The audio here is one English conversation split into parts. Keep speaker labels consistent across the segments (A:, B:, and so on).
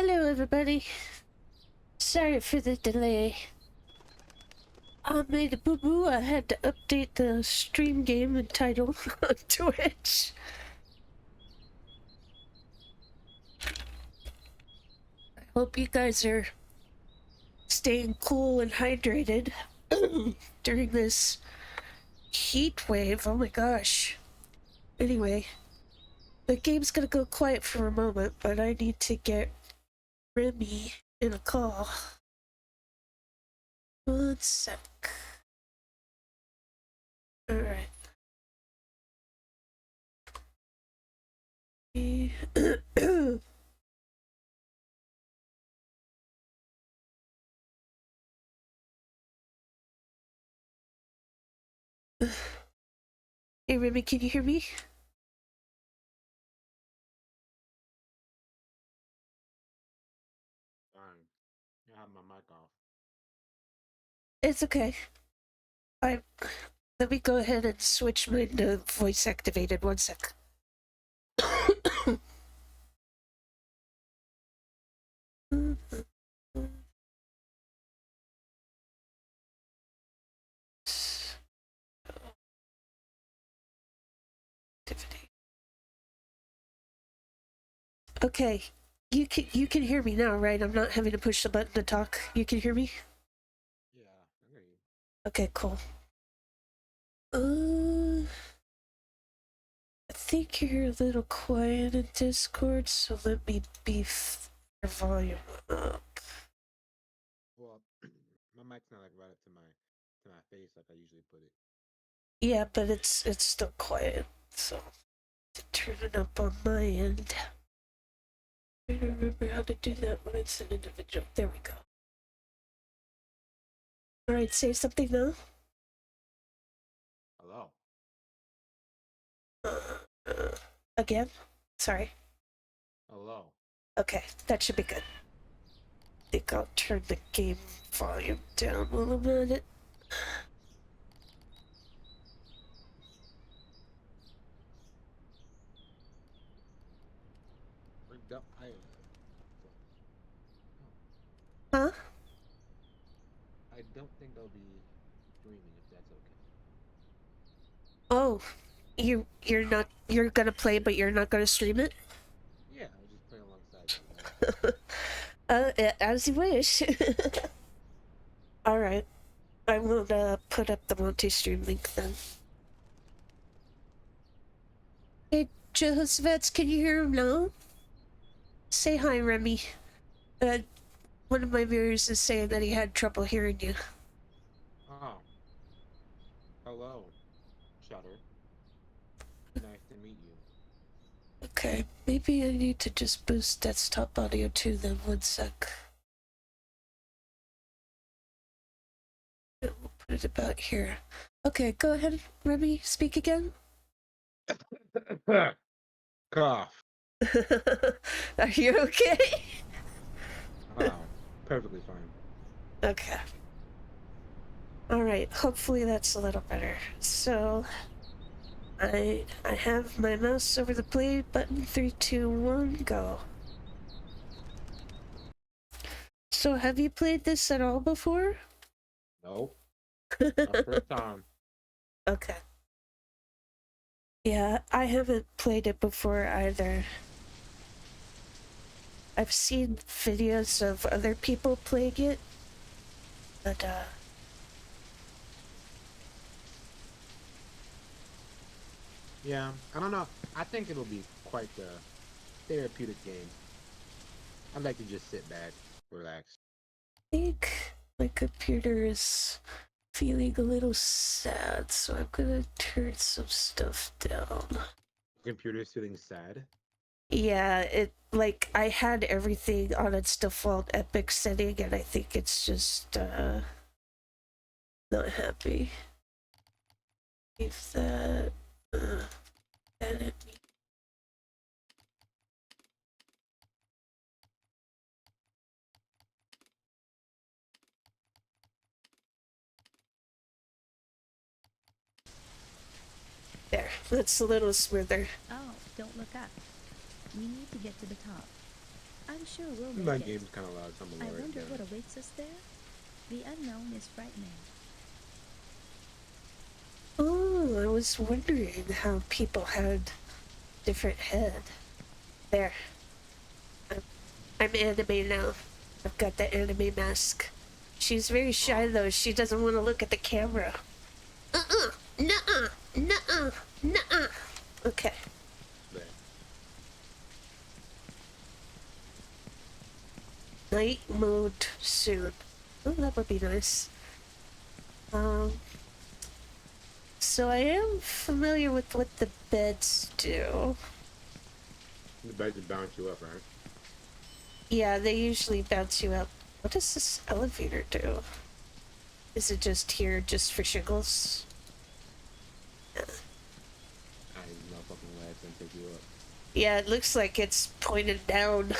A: Hello, everybody. Sorry for the delay. I made a boo-boo. I had to update the stream game and title on Twitch. I hope you guys are staying cool and hydrated during this heat wave. Oh my gosh. Anyway, the game's gonna go quiet for a moment, but I need to get Remy in a call. 1 sec. Alright. Hey Remy, can you hear me?
B: Fine. I have my mic off.
A: It's okay. Let me go ahead and switch mine to voice activated. 1 sec. Okay, you can hear me now, right? I'm not having to push the button to talk. You can hear me?
B: Yeah, I hear you.
A: Okay, cool. I think you're a little quiet in Discord, so let me beef your volume up.
B: Well, my mic's not like right up to my face like I usually put it.
A: Yeah, but it's still quiet, so to turn it up on my end. I don't remember how to do that when it's an individual. There we go. Alright, say something now.
B: Hello.
A: Again? Sorry.
B: Hello.
A: Okay, that should be good. I think I'll turn the game volume down a little bit. Huh?
B: I don't think I'll be streaming if that's okay.
A: Oh, you're gonna play, but you're not gonna stream it?
B: Yeah, I'll just play alongside
A: As you wish. Alright, I will put up the multi-stream link then. Hey, Jehoshaphat, can you hear him now? Say hi, Remy. One of my viewers is saying that he had trouble hearing you.
B: Oh. Hello, Shutter. Nice to meet you.
A: Okay, maybe I need to just boost desktop audio too then. 1 sec. We'll put it about here. Okay, go ahead, Remy, speak again.
B: Cough.
A: Are you okay?
B: Oh, perfectly fine.
A: Okay. Alright, hopefully that's a little better. So, I have my mouse over the play button. 3, 2, 1, go. So, have you played this at all before?
B: No. My first time.
A: Okay. Yeah, I haven't played it before either. I've seen videos of other people playing it, but
B: Yeah, I don't know. I think it'll be quite the therapeutic game. I'd like to just sit back, relax.
A: I think my computer is feeling a little sad, so I'm gonna turn some stuff down.
B: Computer's feeling sad.
A: Yeah, like I had everything on its default epic setting, and I think it's just not happy. If that edit. There, that's a little smoother.
C: Oh, don't look up. We need to get to the top. I'm sure we'll
B: My
C: make it.
B: game's kind of loud, so I'm
C: I
B: gonna lower
C: wonder
B: it
C: what
B: down.
C: awaits us there. The unknown is frightening.
A: Oh, I was wondering how people had different head. There. I'm, I'm anime now. I've got the anime mask. She's very shy
B: Oh,
A: though. She doesn't want to look at the camera. Uh-uh. Nuh-uh. Nuh-uh. Nuh-uh. Okay.
B: there.
A: Night mode soon. Oh, that would be nice. Um, so I am familiar with what the beds do.
B: The bed to bounce you up, right?
A: Yeah, they usually bounce you up. What does this elevator do? Is it just here just for shiggles?
B: I no fucking way it's gonna take you up.
A: Yeah, it looks like it's pointed down.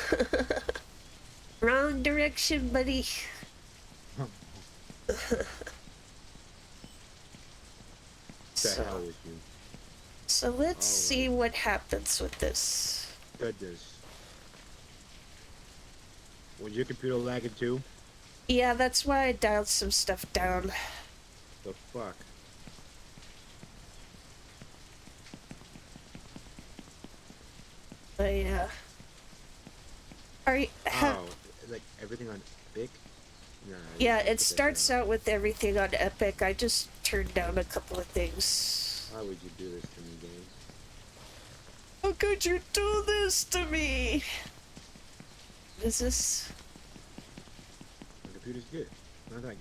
A: Wrong direction, buddy.
B: The hell
A: So,
B: with you.
A: so let's see
B: Alright.
A: what happens with this.
B: Goodness. Was your computer lagging too?
A: Yeah, that's why I dialed some stuff down.
B: The fuck?
A: But yeah. Are you,
B: Oh, like everything on Epic? Nah, you
A: yeah,
B: can't
A: it
B: put that shit
A: starts
B: on.
A: out with everything on Epic. I just turned down a couple of things.
B: Why would you do this to me, game?
A: How could you do this to me? What is this?
B: My computer's good. Not that good.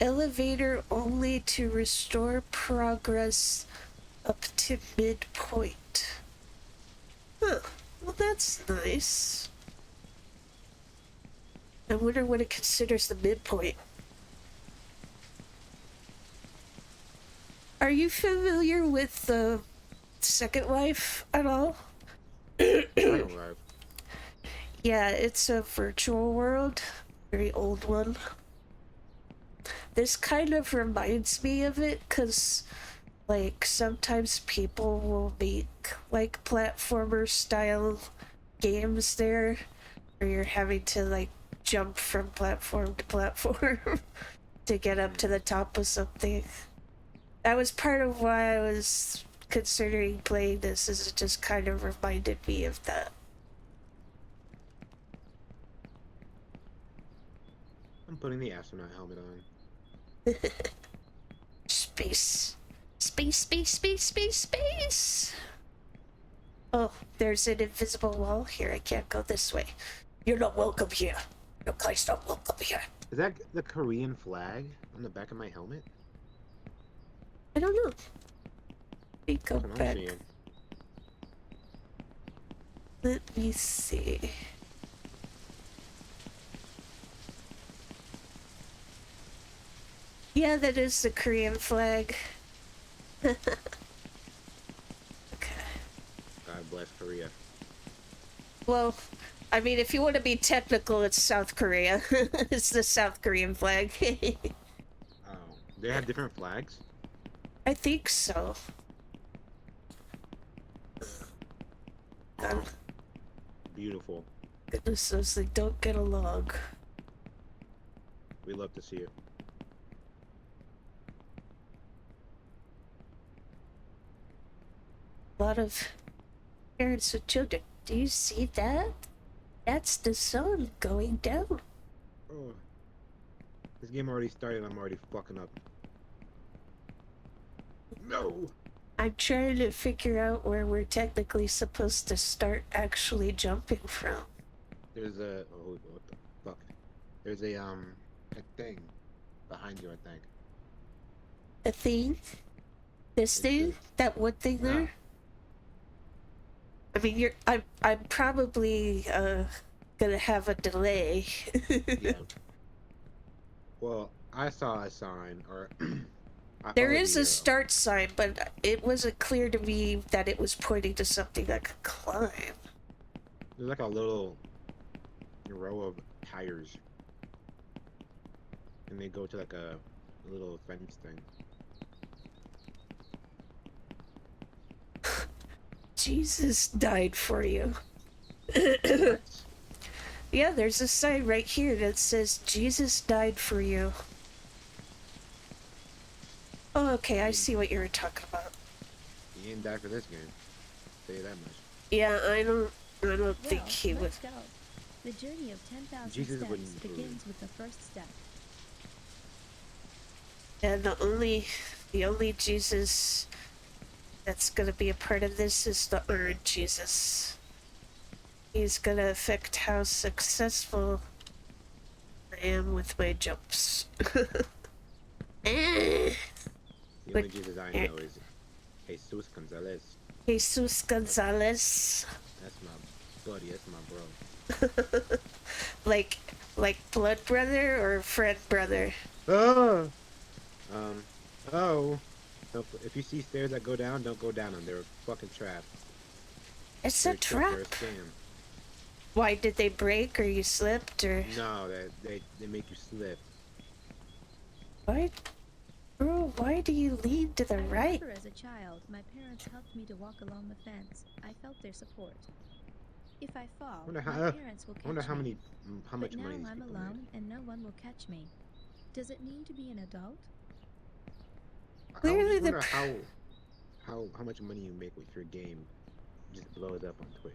A: Elevator only to restore progress up to midpoint. Huh. Well, that's nice. I wonder what it considers the midpoint. Are you familiar with the Second Life at all?
B: Second Life.
A: Yeah, it's a virtual world, very old one. This kind of reminds me of it because, like, sometimes people will make, like, platformer style games there where you're having to, like, jump from platform to platform to get up to the top of something. That was part of why I was considering playing this, is it just kind of reminded me of that.
B: I'm putting the astronaut helmet on.
A: Space. Space, space, space, space, space. Oh, there's an invisible wall here. I can't go this way. You're not welcome here. Your guy's not welcome here.
B: Is that the Korean flag on the back of my helmet?
A: I don't know. Let me go
B: That's what I'm
A: back.
B: seeing.
A: Let me see. Yeah, that is the Korean flag. Okay.
B: God bless Korea.
A: Well, I mean, if you want to be technical, it's South Korea. It's the South Korean flag.
B: Oh, they have different flags?
A: I think so.
B: Oh, beautiful.
A: Goodness knows they don't get along.
B: We love to see it.
A: A lot of parents with children. Do you see that? That's the sun going down.
B: Oh, this game already started. I'm already fucking up. No.
A: I'm trying to figure out where we're technically supposed to start actually jumping from.
B: There's a what the fuck? There's a thing behind you, I think.
A: A thing? This
B: It's
A: thing?
B: the-
A: That one thing
B: Yeah.
A: there? I mean, I'm probably gonna have a delay.
B: Yeah. Well, I saw a sign, or I
A: There
B: followed
A: is
B: the
A: a
B: arrow.
A: start sign, but it wasn't clear to me that it was pointing to something I could climb.
B: There's like a little row of tires, and they go to like a little fence thing.
A: Jesus died for you.
B: What?
A: Yeah, there's a sign right here that says Jesus died for you. Oh, okay, I see what you were talking about.
B: He ain't die for this game. Tell you that much.
A: Yeah, I don't think
C: Well,
A: he would.
C: let's go. The journey of 10,000
B: Jesus
C: steps
B: wouldn't include
C: begins
B: it.
C: with the first step.
A: And the only Jesus that's gonna be a part of this is the orange Jesus. He's gonna affect how successful I am with my jumps. Eh.
B: The
A: But-
B: only Jesus I know is Jesus Gonzalez.
A: Jesus Gonzalez.
B: That's my buddy. That's my bro.
A: like blood brother or friend brother?
B: Oh. Oh. If you see stairs that go down, don't go down them. They're a fucking trap.
A: It's
B: They're
A: a trap.
B: They're a scam.
A: Why did they break or you slipped or
B: No, they make you slip.
A: why? Bro, why do you lean to the
C: I
A: right?
C: remember as a child, my parents helped me to walk along the fence. I felt their support. If I fall,
B: Wonder
C: my
B: how-
C: parents will catch
B: I wonder how
C: me.
B: how much
C: But now
B: money these
C: I'm
B: people
C: alone
B: make.
C: and no one will catch me. Does it need to be an adult?
A: Clearly
B: I
A: the
B: wonder how much money you make with your game just blows up on Twitch.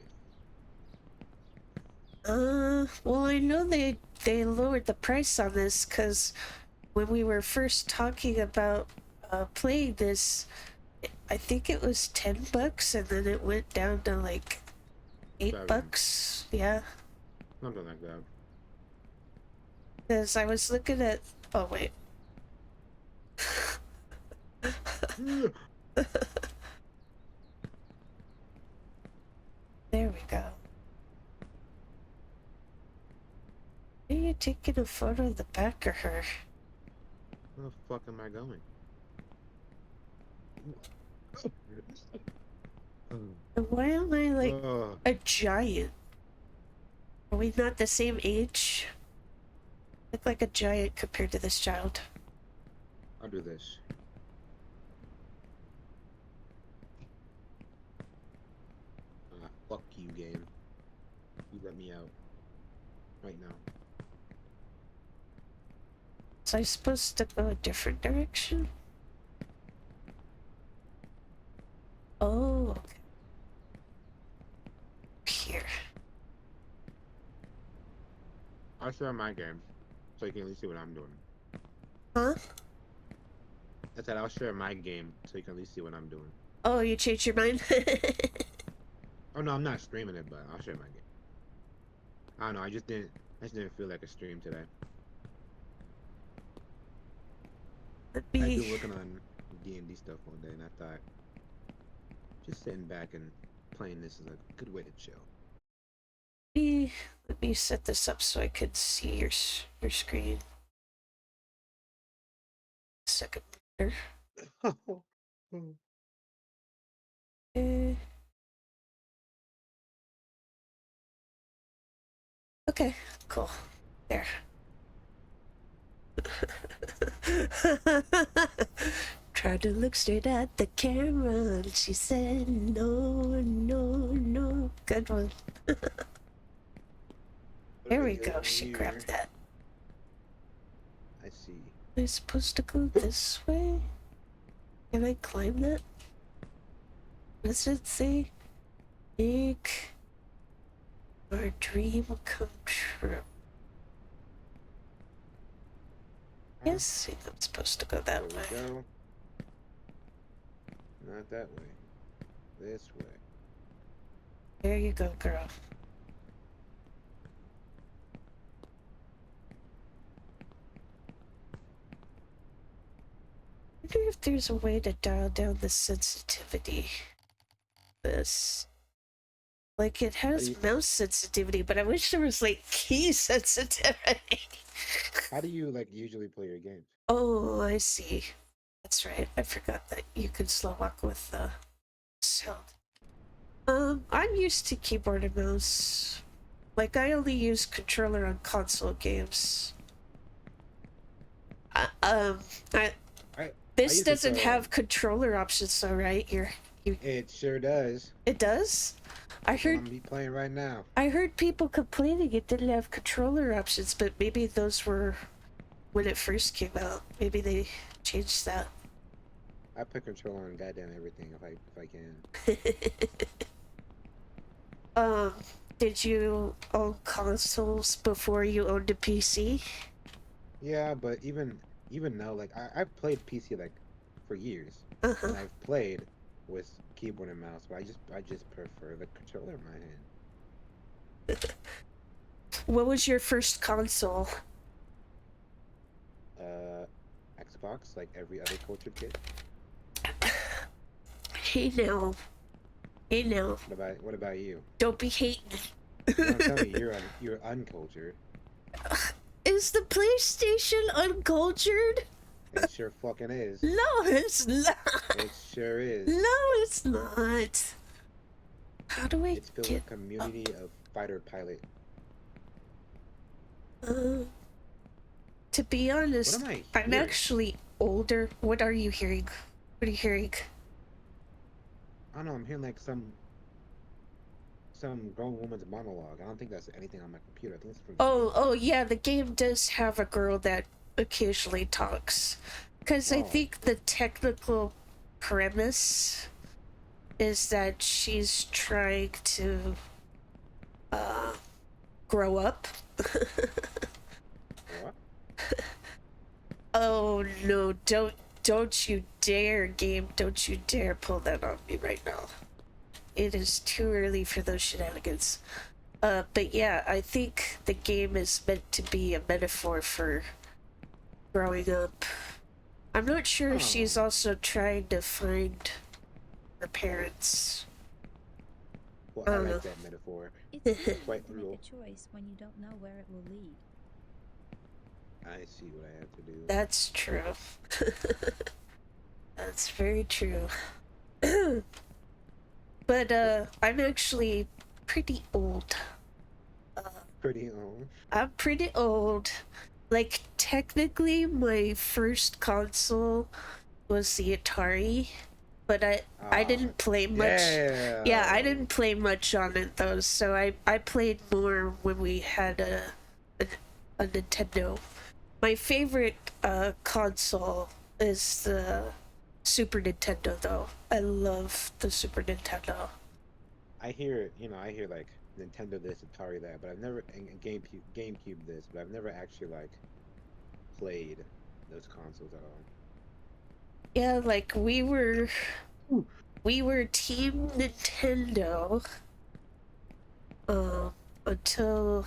A: Well, I know they lowered the price on this because when we were first talking about playing this, I think it was $10, and then it went down to like $8. Yeah,
B: Something like that.
A: because I was looking at. Oh wait. There we go. Are you taking a photo of the back of her?
B: Where the fuck am I going?
A: And why am I like
B: Oh,
A: a giant? Are we not the same age? Look like a giant compared to this child.
B: I'll do this. Fuck you, game. You let me out. Right now.
A: Was I supposed to go a different direction? Oh, okay. Here.
B: I'll share my game, so you can at least see what I'm doing.
A: Huh?
B: I said I'll share my game, so you can at least see what I'm doing.
A: Oh, you changed your mind?
B: Oh no, I'm not streaming it, but I'll share my game. I don't know, I just didn't feel like a stream today.
A: Let
B: I've
A: me.
B: been working on D&D stuff all day, and I thought just sitting back and playing this is a good way to chill.
A: Let me set this up so I can see your screen. Second later. Okay, cool. There. Tried to look straight at the camera and she said no, no, no. Good one. There we go. She grabbed that.
B: I see.
A: Am I supposed to go this way? Can I climb that? What does it say? Make our dream come true. Yes, I'm supposed to go
B: There
A: that
B: we
A: way.
B: go. Not that way. This way.
A: There you go, girl. I wonder if there's a way to dial down the sensitivity. This. Like, it has
B: you-
A: mouse sensitivity, but I wish there was, like, key sensitivity.
B: How do you like usually play your games?
A: Oh, I see. That's right. I forgot that you can slow walk with the sound. I'm used to keyboard and mouse. Like, I only use controller on console games.
B: I
A: This
B: used to
A: doesn't
B: play,
A: have controller options, though, right?
B: It sure does.
A: It does? I
B: That's what I'm
A: heard
B: gonna be playing right now.
A: people complaining it didn't have controller options, but maybe those were when it first came out. Maybe they changed that.
B: I put controller on goddamn everything if I can.
A: Um, did you own consoles before you owned a PC?
B: Yeah, but even now, like I've played PC like for years,
A: Uh-huh.
B: and I've played with keyboard and mouse, but I just prefer the controller in my hand.
A: What was your first console?
B: Uh, Xbox, like every other cultured kid.
A: Hey now. Hey now.
B: What about you?
A: Don't be hating.
B: No, I'm telling you, you're uncultured.
A: Is the PlayStation uncultured?
B: It sure fucking is.
A: No, it's not.
B: It sure is.
A: No, it's not. How do I
B: It's filled
A: get
B: with a community of fighter pilot.
A: uh, to be
B: What
A: honest,
B: am I
A: I'm
B: hearing?
A: actually older. What are you hearing? What are you hearing?
B: I don't know. I'm hearing like some grown woman's monologue. I don't think that's anything on my computer. I think it's from the game.
A: Oh, yeah, the game does have a girl that occasionally talks. Because I
B: Oh,
A: think the technical premise is that she's trying to uh, grow up.
B: what?
A: Oh no, don't you dare, game, don't you dare pull that on me right now. It is too early for those shenanigans. But yeah, I think the game is meant to be a metaphor for growing up. I'm not sure if she's
B: Oh.
A: also trying to find her parents.
B: Well,
A: I
B: I
A: don't know.
B: like that metaphor.
C: It's easy
B: Quite
C: to make
B: real.
C: a choice when you don't know where it will lead.
B: I see what I have to do.
A: That's true. That's very true. But I'm actually pretty old.
B: Pretty on.
A: I'm pretty old. Like, technically, my first console was the Atari, but I
B: Ah,
A: didn't play much. Yeah, I didn't play much on it though. So I played more when we had a Nintendo. My favorite console is the Super Nintendo though. I love the Super Nintendo.
B: I hear, I hear like Nintendo this, Atari that, but I've never and GameCube this, but I've never actually like played those consoles at all.
A: Yeah, like
B: Ooh.
A: we were Team Nintendo until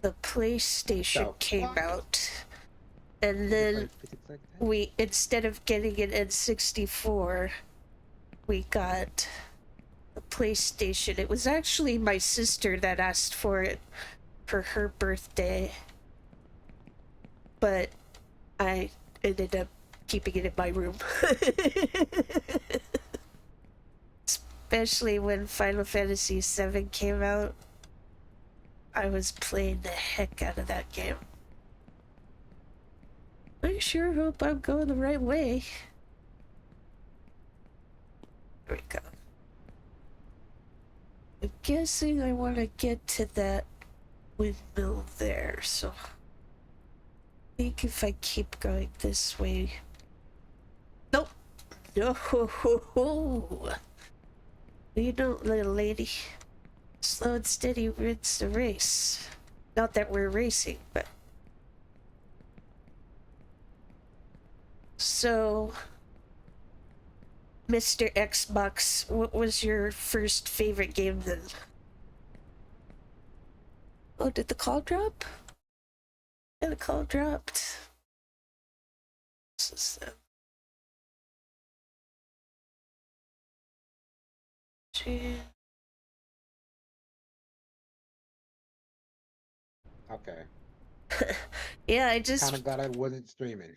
A: the PlayStation
B: The
A: came
B: fuck?
A: out. And
B: You can
A: then
B: play physics like that?
A: we, instead of getting an N64, we got a PlayStation. It was actually my sister that asked for it for her birthday, but I ended up keeping it in my room. Especially when Final Fantasy VII came out. I was playing the heck out of that game. I sure hope I'm going the right way. There we go. I'm guessing I want to get to that windmill there, so I think if I keep going this way. Nope. No. You don't, little lady. Slow and steady wins the race. Not that we're racing, but. So, Mr. Xbox, what was your first favorite game then? Oh, did the call drop? Yeah, the call dropped. This is the...
B: Okay.
A: Yeah, I just...
B: Kind of glad I wasn't streaming.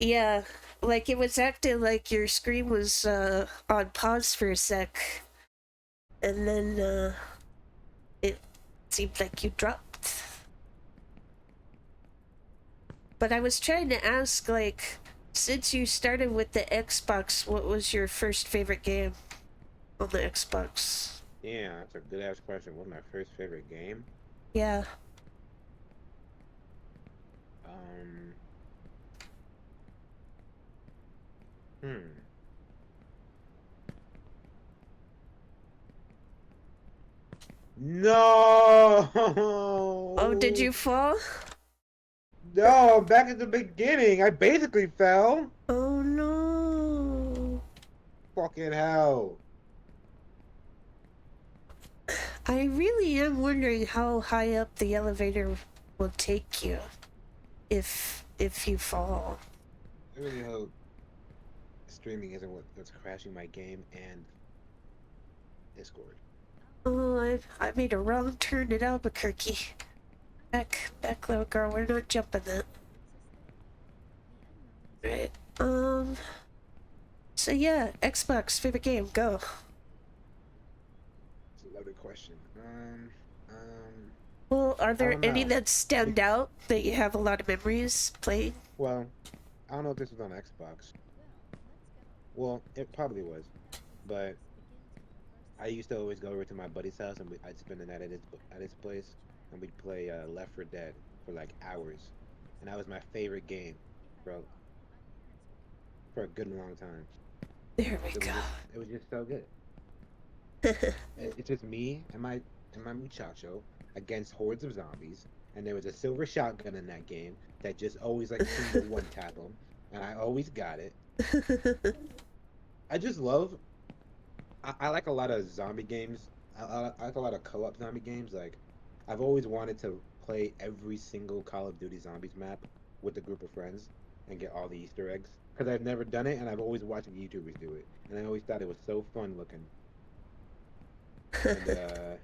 A: Yeah, like it was acting like your screen was on pause for a sec. And then it seemed like you dropped. But I was trying to ask, like, Since you started with the Xbox, what was your first favorite game on the Xbox?
B: Yeah, that's a good ass question. What's my first favorite game?
A: Yeah.
B: Um, hmm. No!
A: Oh, did you fall?
B: No, I'm back at the beginning. I basically fell.
A: Oh no.
B: Fucking hell.
A: I really am wondering how high up the elevator will take you if you fall.
B: I really hope streaming isn't what's crashing my game and Discord.
A: Oh, I made a wrong turn at Albuquerque. Back, little girl. We're not jumping that. Right. So yeah, Xbox favorite game. Go.
B: It's a loaded question.
A: Well, are
B: I
A: there
B: don't
A: any
B: know.
A: that stand out that you have a lot of memories playing?
B: Well, I don't know if this was on Xbox. Well, it probably was, but I used to always go over to my buddy's house and I'd spend the night at his place, and we'd play Left 4 Dead for like hours, and that was my favorite game, bro, for a good long time.
A: There we
B: 'Cause
A: go.
B: it was just so good. It's just me and my muchacho against hordes of zombies, and there was a silver shotgun in that game that just always like seemed to one tap them, and I always got it. I just love. I like a lot of zombie games. I like a lot of co-op zombie games. Like, I've always wanted to play every single Call of Duty Zombies map with a group of friends and get all the Easter eggs. Because I've never done it, and I've always watched YouTubers do it, and I always thought it was so fun looking. And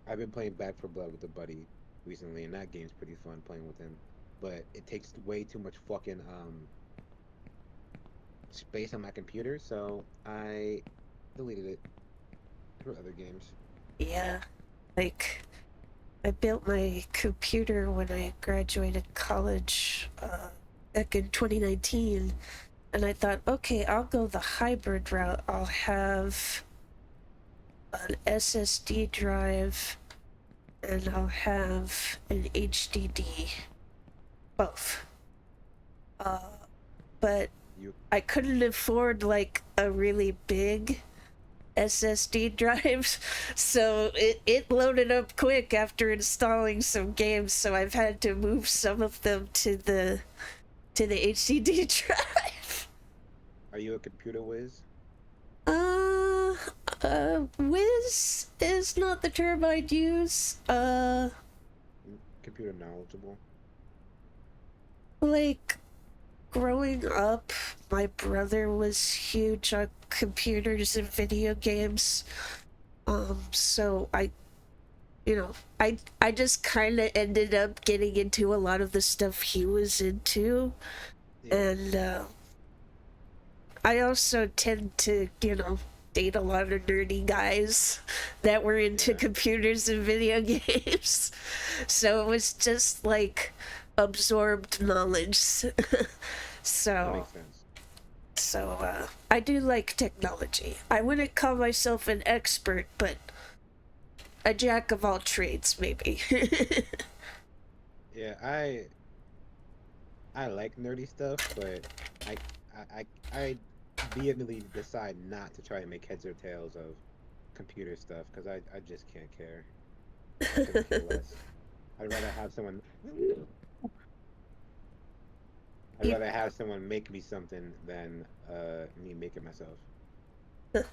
B: I've been playing Back for Blood with a buddy recently, and that game's pretty fun playing with him. But it takes way too much fucking space on my computer, so I deleted it for other games.
A: Yeah, like I built my computer when I graduated college back in 2019, and I thought, okay, I'll go the hybrid route. I'll have an SSD drive and I'll have an HDD, both. Uh, but
B: You
A: I couldn't afford like a really big SSD drive, so it loaded up quick after installing some games. So I've had to move some of them to the HDD drive.
B: Are you a computer whiz?
A: Whiz is not the term I'd use.
B: Computer knowledgeable?
A: Like growing up, my brother was huge on computers and video games. So I just kind of ended up getting into a lot of the stuff he was into,
B: Yeah.
A: and I also tend to, date a lot of nerdy guys that were into
B: Yeah.
A: computers and video games. So it was just like absorbed knowledge.
B: That
A: so
B: makes sense.
A: I do like technology. I wouldn't call myself an expert, but a jack of all trades, maybe.
B: Yeah, I like nerdy stuff, but I I vehemently decide not to try to make heads or tails of computer stuff because I just can't care. I couldn't care less. I'd rather have someone I'd
A: You-
B: rather have someone make me something than me make it myself. But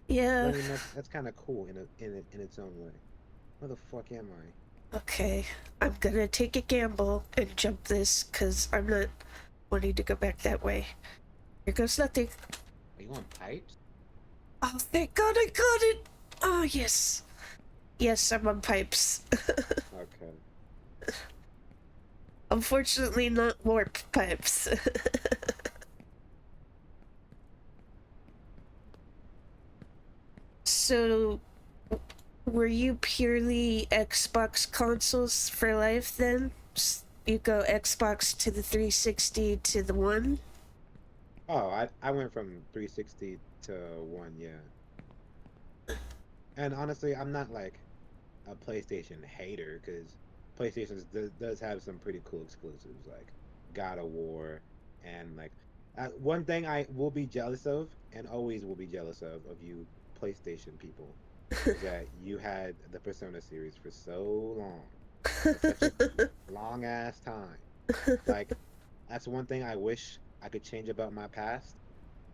A: yeah.
B: I mean that's kind of cool in its own way. Where the fuck am I?
A: Okay. I'm gonna take a gamble and jump this because I'm not wanting to go back that way. Here goes nothing.
B: Are you on pipes?
A: Oh, thank God I got it! Oh, yes. Yes, I'm on pipes.
B: Okay.
A: Unfortunately, not warp pipes. So, were you purely Xbox consoles for life then? You go Xbox to the 360 to the One?
B: Oh, I went from 360 to one, yeah. And honestly, I'm not like a PlayStation hater because PlayStation does have some pretty cool exclusives like God of War and like one thing I will be jealous of and always will be jealous of you PlayStation people is that you had the Persona series for so long, for such a long ass time. Like that's one thing I wish I could change about my past.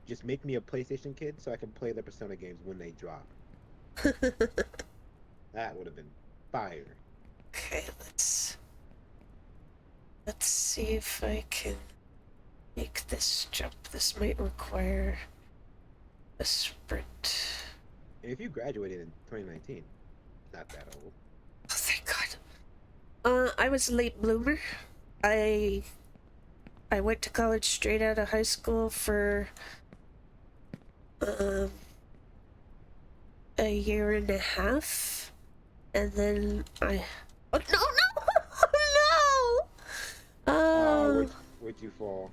B: Just make me a PlayStation kid so I can play the Persona games when they drop. That would have been fire.
A: Okay, let's see if I can make this jump. This might require a sprint.
B: If you graduated in 2019, not that old.
A: Oh, thank God. I was a late bloomer. I went to college straight out of high school for a year and a half, and then I. Oh no no no!
B: Where'd you fall?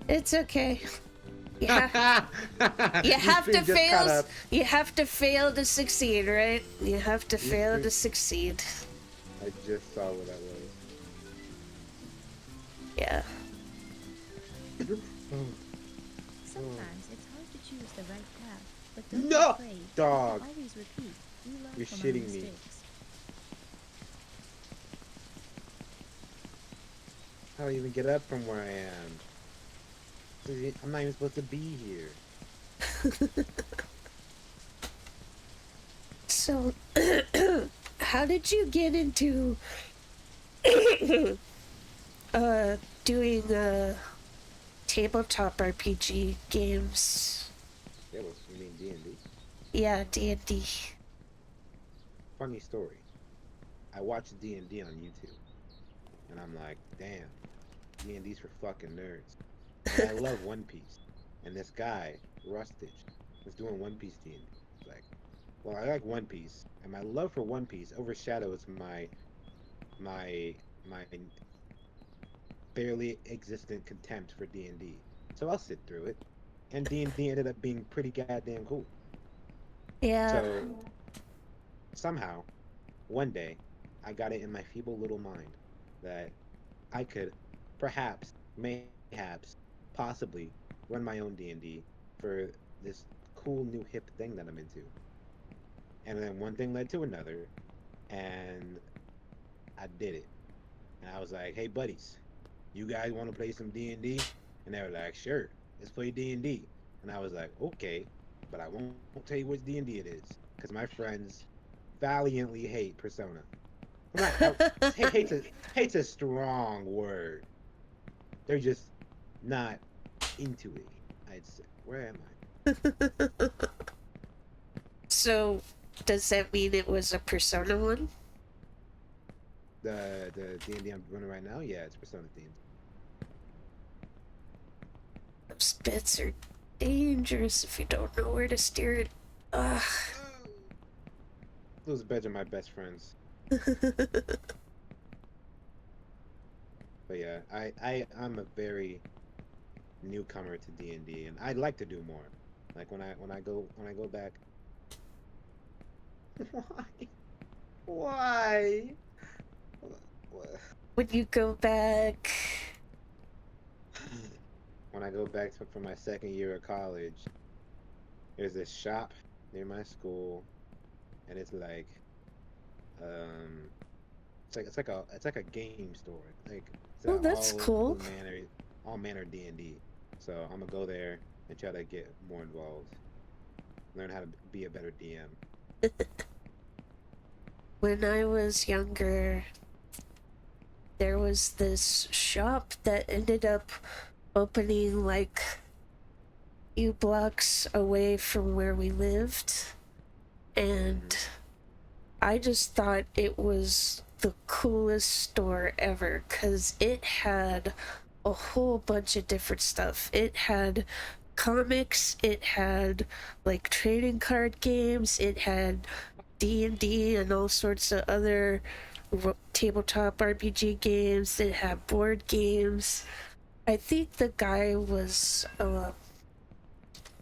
A: It's okay. You have, you have to fail. You have to fail to succeed, right? You have to fail to succeed.
B: I just saw what that was.
A: Yeah.
C: Sometimes it's hard to choose the right path, but don't
B: No!
C: be afraid.
B: Dog.
C: Always repeat. We learn
B: You're
C: from our
B: shitting me.
C: mistakes.
B: How do I even get up from where I am? I'm not even supposed to be here.
A: So, how did you get into doing tabletop RPG games?
B: That was, you mean D&D?
A: Yeah, D&D.
B: Funny story. I watched D&D on YouTube. And I'm like, damn, D&D's for fucking nerds. And I love One Piece. And this guy, Rustage, was doing One Piece D&D. Like, well, I like One Piece, and my love for One Piece overshadows my barely existent contempt for D&D. So I'll sit through it. And D&D ended up being pretty goddamn cool.
A: Yeah.
B: So somehow, one day, I got it in my feeble little mind that I could perhaps, mayhaps, possibly run my own D&D for this cool new hip thing that I'm into. And then one thing led to another, and I did it. And I was like, "Hey, buddies, you guys want to play some D&D?" And they were like, "Sure, let's play D&D." And I was like, "Okay, but I won't tell you which D&D it is, because my friends valiantly hate Persona." Well, not, hate's a strong word. They're just not into it, I'd say. Where am I?
A: So, does that mean it was a Persona one?
B: The D&D I'm running right now, yeah, it's Persona themed.
A: Those bits are dangerous if you don't know where to steer it. Ugh.
B: Those beds are my best friends. But yeah, I'm a very newcomer to D&D, and I'd like to do more. Like when I go back. Why? Why? What?
A: When you go back.
B: When I go back for my second year of college, there's this shop near my school, and it's like, it's like a game store. Like it's
A: Oh, that's cool.
B: all manner D&D. So I'm gonna go there and try to get more involved, learn how to be a better DM.
A: When I was younger, there was this shop that ended up opening like a few blocks away from where we lived, and I just thought it was the coolest store ever because it had a whole bunch of different stuff. It had comics, it had like trading card games, it had D&D and all sorts of other tabletop RPG games. They have board games. I think the guy was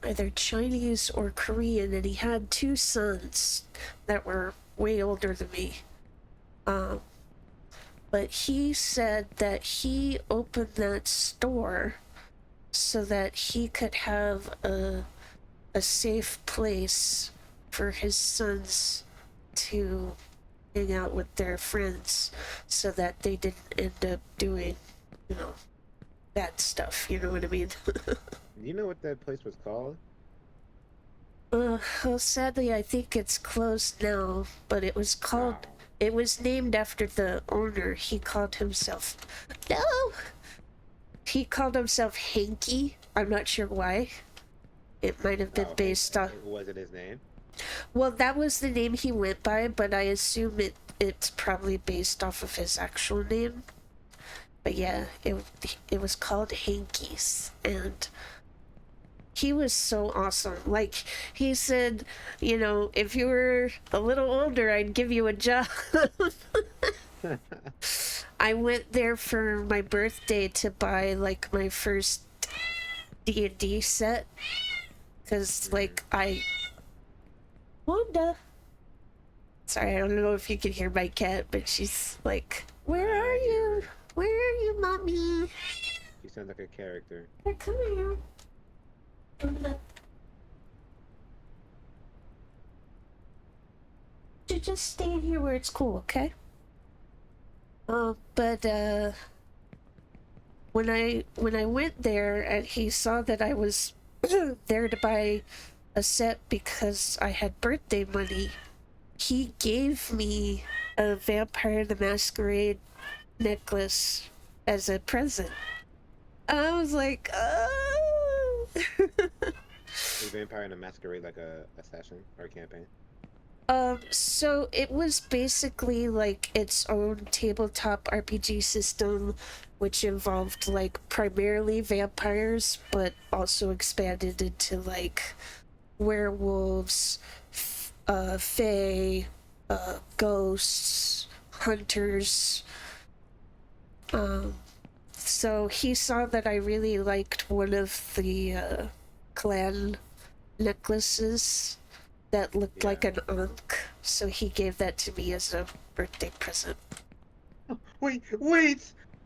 A: either Chinese or Korean, and he had two sons that were way older than me. But he said that he opened that store so that he could have a safe place for his sons to hang out with their friends so that they didn't end up doing, bad stuff, you know what I mean?
B: Do you know what that place was called?
A: Well, sadly, I think it's closed now, but it was called,
B: Wow.
A: it was named after the owner. He called himself, no! He called himself Hanky. I'm not sure why. It might have been
B: Oh,
A: based on,
B: was it his name?
A: well, that was the name he went by, but I assume it's probably based off of his actual name. But yeah, it was called Hanky's, and he was so awesome. Like, he said, if you were a little older, I'd give you a job. I went there for my birthday to buy, like, my first D&D set. Because, like, Wanda. Sorry, I don't know if you can hear my cat, but she's like, where are you? Where are you, mommy?
B: He sounds like a character.
A: Come here. You just stay here where it's cool, okay? But when I went there and he saw that I was there to buy a set because I had birthday money, he gave me a Vampire the Masquerade necklace as a present. I was like, oh.
B: Is Vampire in a Masquerade like a session or a campaign?
A: So it was basically like its own tabletop RPG system, which involved like primarily vampires, but also expanded into like werewolves, fae, ghosts, hunters. So he saw that I really liked one of the clan necklaces that looked like an Ankh, so he gave that to me as a birthday present.
B: Wait!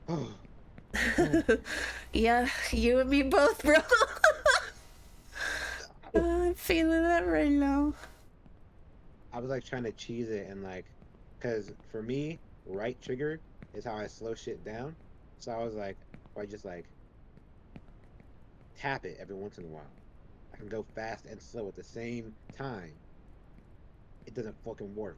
B: Oh,
A: Yeah, you and me both, bro. I'm feeling that right now.
B: I was like trying to cheese it and like, cause for me, right trigger is how I slow shit down. So I was like, I just like tap it every once in a while. I can go fast and slow at the same time. It doesn't fucking work.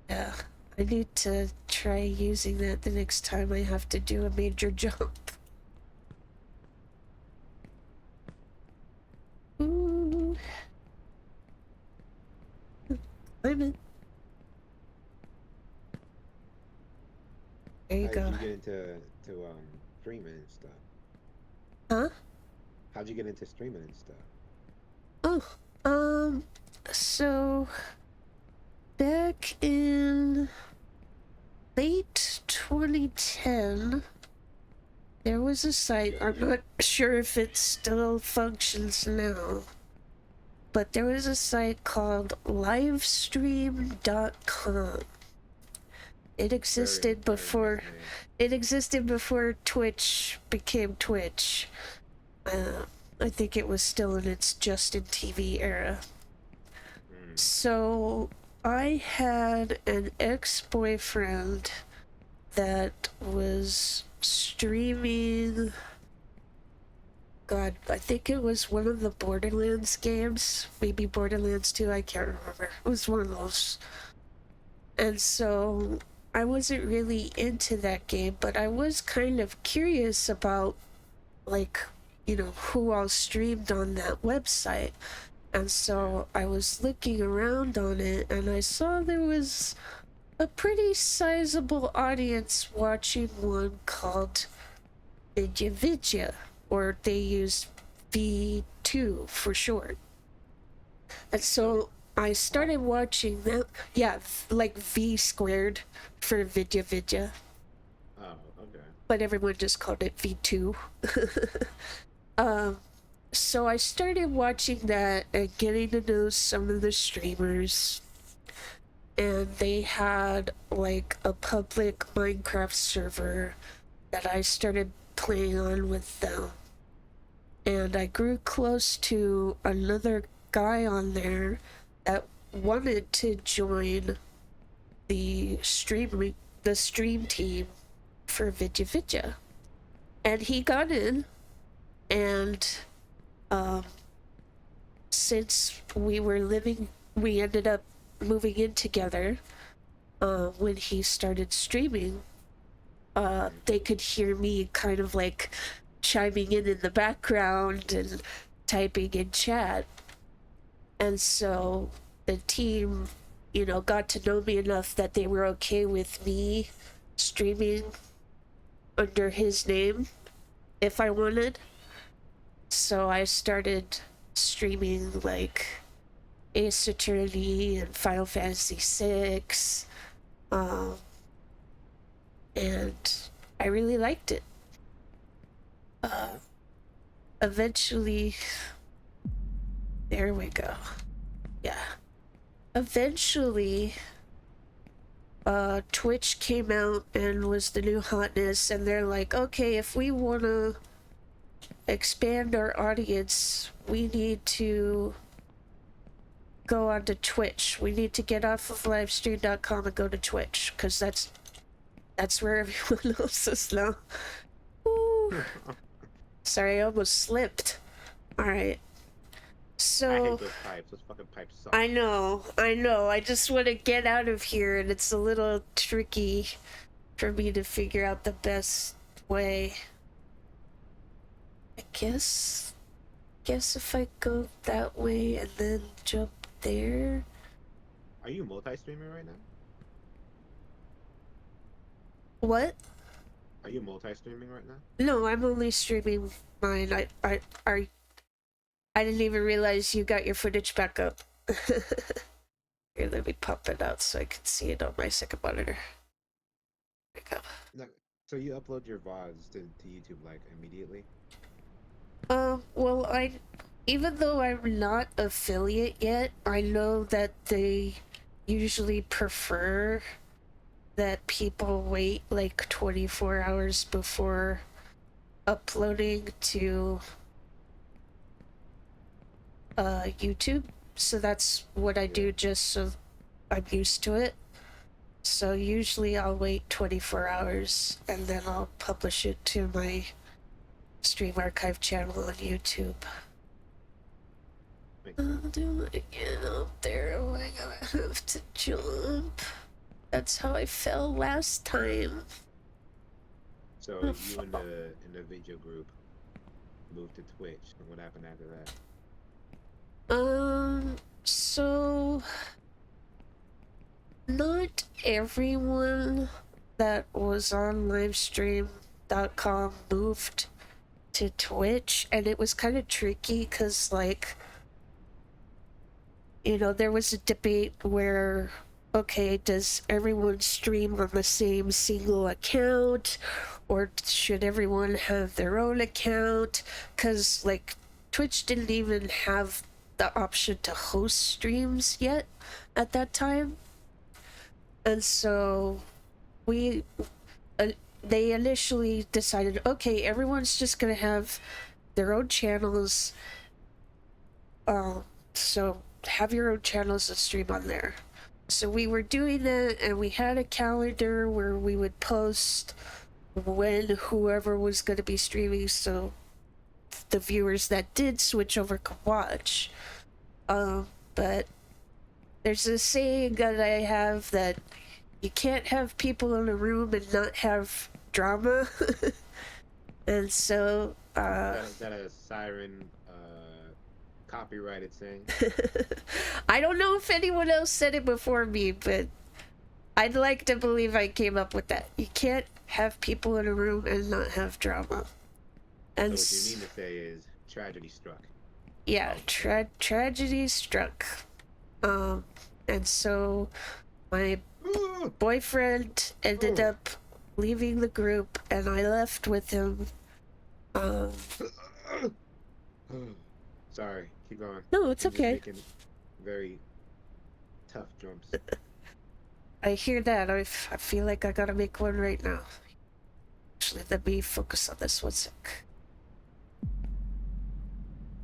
A: Yeah, I need to try using that the next time I have to do a major jump. Ooh. Climb it. There you
B: How
A: go.
B: did you get into streaming and stuff?
A: Huh?
B: How'd you get into streaming and stuff?
A: Oh, so back in late 2010, there was a site, I'm not sure if it still functions now, but there was a site called livestream.com. It existed
B: Very
A: before,
B: nice name.
A: it existed before Twitch became Twitch. I think it was still in its Justin TV era. So I had an ex-boyfriend that was streaming. God, I think it was one of the Borderlands games, maybe Borderlands 2, I can't remember. It was one of those. And so I wasn't really into that game, but I was kind of curious about, like, who all streamed on that website. And so I was looking around on it and I saw there was a pretty sizable audience watching one called Nvidia, or they used V2 for short. And so I started watching them. Yeah, like V squared for Vidya Vidya,
B: Oh, okay.
A: but everyone just called it V2. um, so I started watching that and getting to know some of the streamers. And they had like a public Minecraft server that I started playing on with them. And I grew close to another guy on there that wanted to join the stream team for Vidya Vidya. And he got in, and since we ended up moving in together. When he started streaming, they could hear me kind of like chiming in the background and typing in chat. And so the team, got to know me enough that they were okay with me streaming under his name if I wanted. So I started streaming like Ace Attorney and Final Fantasy VI. And I really liked it. Eventually, there we go. Yeah. Eventually, Twitch came out and was the new hotness, and they're like, okay, if we want to expand our audience, we need to go onto Twitch. We need to get off of livestream.com and go to Twitch, because that's where everyone else is now. Ooh. Sorry, I almost slipped. Alright. So
B: I hate those pipes. Those fucking pipes suck.
A: I know. I just want to get out of here, and it's a little tricky for me to figure out the best way. I guess if I go that way and then jump there.
B: Are you multi-streaming right now?
A: What?
B: Are you multi-streaming right now?
A: No, I'm only streaming mine. I didn't even realize you got your footage back up. Here, let me pop it out so I can see it on my second monitor. There we go.
B: No, so you upload your VODs to YouTube like immediately?
A: Well, even though I'm not affiliate yet, I know that they usually prefer that people wait like 24 hours before uploading to YouTube. So that's what I do, just so I'm used to it. So usually I'll wait 24 hours and then I'll publish it to my Stream Archive channel on YouTube. I'll do it again up there. Oh, I gotta have to jump. That's how I fell last time.
B: So
A: Oh,
B: you in the video group moved to Twitch, and what happened after that?
A: So not everyone that was on livestream.com moved to Twitch, and it was kind of tricky because, like, there was a debate where, okay, does everyone stream on the same single account, or should everyone have their own account? Because, like, Twitch didn't even have the option to host streams yet at that time. And so they initially decided, okay, everyone's just gonna have their own channels. So have your own channels and stream on there. So we were doing that, and we had a calendar where we would post when whoever was going to be streaming, so the viewers that did switch over could watch. But there's a saying that I have that you can't have people in a room and not have drama. And so
B: Is that a siren copyrighted saying?
A: I don't know if anyone else said it before me, but I'd like to believe I came up with that. You can't have people in a room and not have drama. And
B: So what you mean to say is tragedy struck.
A: yeah, tragedy struck. And so my boyfriend ended up leaving the group, and I left with him. Um,
B: Sorry, keep going.
A: no, it's
B: I'm just
A: okay.
B: making very tough jumps.
A: I hear that. I feel like I gotta make one right now. Actually, let me focus on this one sec.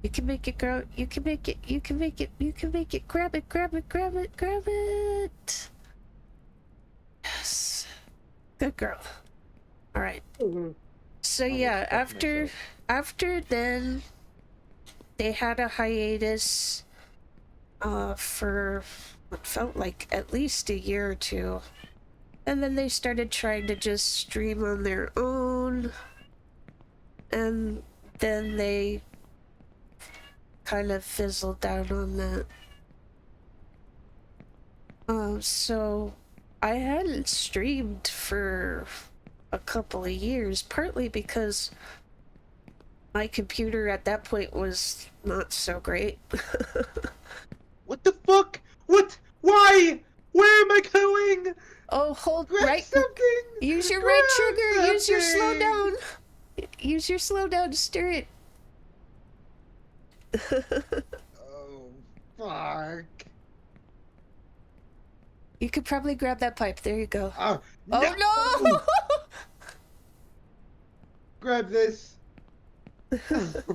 A: You can make it, girl. You can make it. You can make it. You can make it. Grab it, grab it, grab it, grab it. Yes. Good girl. All right. So
B: Almost
A: yeah,
B: fucked myself.
A: after then they had a hiatus for what felt like at least a year or two. And then they started trying to just stream on their own. And then they kind of fizzled down on that. So I hadn't streamed for a couple of years, partly because my computer at that point was not so great.
B: What the fuck? What? Why? Where am I going?
A: Oh, hold
B: Grab
A: right.
B: something!
A: Use your right
B: Grab
A: trigger. Use your slow
B: something!
A: down. Use your slow down to steer it.
B: Oh, fuck.
A: You could probably grab that pipe. There you go.
B: Oh,
A: Oh
B: no!
A: no!
B: Grab this.
A: At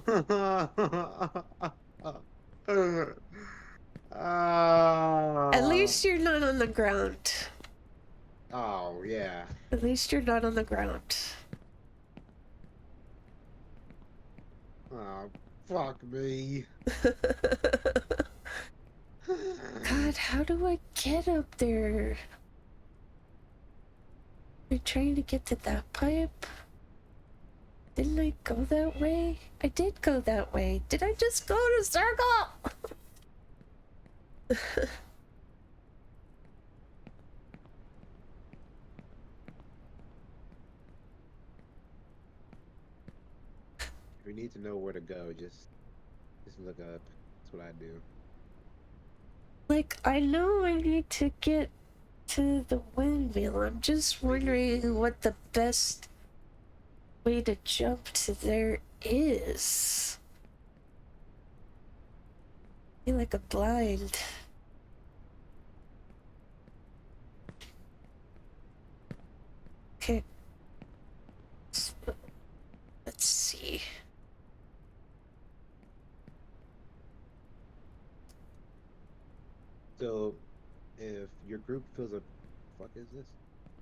B: Ah.
A: least you're not on the ground.
B: Oh, yeah.
A: At least you're not on the ground.
B: Oh, fuck me.
A: God, how do I get up there? I'm trying to get to that pipe. Didn't I go that way? I did go that way. Did I just go in a circle?
B: If you need to know where to go, just look up. That's what I do.
A: Like, I know I need to get to the windmill. I'm just wondering what the best way to jump to there is. I feel like a blind. Okay. Let's see.
B: So, if your group fizzled, fuck is this?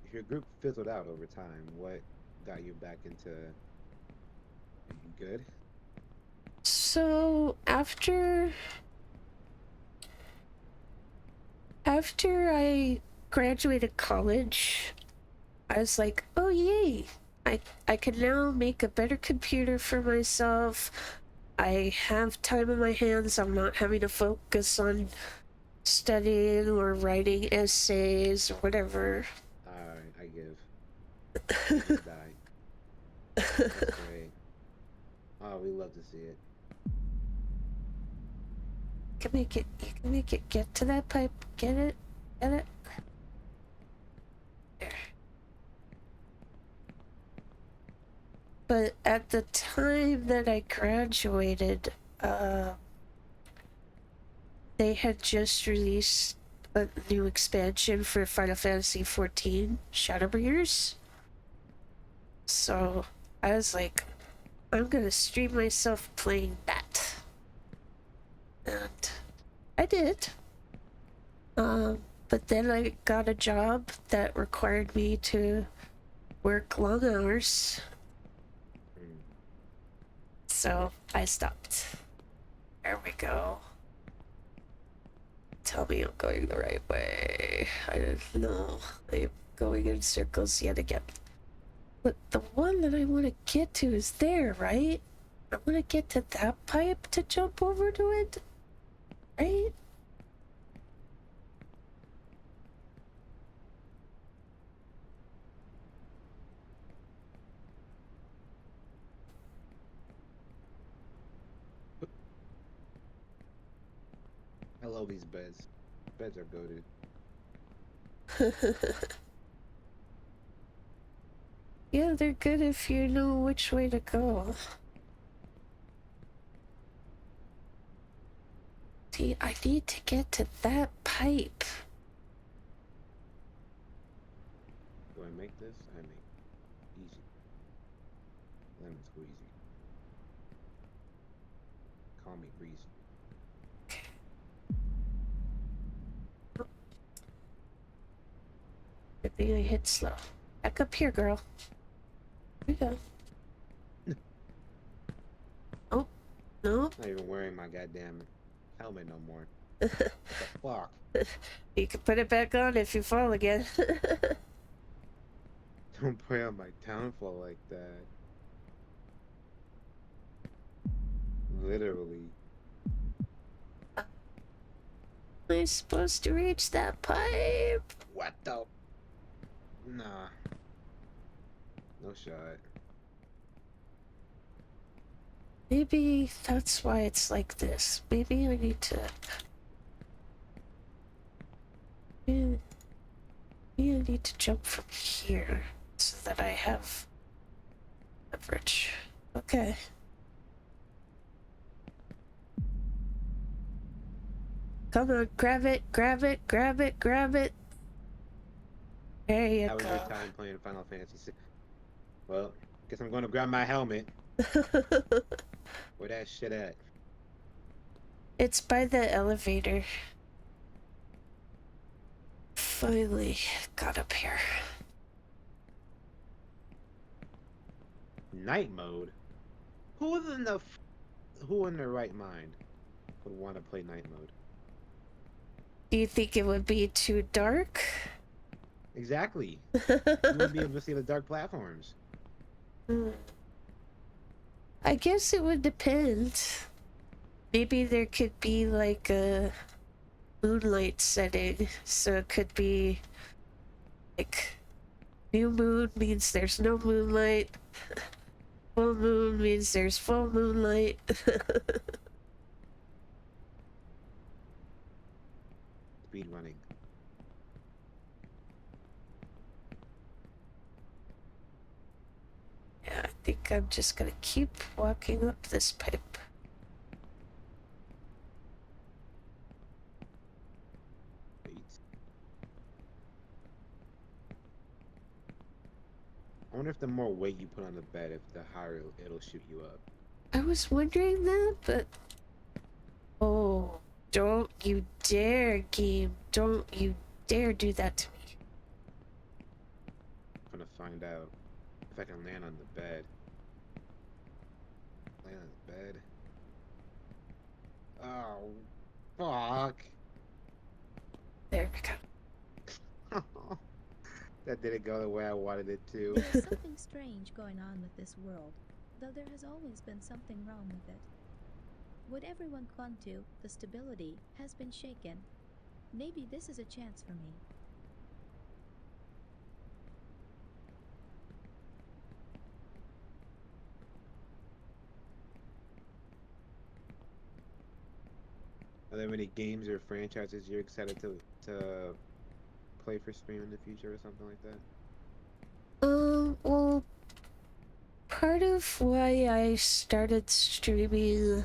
B: If your group fizzled out over time, what got you back into? You good?
A: So after I graduated college, I was like, oh yay, I can now make a better computer for myself. I have time on my hands. I'm not having to focus on studying or writing essays or whatever.
B: I give. You just die. That's great. Oh, we love to see it.
A: You can make it get to that pipe. Get it? Get it? There. But at the time that I graduated, they had just released a new expansion for Final Fantasy XIV, Shadowbringers. So I was like, I'm gonna stream myself playing that. And I did. But then I got a job that required me to work long hours.
B: Mm.
A: So I stopped. There we go. Tell me I'm going the right way. I don't know. I'm going in circles yet again. But the one that I want to get to is there, right? I want to get to that pipe to jump over to it, right?
B: I love these beds. beds are goaded.
A: Yeah, they're good if you know which way to go. See, I need to get to that pipe.
B: Do I make this? I make easy. Lemon squeezy. Call me breezy.
A: Good thing I hit slow. Back up here, girl. Here we go. Oh, no.
B: Not even wearing my goddamn helmet no more. What the fuck?
A: You can put it back on if you fall again.
B: Don't play on my downfall like that. Literally.
A: Am I supposed to reach that pipe?
B: What the? Nah. No shot.
A: Maybe that's why it's like this. Maybe I need to... Maybe I need to jump from here so that I have leverage. Okay. Come on, grab it, grab it, grab it, grab it. There you
B: How was
A: go.
B: your time playing Final Fantasy VI? Well, guess I'm gonna grab my helmet. Where that shit at?
A: It's by the elevator. Finally got up here.
B: Night mode? Who in their right mind would want to play night mode?
A: Do you think it would be too dark?
B: Exactly. You wouldn't be able to see the dark platforms.
A: I guess it would depend. Maybe there could be like a moonlight setting, so it could be like new moon means there's no moonlight, full moon means there's full moonlight.
B: Speed running.
A: Yeah, I think I'm just gonna keep walking up this pipe.
B: Wait. I wonder if the more weight you put on the bed, if the higher it'll shoot you up.
A: I was wondering that, but oh, don't you dare, game. Don't you dare do that to me.
B: I'm gonna find out if I can land on the bed. Land on the bed. Oh, fuck.
A: There we go.
B: That didn't go the way I wanted it to.
C: There's something strange going on with this world, though there has always been something wrong with it. What everyone clung to, the stability, has been shaken. Maybe this is a chance for me.
B: Are there any games or franchises you're excited to play for stream in the future or something like that?
A: Well, part of why I started streaming,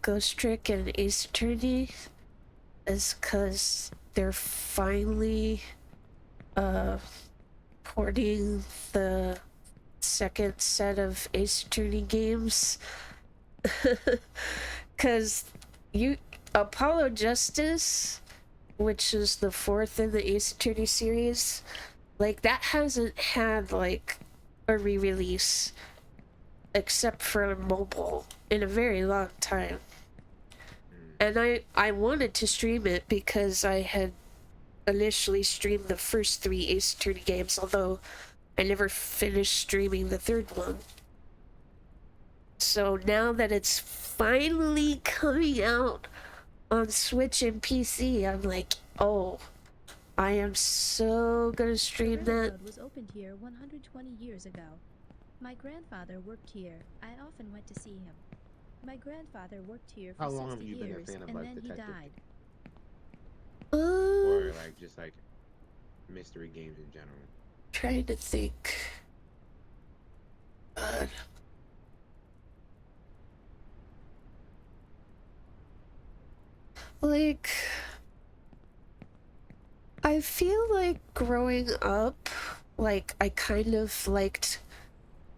A: Ghost Trick and Ace Attorney is because they're finally, porting the second set of Ace Attorney games. Because Apollo Justice, which is the fourth in the Ace Attorney series, like that hasn't had like a re-release except for mobile in a very long time. And I wanted to stream it because I had initially streamed the first three Ace Attorney games, although I never finished streaming the third one. So now that it's finally coming out on Switch and PC, I'm like, oh, I am so gonna stream
C: The
A: that.
C: railroad was opened here 120 years ago. My grandfather worked here. I often went to see him. My grandfather worked here for
B: How long
C: 60
B: have you been a
C: years,
B: fan of,
C: and
B: like,
C: then he
B: detective
C: died.
B: or like just like mystery games in general?
A: Trying to think. Uh, like, I feel like growing up, like, I kind of liked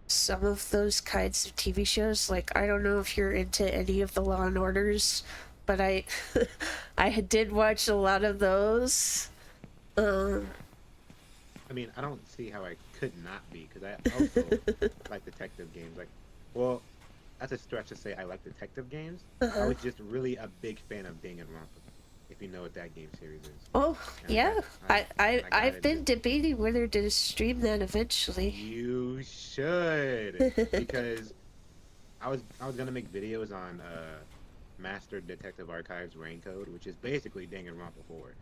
A: some of those kinds of TV shows. Like, I don't know if you're into any of the Law and Orders, but I, I did watch a lot of those. Um,
B: I mean, I don't see how I could not be because I also like detective games. Like, well, that's a stretch to say I like detective games. I
A: uh-huh.
B: was just really a big fan of Danganronpa, if you know what that game series is.
A: Oh,
B: And
A: yeah.
B: I got
A: I've
B: into.
A: been debating whether to stream that eventually.
B: You should, because I was gonna make videos on Master Detective Archives Raincode, which is basically Danganronpa 4,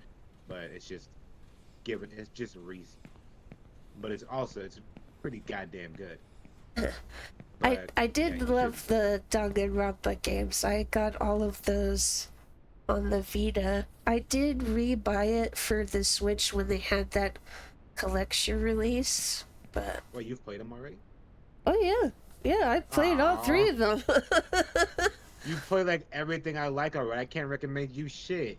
B: but it's just Reese, but it's pretty goddamn good. But
A: I
B: yeah,
A: did
B: you should.
A: love the Danganronpa games. I got all of those on the Vita. I did re-buy it for the Switch when they had that collection release, but
B: Well, you've played them already.
A: oh yeah, yeah, I played all three
B: Aww,
A: of them.
B: you play like everything I like already. I can't recommend you shit.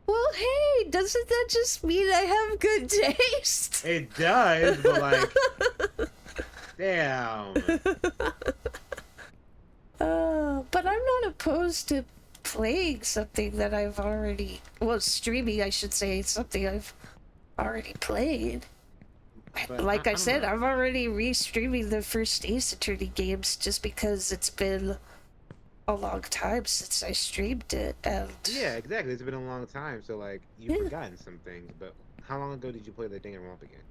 A: Well, hey, doesn't that just mean I have good taste?
B: It does, but like, damn.
A: But I'm not opposed to playing something that I've already, well, streaming, I should say, something I've already played.
B: But
A: Like I
B: I don't
A: said,
B: know.
A: I'm already re-streaming the first Ace Attorney games just because it's been a long time since I streamed it, and
B: Yeah, exactly. It's been a long time, so like you've
A: yeah.
B: forgotten some things. But how long ago did you play the Danganronpa again?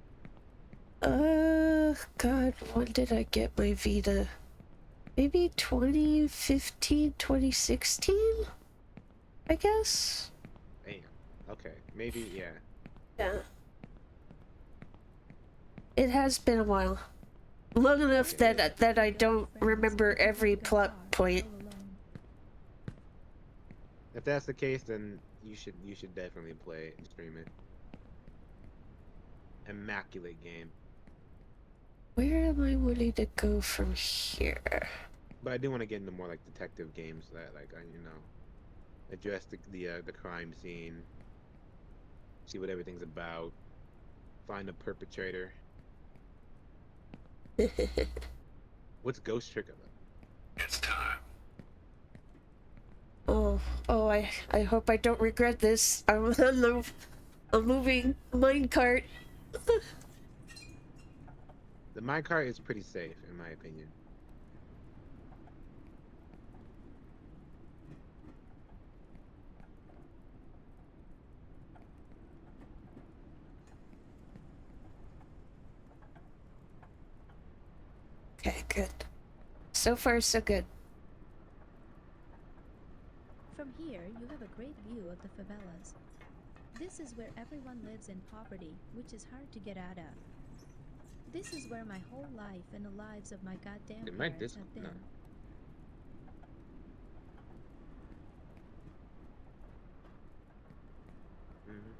A: God, when did I get my Vita? Maybe 2015, 2016, I guess?
B: Damn. Okay, maybe yeah.
A: Yeah. It has been a while. Long enough
B: Okay, yeah.
A: that I don't
C: Friends
A: remember
C: who can't
A: every
C: go
A: plot
C: far,
A: point.
C: all alone.
B: If that's the case, then you should definitely play it and stream it. Immaculate game.
A: Where am I wanting to go from here?
B: But I do want to get into more like detective games that like address the crime scene, see what everything's about, find a perpetrator. What's Ghost Trick about?
D: It's time.
A: Oh, I hope I don't regret this. I'm on a moving minecart.
B: The minecart is pretty safe in my opinion.
A: Okay, good. So far, so good.
C: From here, you have a great view of the favelas. This is where everyone lives in poverty, which is hard to get out of. This is where my whole life and the lives of my goddamn
B: It might
C: parents
B: dis-
C: have been.
B: no. Mhm.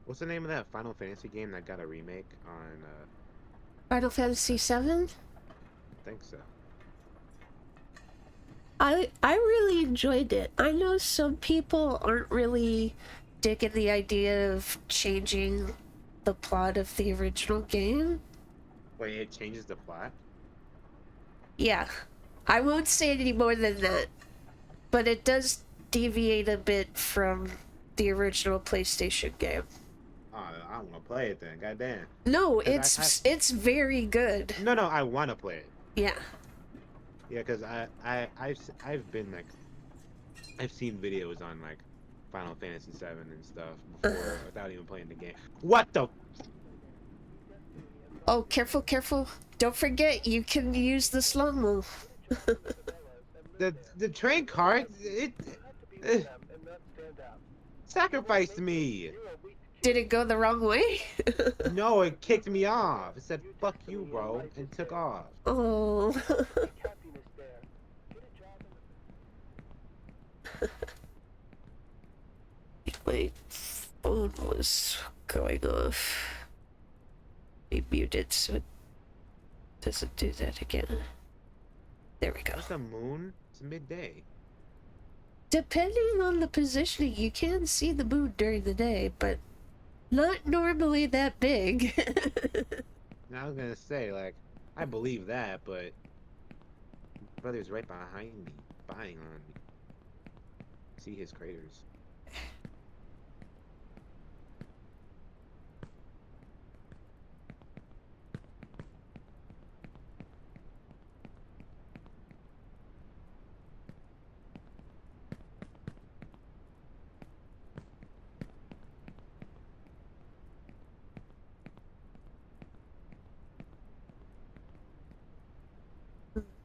B: What's the name of that Final Fantasy game that got a remake on?
A: Final Fantasy VII?
B: I think so.
A: I really enjoyed it. I know some people aren't really digging the idea of changing the plot of the original game.
B: Wait, it changes the plot?
A: Yeah, I won't say any more than that, but it does deviate a bit from the original PlayStation game.
B: Oh, I want to play it then. Goddamn.
A: No,
B: 'Cause
A: it's very good.
B: no, I want to play it.
A: Yeah.
B: Yeah, because I've been like I've seen videos on like Final Fantasy VII and stuff before without even playing the game. What the?
A: Oh, careful, careful. Don't forget, you can use the slow mo.
B: the train cart uh, sacrificed me.
A: Did it go the wrong way?
B: No, it kicked me off. It said "fuck you, bro," and took off.
A: Oh. My phone was going off. Be muted so it doesn't do that again. There we go.
B: What's the moon? It's midday.
A: Depending on the positioning, you can see the moon during the day, but not normally that big.
B: Now I was gonna say, like, I believe that, but brother's right behind me, spying on me. See his craters.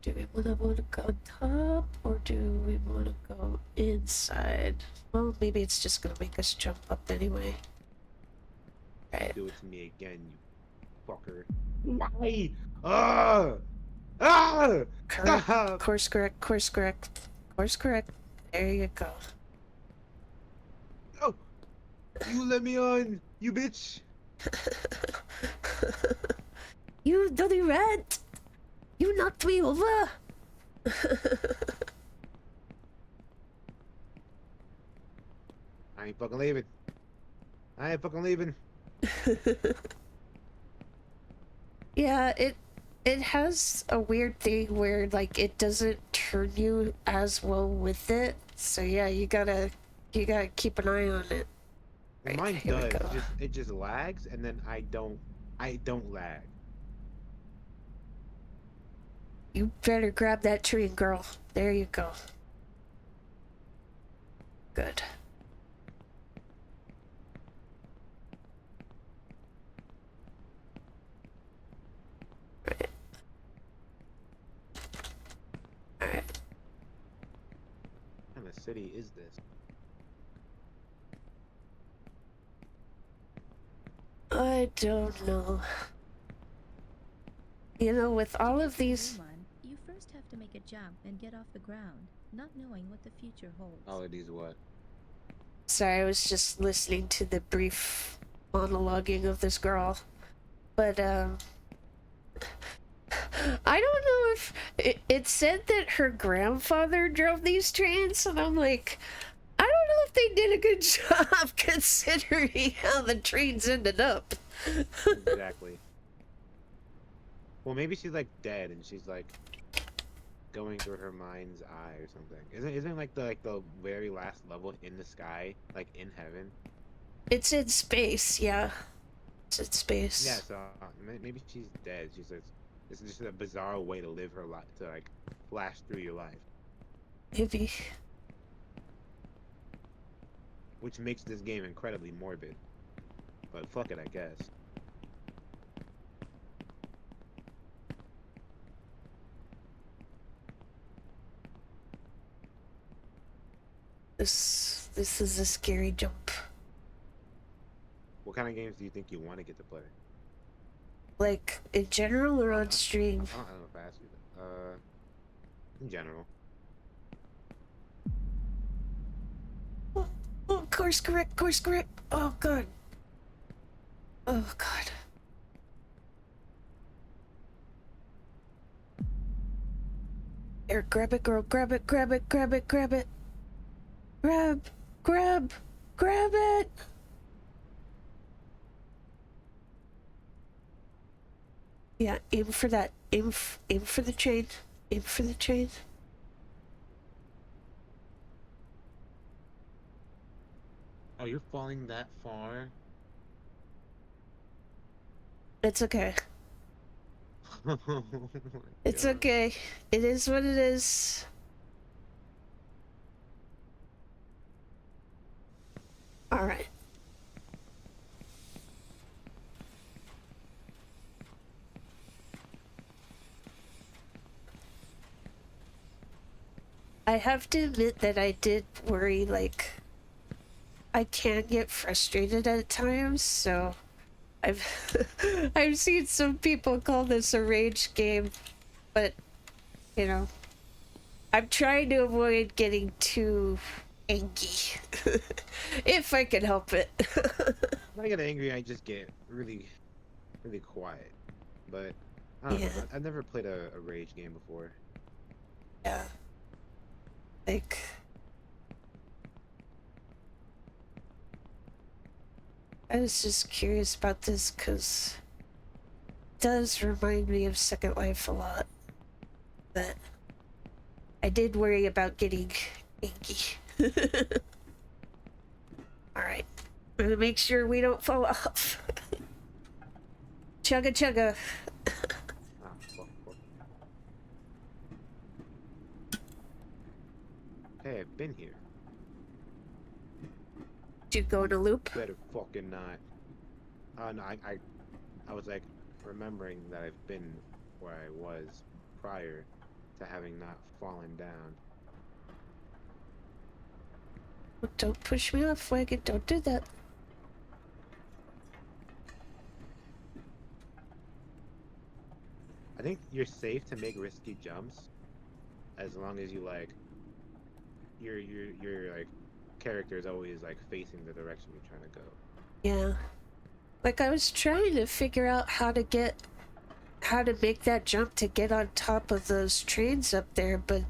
A: Do we want to go on top, or do we want to go inside? Well, maybe it's just gonna make us jump up anyway. Right.
B: Do it to me again, you fucker. Why? Ah! Ah!
A: Correct.
B: Stop!
A: Course correct. Course correct. Course correct. There you go.
B: Oh! You let me on, you bitch!
A: You dirty rat! You knocked me over!
B: I ain't fucking leaving. I ain't fucking leaving.
A: Yeah, it has a weird thing where like it doesn't turn you as well with it. So yeah, you gotta keep an eye on it. Right,
B: Mine
A: here we
B: does.
A: go.
B: It just lags, and then I don't lag.
A: You better grab that train, girl. There you go. Good. Right. Alright.
B: What kind of city is this?
A: I don't know. You know, with all of these...
C: One, you first have to make a jump and get off the ground, not knowing what the future holds.
B: All of these what?
A: Sorry, I was just listening to the brief monologuing of this girl. But, I don't know if... It said that her grandfather drove these trains, and I'm like... I don't know if they did a good job considering how the trains ended up.
B: Exactly. Well, maybe she's like dead, and she's like going through her mind's eye or something. Isn't like the very last level in the sky, like in heaven?
A: It's in space, yeah. It's in space.
B: Yeah. So maybe she's dead. She's like, this is just a bizarre way to live her life, to like flash through your life,
A: Maybe.
B: which makes this game incredibly morbid. But fuck it, I guess.
A: This is a scary jump.
B: What kind of games do you think you want to get to play?
A: Like, in general or on stream?
B: I don't know if I asked you that. In general.
A: Oh, course correct, course correct. Oh, God. Oh, God. Here, grab it, girl. Grab it, grab it, grab it, grab it. Grab, grab, grab it. Yeah, aim for that. Aim for the chain. Aim for the chain.
B: Oh, you're falling that far?
A: It's okay.
B: Oh my
A: It's
B: God.
A: okay. It is what it is. Alright. I have to admit that I did worry, like, I can get frustrated at times, so I've I've seen some people call this a rage game, but you know, I'm trying to avoid getting too angry if I can help it.
B: When I get angry, I just get really, really quiet. But I don't know.
A: Yeah.
B: I've never played a rage game before.
A: Yeah. Like, I was just curious about this because it does remind me of Second Life a lot. But I did worry about getting angry. Alright. I'm gonna make sure we don't fall off. Chugga chugga.
B: Ah, fuck. Hey, I've been here.
A: Did you go in a loop?
B: Better fucking not. No, I was like remembering that I've been where I was prior to having not fallen down.
A: Don't push me off, wagon. Don't do that.
B: I think you're safe to make risky jumps as long as you like your like character is always like facing the direction you're trying to go.
A: Yeah. Like, I was trying to figure out how to make that jump to get on top of those trains up there, but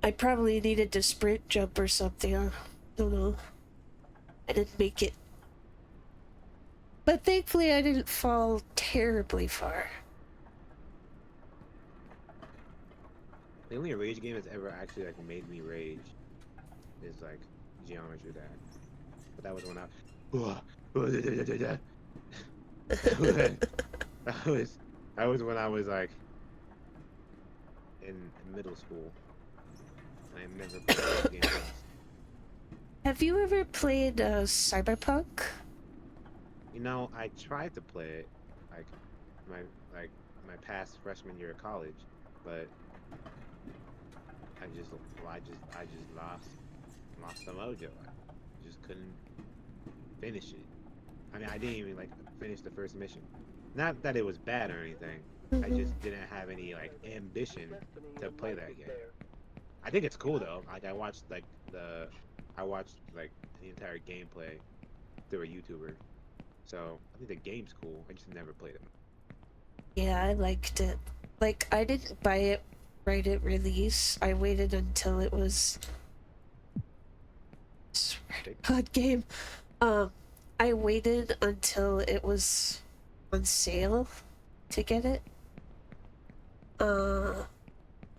A: I probably needed to sprint jump or something. I don't know. I didn't make it. But thankfully I didn't fall terribly far.
B: The only rage game that's ever actually like made me rage is like Geometry Dash. But that was when that was when I was like in middle school. I've never played a game since.
A: Have you ever played Cyberpunk?
B: You know, I tried to play it my my past freshman year of college, but I just lost the mojo. I just couldn't finish it. I mean, I didn't even like finish the first mission. Not that it was bad or anything. I just didn't have any like ambition to play that game. I think it's cool though. Like I watched like the entire gameplay through a YouTuber. So I think the game's cool. I just never played it.
A: Yeah, I liked it. Like, I didn't buy it right at release. I waited until it was... Swear to God, game. I waited until it was on sale to get it. But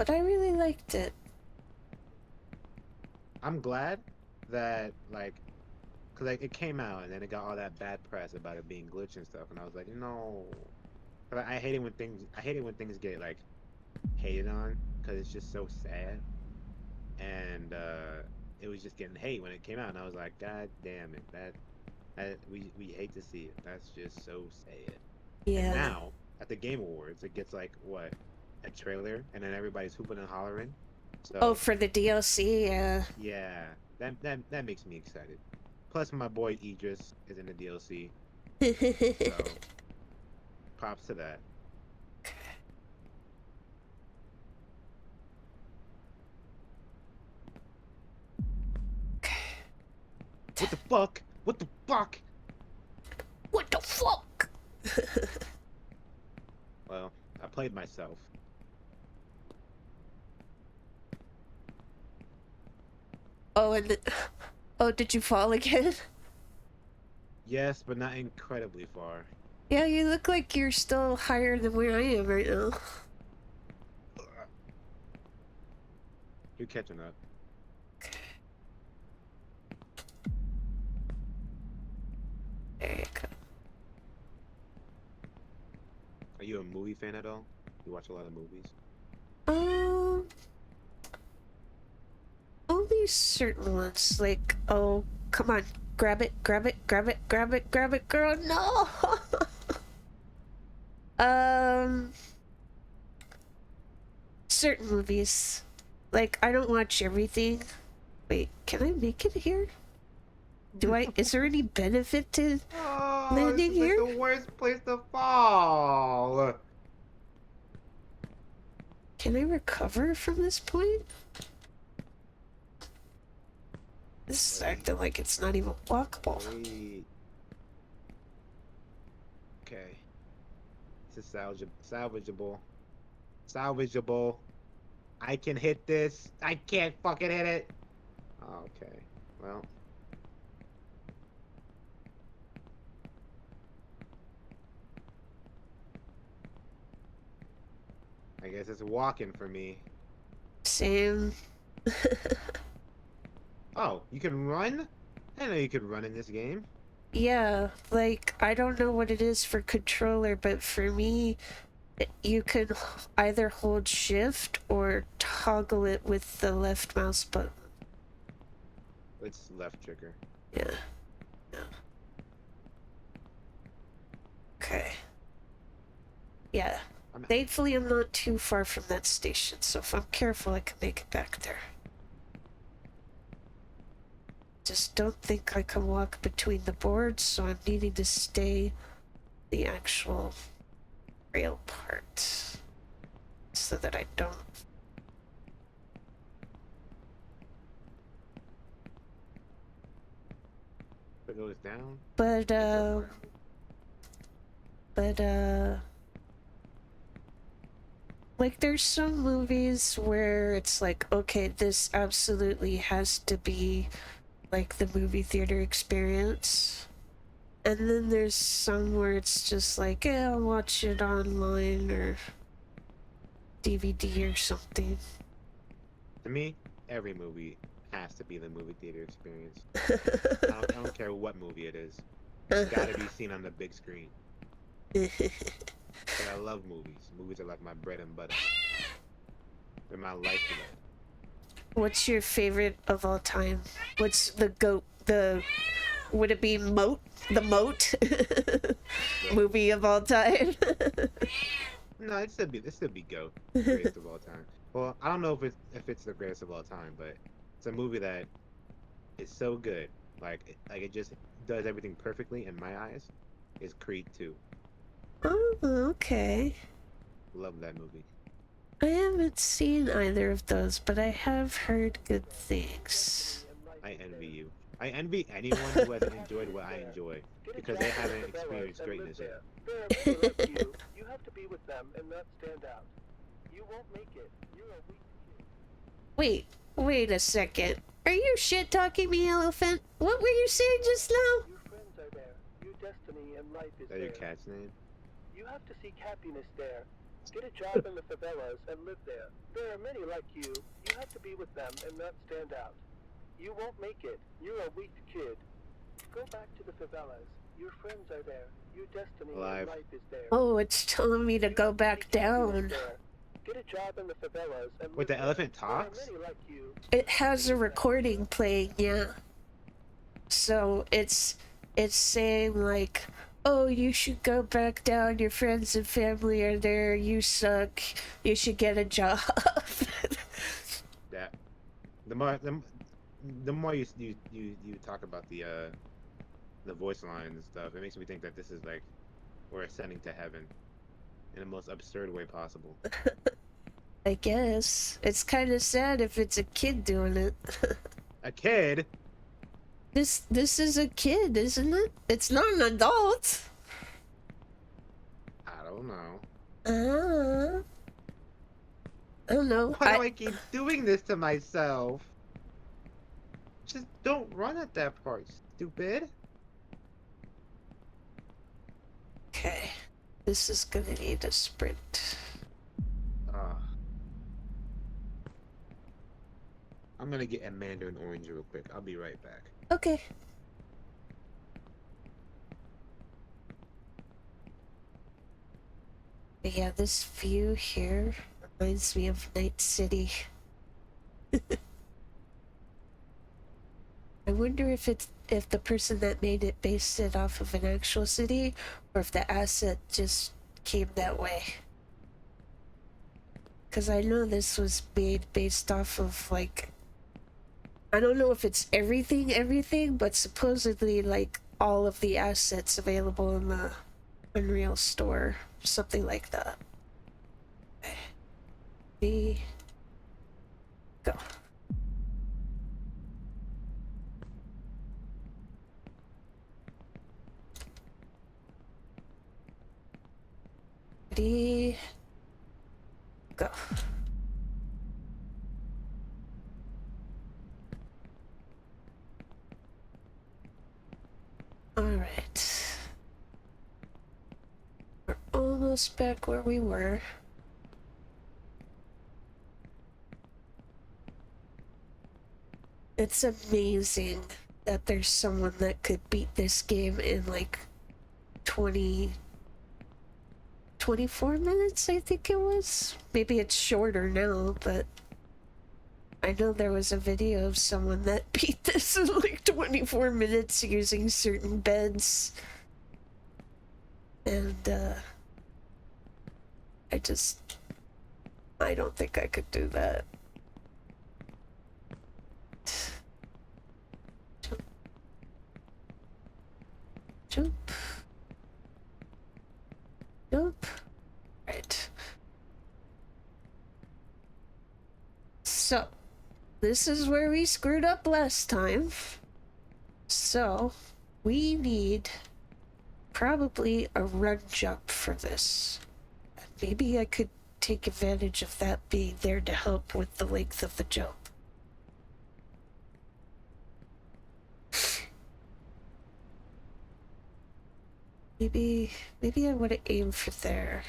A: I really liked it.
B: I'm glad that cause like it came out and then it got all that bad press about it being glitch and stuff, and I was like, no. But I hate it when things get like hated on, cause it's just so sad. And it was just getting hate when it came out, and I was like, God damn it, that we hate to see it. That's just so sad.
A: Yeah.
B: And now at the Game Awards, it gets like what, a trailer, and then everybody's hooping and hollering. So
A: Oh, for the DLC, yeah.
B: yeah, that makes me excited. Plus, my boy Idris is in the DLC, so props to that. What the fuck? What the fuck?
A: What the fuck?
B: Well, I played myself.
A: Oh, and oh, did you fall again?
B: Yes, but not incredibly far.
A: Yeah, you look like you're still higher than where I am right now.
B: You're catching up.
A: There you go.
B: Are you a movie fan at all? You watch a lot of movies?
A: Only certain ones. Like, oh, come on, grab it, grab it, grab it, grab it, grab it, girl. No. Certain movies. Like, I don't watch everything. Wait, can I make it here? Is there any benefit to
B: Oh,
A: landing
B: this is
A: here?
B: like the worst place to fall.
A: Can I recover from this point? This is acting like it's not even walkable.
B: Wait. Okay. This is salvageable. Salvageable. I can hit this. I can't fucking hit it. Okay. Well. I guess it's walking for me.
A: Same.
B: Oh, you can run? I didn't know you could run in this game.
A: Yeah, like, I don't know what it is for controller, but for me, you can either hold shift or toggle it with the left mouse button.
B: It's left trigger.
A: Yeah. Okay. Yeah. Thankfully, I'm not too far from that station, so if I'm careful, I can make it back there. Just don't think I can walk between the boards, so I'm needing to stay the actual rail part so that I don't.
B: It goes down.
A: But like, there's some movies where it's like, okay, this absolutely has to be like the movie theater experience. And then there's some where it's just like, yeah, I'll watch it online or DVD or something.
B: To me, every movie has to be the movie theater experience. I don't care what movie it is. It's gotta be seen on the big screen. But I love movies. Movies are like my bread and butter. They're my lifeblood.
A: What's your favorite of all time? What's the GOAT? Would it be Moat? The Moat movie of all time?
B: No, it should be GOAT. Greatest of all time. Well, I don't know if it's the greatest of all time, but it's a movie that is so good. Like it just does everything perfectly in my eyes. Is Creed 2.
A: Oh, okay.
B: Love that movie.
A: I haven't seen either of those, but I have heard good things.
B: I envy you. I envy anyone who hasn't enjoyed what I enjoy because they haven't experienced greatness yet.
D: There are many like you. You have to be with them and not stand out. You won't make it. You're a weak kid.
A: Wait a second. Are you shit talking me, Elephant? What were you saying just now?
D: Your friends are there. Your destiny and life is
B: Is that
D: there.
B: your cat's name?
D: You have to seek happiness there. Get a job in the favelas and live there. There are many like you. You have to be with them and not stand out. You won't make it. You're a weak kid. Go back to the favelas. Your friends are there. Your destiny
B: Alive.
D: and life is there.
A: Oh, it's telling me to
D: You
A: go
D: have to
A: back
D: seek happiness
A: down.
D: there. Get a job in the favelas and
B: Wait,
D: live
B: the
D: there.
B: elephant
D: There are
B: talks?
D: many like you.
A: It has a recording playing, yeah. So it's saying like, oh, you should go back down, your friends and family are there, you suck, you should get a job.
B: That the more you talk about the voice lines and stuff, it makes me think that this is like we're ascending to heaven in the most absurd way possible.
A: I guess. It's kind of sad if it's a kid doing it.
B: A kid?
A: This is a kid, isn't it? It's not an adult.
B: I don't know.
A: I don't know.
B: Why do I keep doing this to myself? Just don't run at that part, stupid.
A: Okay. This is gonna need a sprint.
B: I'm gonna get a mandarin orange real quick. I'll be right back.
A: Okay. But yeah, this view here reminds me of Night City. I wonder if the person that made it based it off of an actual city, or if the asset just came that way. Because I know this was made based off of, like, I don't know if it's everything, but supposedly, like, all of the assets available in the Unreal store. Something like that. Okay. Go. Ready. Go. Alright. We're almost back where we were. It's amazing that there's someone that could beat this game in like 24 minutes, I think it was. Maybe it's shorter now, but I know there was a video of someone that beat this in like 24 minutes using certain beds. And, I don't think I could do that. Jump. Jump. Right. So, this is where we screwed up last time. So, we need probably a run jump for this. Maybe I could take advantage of that being there to help with the length of the jump. Maybe I would have aimed for there.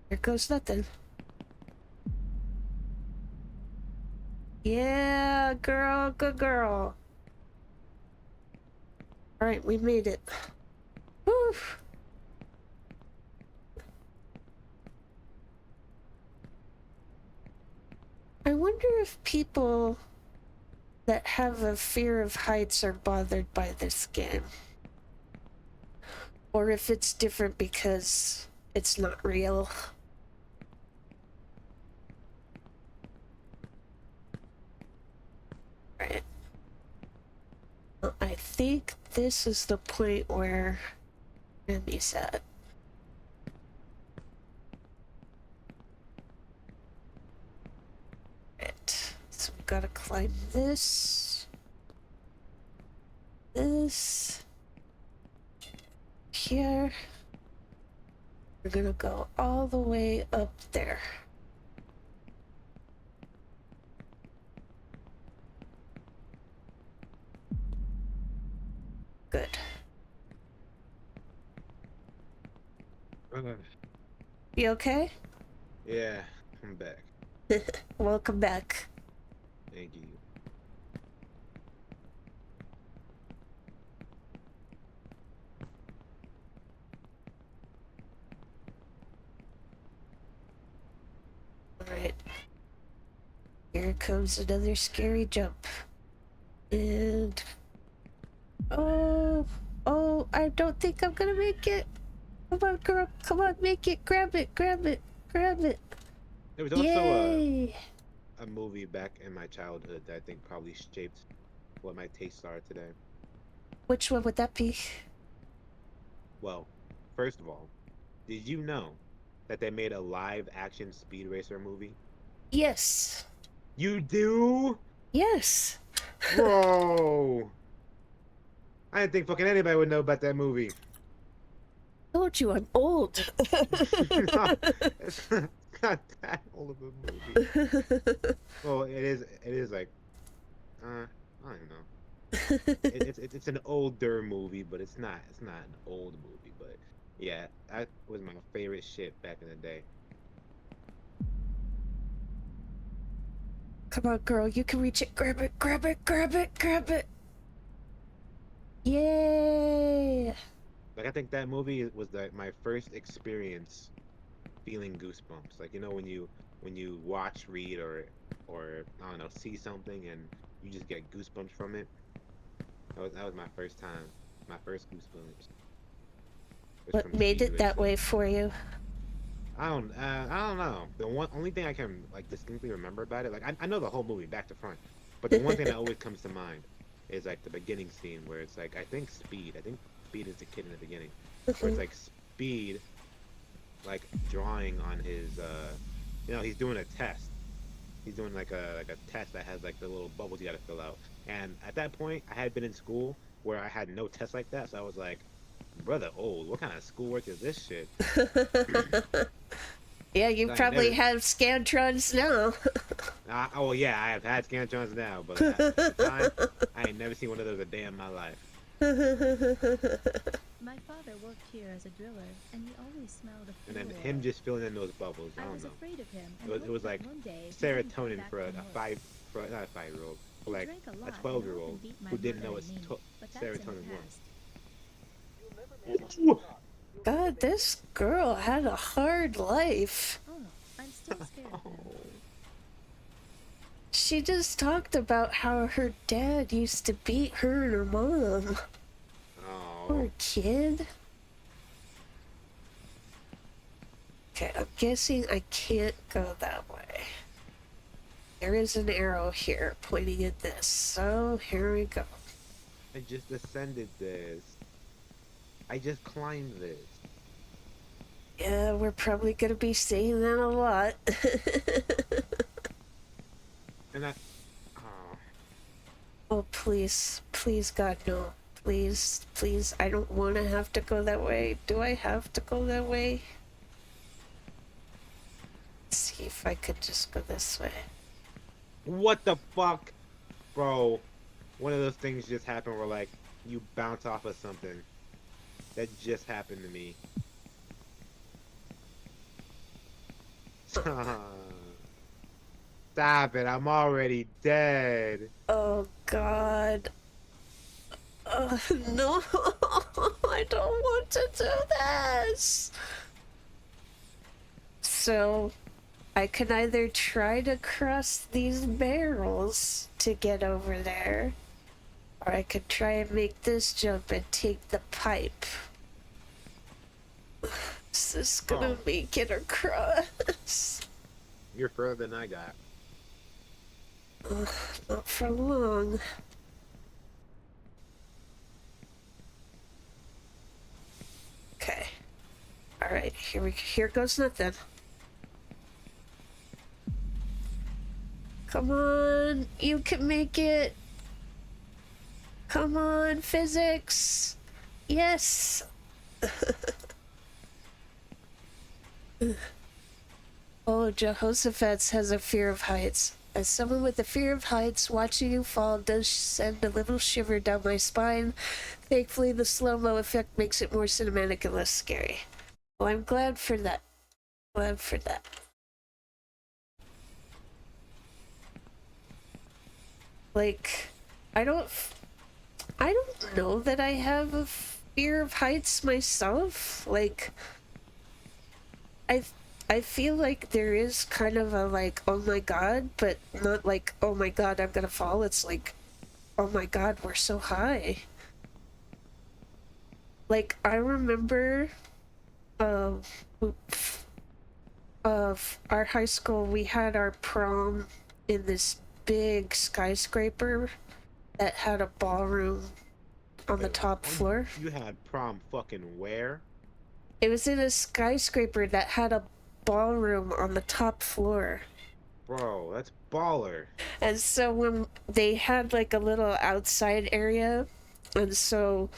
A: There goes nothing. Yeah, girl, good girl. Alright, we made it. Woo! I wonder if people that have a fear of heights are bothered by this game. Or if it's different because it's not real. Right. Well, I think this is the point where Randy's at. Right. So we gotta climb this. This. Here. We're gonna go all the way up there. Good. You okay?
B: Yeah, I'm back.
A: Welcome back.
B: Thank you.
A: Alright. Here comes another scary jump. And... Oh, I don't think I'm gonna make it. Come on, girl. Come on, make it. Grab it, grab it, grab it.
B: There was also
A: Yay!
B: a movie back in my childhood that I think probably shaped what my tastes are today.
A: Which one would that be?
B: Well, first of all, did you know that they made a live action Speed Racer movie?
A: Yes.
B: You do?
A: Yes.
B: Bro! I didn't think fucking anybody would know about that movie.
A: Told you I'm old.
B: It's not that old of a movie. Well, it is like, I don't know. It's an older movie, but it's not an old movie. But yeah, that was my favorite shit back in the day.
A: Come on, girl. You can reach it. Grab it, grab it, grab it, grab it. Yay!
B: Like I think that movie was like my first experience feeling goosebumps. Like when you watch, read, or I don't know, see something and you just get goosebumps from it. That was my first time, my first goosebumps. Was
A: What
B: from
A: made
B: Speed
A: it that
B: Racer.
A: way for you?
B: I don't know. The only thing I can like distinctly remember about it, like I know the whole movie back to front, but the one thing that always comes to mind is like the beginning scene where it's like I think Speed is the kid in the beginning, where it's like Speed like drawing on his he's doing a test. He's doing like a test that has like the little bubbles you got to fill out. And at that point, I had been in school where I had no tests like that, so I was like, brother, old, what kind of schoolwork is this shit?
A: Yeah, you
B: I
A: probably
B: never.
A: have Scantrons now.
B: Oh yeah, I have had Scantrons now, but at the time, I ain't never seen one of those a day in my life.
C: My father worked here as a driller, and he always smelled of
B: And then
C: fuel
B: him
C: oil.
B: just filling in those bubbles, I
C: I
B: don't
C: was
B: know.
C: afraid of him, and
B: It was
C: hoped
B: like
C: that one day he wouldn't come
B: serotonin
C: back
B: for a
C: from work.
B: five, for not a 5-year old,
C: He
B: for like
C: drank a
B: a
C: lot and
B: 12-year
C: often
B: old
C: beat my
B: who didn't
C: mother
B: know what
C: and me, but that's in the
B: serotonin was.
C: past.
D: You'll never make it. You'll never
A: God,
D: make
A: this girl had a hard life.
C: Oh, I'm still scared of him.
A: She just talked about how her dad used to beat her and her mom.
B: Oh,
A: Poor kid. Okay, I'm guessing I can't go that way. There is an arrow here pointing at this, so here we go.
B: I just ascended this. I just climbed this.
A: Yeah, we're probably gonna be saying that a lot.
B: And oh,
A: Oh, please, please, God, no. Please, please, I don't want to have to go that way. Do I have to go that way? Let's see if I could just go this way.
B: what the fuck, bro? One of those things just happened where like you bounce off of something. That just happened to me. Stop it! I'm already dead.
A: Oh, God. No, I don't want to do this. So, I can either try to cross these barrels to get over there, or I could try and make this jump and take the pipe. Is this gonna
B: Oh.
A: make it across?
B: You're further than I got.
A: Ugh, not for long. Okay. Alright, here goes nothing. Come on, you can make it. Come on, physics. Yes. Oh, Jehoshaphat has a fear of heights. As someone with a fear of heights, watching you fall does send a little shiver down my spine. Thankfully, the slow-mo effect makes it more cinematic and less scary. Well, I'm glad for that. Glad for that. Like, I don't know that I have a fear of heights myself. Like, I feel like there is kind of a like, oh my god, but not like, oh my god, I'm gonna fall. It's like, oh my god, we're so high. Like, I remember of our high school, we had our prom in this big skyscraper that had a ballroom on the
B: Wait,
A: top floor.
B: You had prom fucking where?
A: It was in a skyscraper that had a ballroom on the top floor.
B: Bro, that's baller.
A: And so when they had like a little outside area, and so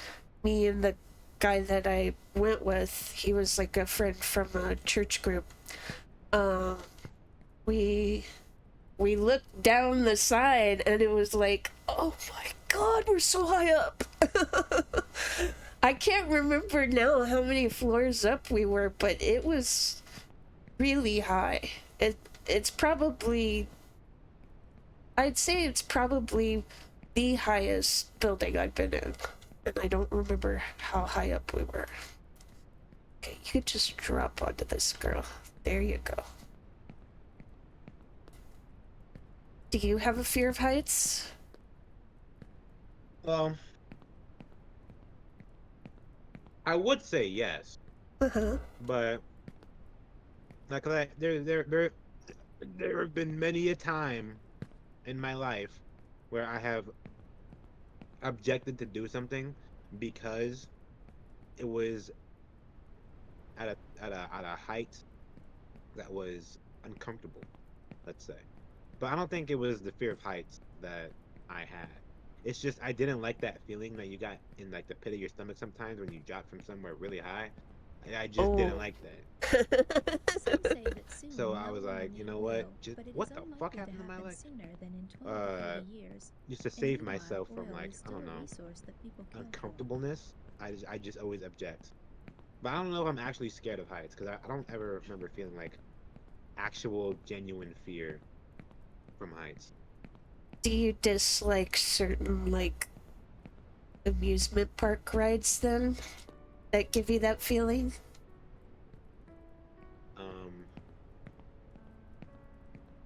A: me and the guy that I went with, he was like a friend from a church group. Um, we looked down the side, and it was like, oh my god, we're so high up. I can't remember now how many floors up we were, but it was really high. It's probably, I'd say it's probably the highest building I've been in, and I don't remember how high up we were. Okay, you could just drop onto this girl. There you go. Do you have a fear of heights?
B: I would say yes,
A: Uh-huh.
B: but There have been many a time in my life where I have objected to do something because it was at a height that was uncomfortable, let's say. But I don't think it was the fear of heights that I had. It's just I didn't like that feeling that you got in like the pit of your stomach sometimes when you drop from somewhere really high. I just didn't
A: Oh.
B: like that.
C: Some say that soon
B: So I
C: no
B: was
C: one
B: like, you know what?
C: will,
B: Just
C: but it
B: what
C: is
B: the fuck
C: unlikely to
B: happened to my
C: happen
B: leg?
C: sooner than in 20 to
B: Uh,
C: 30 years.
B: just to
C: And
B: save
C: meanwhile,
B: myself from
C: oil
B: like
C: is
B: I
C: still
B: don't
C: a
B: know
C: resource that people care for.
B: uncomfortableness. I just always object. But I don't know if I'm actually scared of heights because I don't ever remember feeling like actual genuine fear from heights.
A: Do you dislike certain like amusement park rides then that give you that feeling?
B: Um,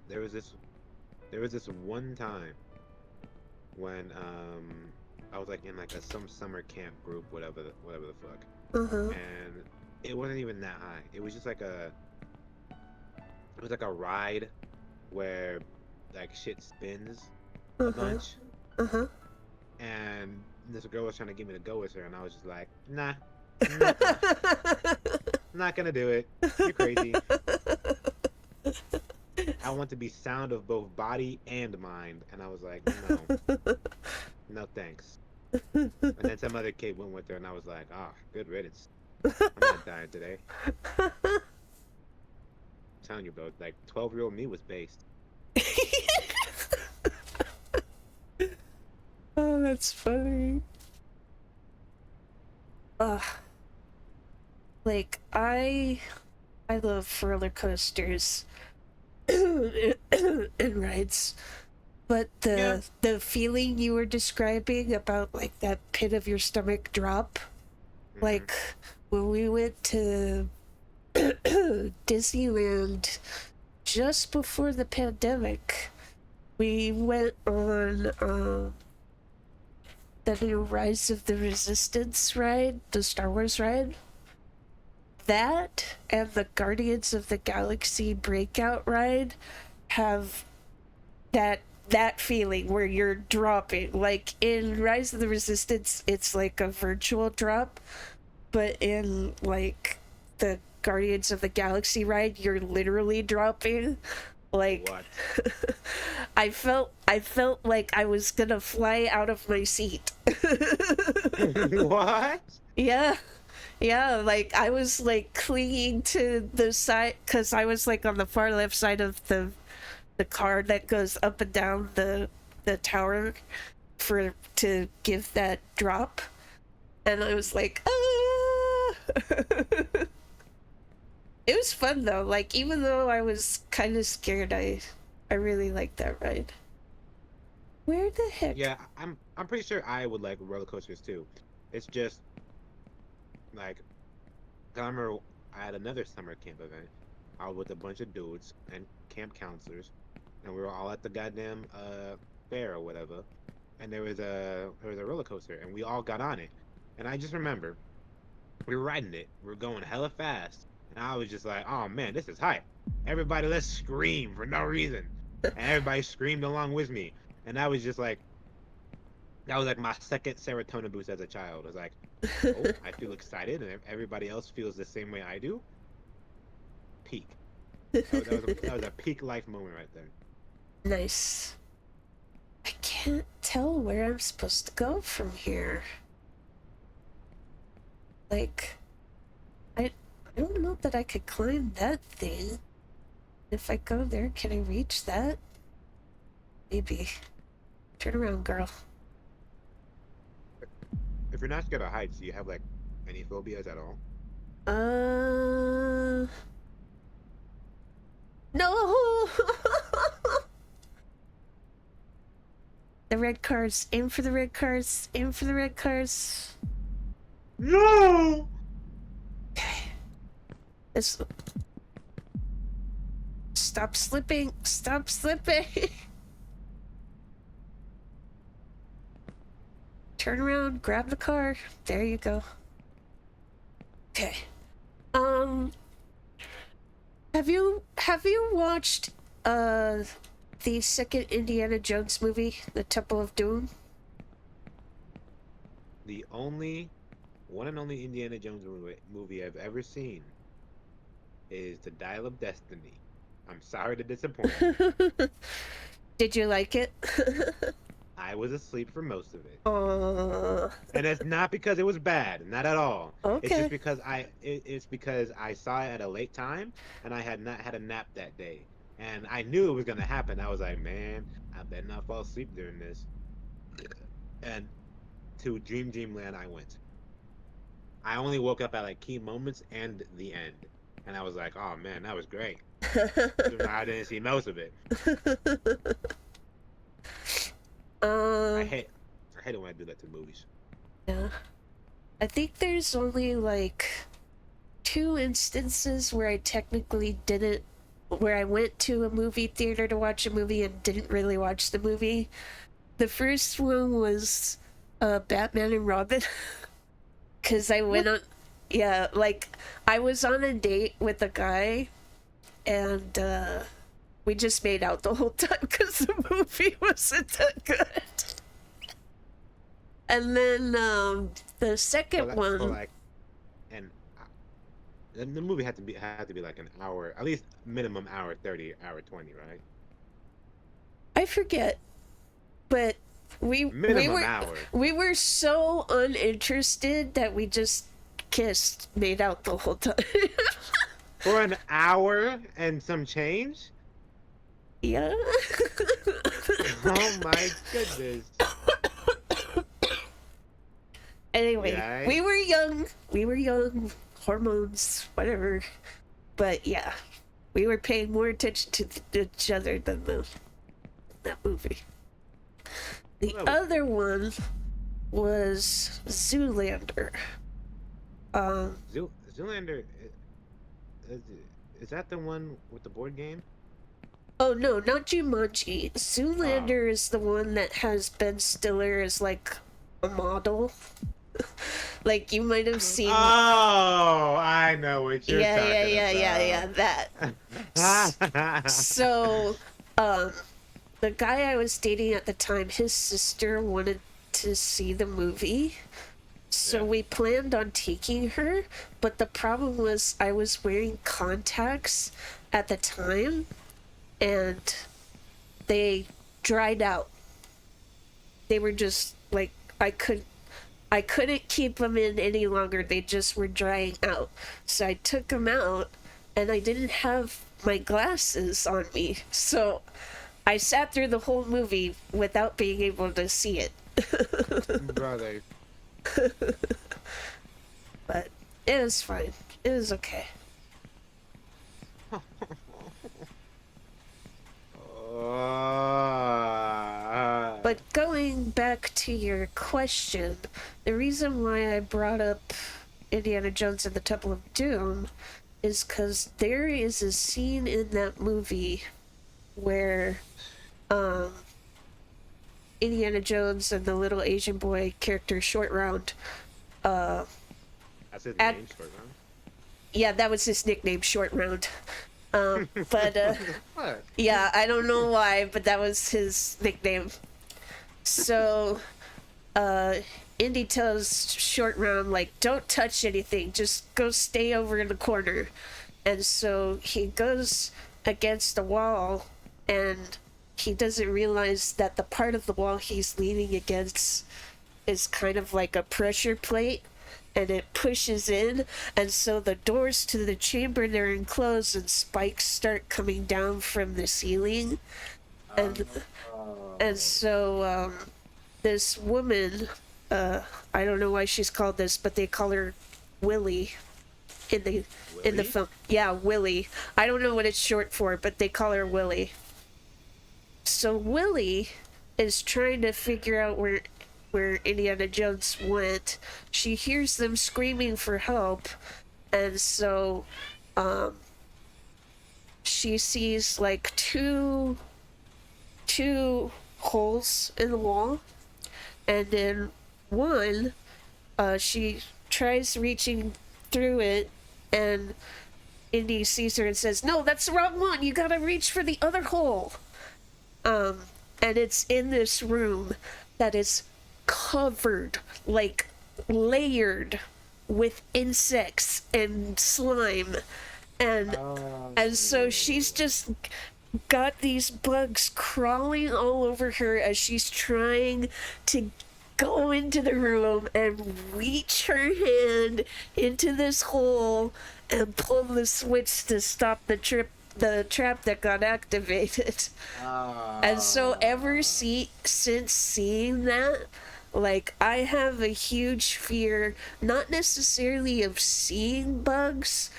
B: there was this there was this one time when I was like in like some summer camp group, whatever the fuck,
A: Uh-huh.
B: and it wasn't even that high. It was just like it was like a ride where like shit spins a
A: Uh-huh.
B: bunch,
A: Uh-huh.
B: and this girl was trying to get me to go with her, and I was just like, nah, nuh-uh, not gonna do it. You're crazy. I want to be sound of both body and mind, and I was like, no, no thanks. And then some other kid went with her, and I was like, ah, good riddance. I'm not dying today. I'm telling you, bro, like 12-year-old me was based.
A: Oh, that's funny. Ugh. Like I love roller coasters and rides. But
B: Yeah.
A: the feeling you were describing about like that pit of your stomach drop,
B: Mhm.
A: like when we went to Disneyland just before the pandemic, we went on the new Rise of the Resistance ride, the Star Wars ride. That and the Guardians of the Galaxy Breakout ride have that feeling where you're dropping. Like in Rise of the Resistance, it's like a virtual drop, but in like the Guardians of the Galaxy ride, you're literally dropping. Like
B: What?
A: I felt like I was gonna fly out of my seat.
B: What?
A: Yeah. Yeah, like I was like clinging to the side because I was like on the far left side of the car that goes up and down the tower for to give that drop, and I was like, ah! It was fun though. Like even though I was kind of scared, I really liked that ride. Where the heck?
B: Yeah, I'm pretty sure I would like roller coasters too. It's just like 'cause I remember I had another summer camp event. I was with a bunch of dudes and camp counselors, and we were all at the goddamn fair or whatever. And there was a roller coaster, and we all got on it. And I just remember we were riding it. We were going hella fast, and I was just like, "Oh man, this is hype! Everybody, let's scream for no reason!" And everybody screamed along with me, and I was just like, that was like my second serotonin boost as a child. I was like, oh, I feel excited, and everybody else feels the same way I do. Peak. That was a peak life moment right there.
A: Nice. I can't tell where I'm supposed to go from here. Like, I don't know that I could climb that thing. If I go there, can I reach that? Maybe. Turn around, girl.
B: If you're not scared of heights, do you have like any phobias at all?
A: No! The red cars. Aim for the red cars. Aim for the red cars.
B: No.
A: Okay. This. Stop slipping. Stop slipping. Turn around. Grab the car. There you go. Okay. Have you watched the second Indiana Jones movie, The Temple of Doom?
B: The only one and only Indiana Jones movie I've ever seen is The Dial of Destiny. I'm sorry to disappoint you.
A: Did you like it?
B: I was asleep for most of it.
A: Oh,
B: And it's not because it was bad, not at all. It's
A: okay.
B: just because it's because I saw it at a late time and I had not had a nap that day. And I knew it was gonna happen. I was like, man, I better not fall asleep during this. And to Dreamland I went. I only woke up at like key moments and the end. And I was like, oh man, that was great. Even though I didn't see most of it. I
A: um,
B: hate I hate it when I do that to movies.
A: yeah. I think there's only like 2 instances where I technically didn't, where I went to a movie theater to watch a movie and didn't really watch the movie. The first one was Batman and Robin. Because I went on, yeah, like, I was on a date with a guy, and we just made out the whole time because the movie wasn't that good. And then the second
B: For
A: one,
B: like and the movie had to be like an hour, at least minimum hour 30, hour 20, right?
A: I forget, but we
B: Minimum
A: were
B: hour.
A: we were so uninterested that we just kissed, made out the whole time.
B: For an hour and some change?
A: Yeah.
B: Oh my goodness.
A: Anyway,
B: Yeah.
A: we were young, hormones, whatever. But yeah, we were paying more attention to each other than that movie. The
B: Well, that was
A: other one was Zoolander.
B: Zoolander is that the one with the board game?
A: Oh no, not Jumanji. Zoolander is the one that has Ben Stiller as like a model. Like you might have seen.
B: Oh, I know what you're
A: Yeah,
B: talking
A: yeah, that. So, the guy I was dating at the time, his sister wanted to see the movie. So
B: Yeah.
A: we planned on taking her, but the problem was I was wearing contacts at the time and they dried out. They were just like I couldn't keep them in any longer. They just were drying out. So I took them out and I didn't have my glasses on me. So I sat through the whole movie without being able to see it.
B: Brother.
A: But it was fine. It was okay. But going back to your question, the reason why I brought up Indiana Jones and the Temple of Doom is because there is a scene in that movie where Indiana Jones and the little Asian boy character Short Round,
B: That's his
A: At-
B: name, short round.
A: yeah, that was his nickname, Short Round. But
B: What?
A: yeah, I don't know why, but that was his nickname. So, Indy tells Short Round, like, don't touch anything, just go stay over in the corner. And so he goes against the wall, and he doesn't realize that the part of the wall he's leaning against is kind of like a pressure plate, and it pushes in, and so the doors to the chamber they're in close, and spikes start coming down from the ceiling. And so this woman, I don't know why she's called this, but they call her Willie in the
B: Willie?
A: film. Yeah, Willie. I don't know what it's short for, but they call her Willie. So Willie is trying to figure out where Indiana Jones went. She hears them screaming for help, and so she sees like two holes in the wall, and in one she tries reaching through it, and Indy sees her and says, "No, that's the wrong one. You gotta reach for the other hole." And it's in this room that is covered, like layered with insects and slime. And so she's just got these bugs crawling all over her as she's trying to go into the room and reach her hand into this hole and pull the switch to stop the trap that got activated. And so since seeing that, like, I have a huge fear, not necessarily of seeing bugs,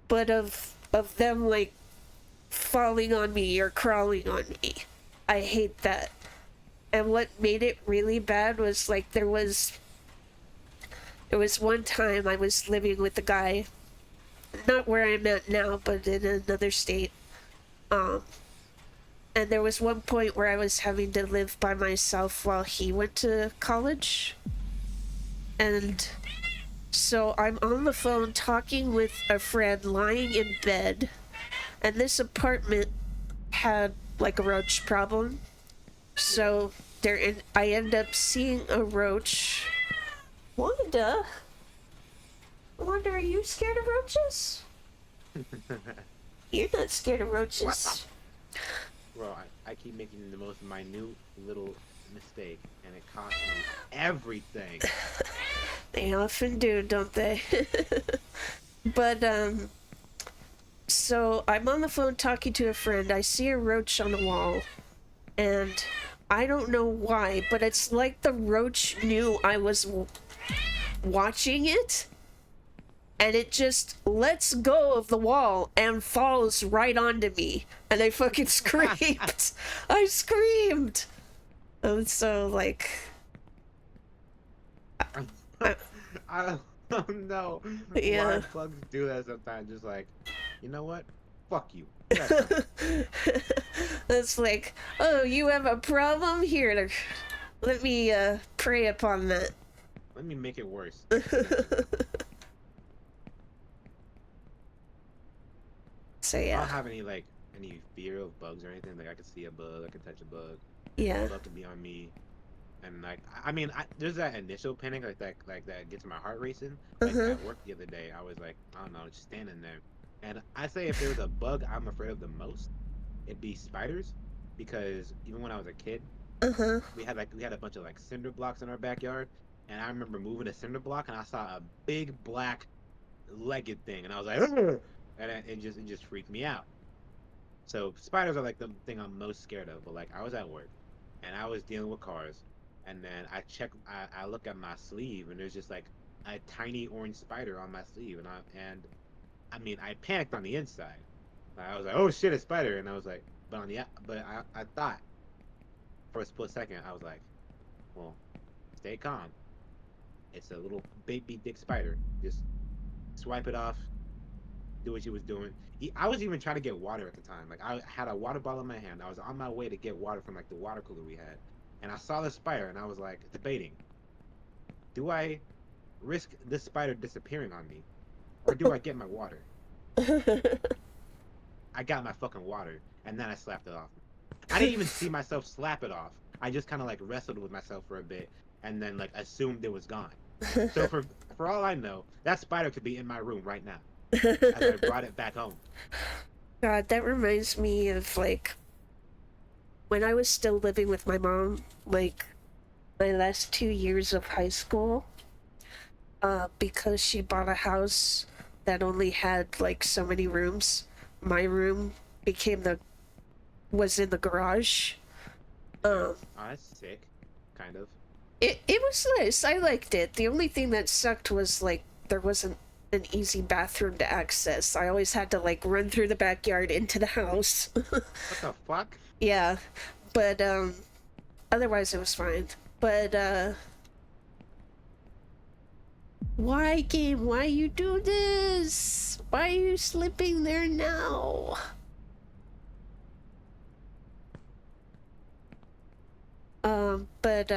A: but of them, like, falling on me or crawling on me. I hate that. And what made it really bad was, like, there was one time I was living with a guy, not where I'm at now, but in another state. And there was one point where I was having to live by myself while he went to college. And so I'm on the phone talking with a friend lying in bed, and this apartment had like a roach problem. So I end up seeing a roach. Wanda, are you scared of roaches? You're not scared of roaches.
B: Bro, I keep making the most minute little mistake, and it costs me everything.
A: They often do, don't they? But, so I'm on the phone talking to a friend. I see a roach on the wall, and I don't know why, but it's like the roach knew I was watching it, and it just lets go of the wall and falls right onto me, and I fucking screamed. I screamed. And so, like,
B: I don't know
A: Yeah.
B: why bugs do that sometimes. Just like, you know what? Fuck you.
A: it's like, oh, you have a problem? Here, let me prey upon that.
B: Let me make it worse.
A: So
B: I don't
A: yeah,
B: have any fear of bugs or anything. Like, I can see a bug, I can touch a bug.
A: yeah.
B: A bug can be on me, and like, I mean, there's that initial panic that gets my heart racing. Like at work the other day, I was like, I don't know, just standing there, and I say if there was a bug I'm afraid of the most, it'd be spiders, because even when I was a kid, we had a bunch of like cinder blocks in our backyard, and I remember moving a cinder block and I saw a big black legged thing, and I was like, "Ugh!" And it just freaked me out. So spiders are like the thing I'm most scared of. But like, I was at work, and I was dealing with cars, and then I look at my sleeve, and there's just like a tiny orange spider on my sleeve, and I mean, I panicked on the inside. I was like, oh shit, a spider, and I was like, but I thought for a split second, I was like, well, stay calm. It's a little baby dick spider. Just swipe it off. Do what she was doing. I was even trying to get water at the time. Like, I had a water bottle in my hand. I was on my way to get water from like the water cooler we had, and I saw the spider, and I was like debating: do I risk this spider disappearing on me, or do I get my water? I got my fucking water, and then I slapped it off. I didn't even see myself slap it off. I just kind of like wrestled with myself for a bit, and then like assumed it was gone. So for all I know, that spider could be in my room right now. As I brought it back home.
A: God, that reminds me of like when I was still living with my mom, like my last 2 years of high school, because she bought a house that only had like so many rooms. My room was in the garage.
B: Oh, that's sick. Kind of.
A: It was nice. I liked it. The only thing that sucked was like there wasn't an easy bathroom to access. I always had to like run through the backyard into the house.
B: What the fuck?
A: Yeah. But otherwise it was fine. But why game? Why you do this? Why are you slipping there now? But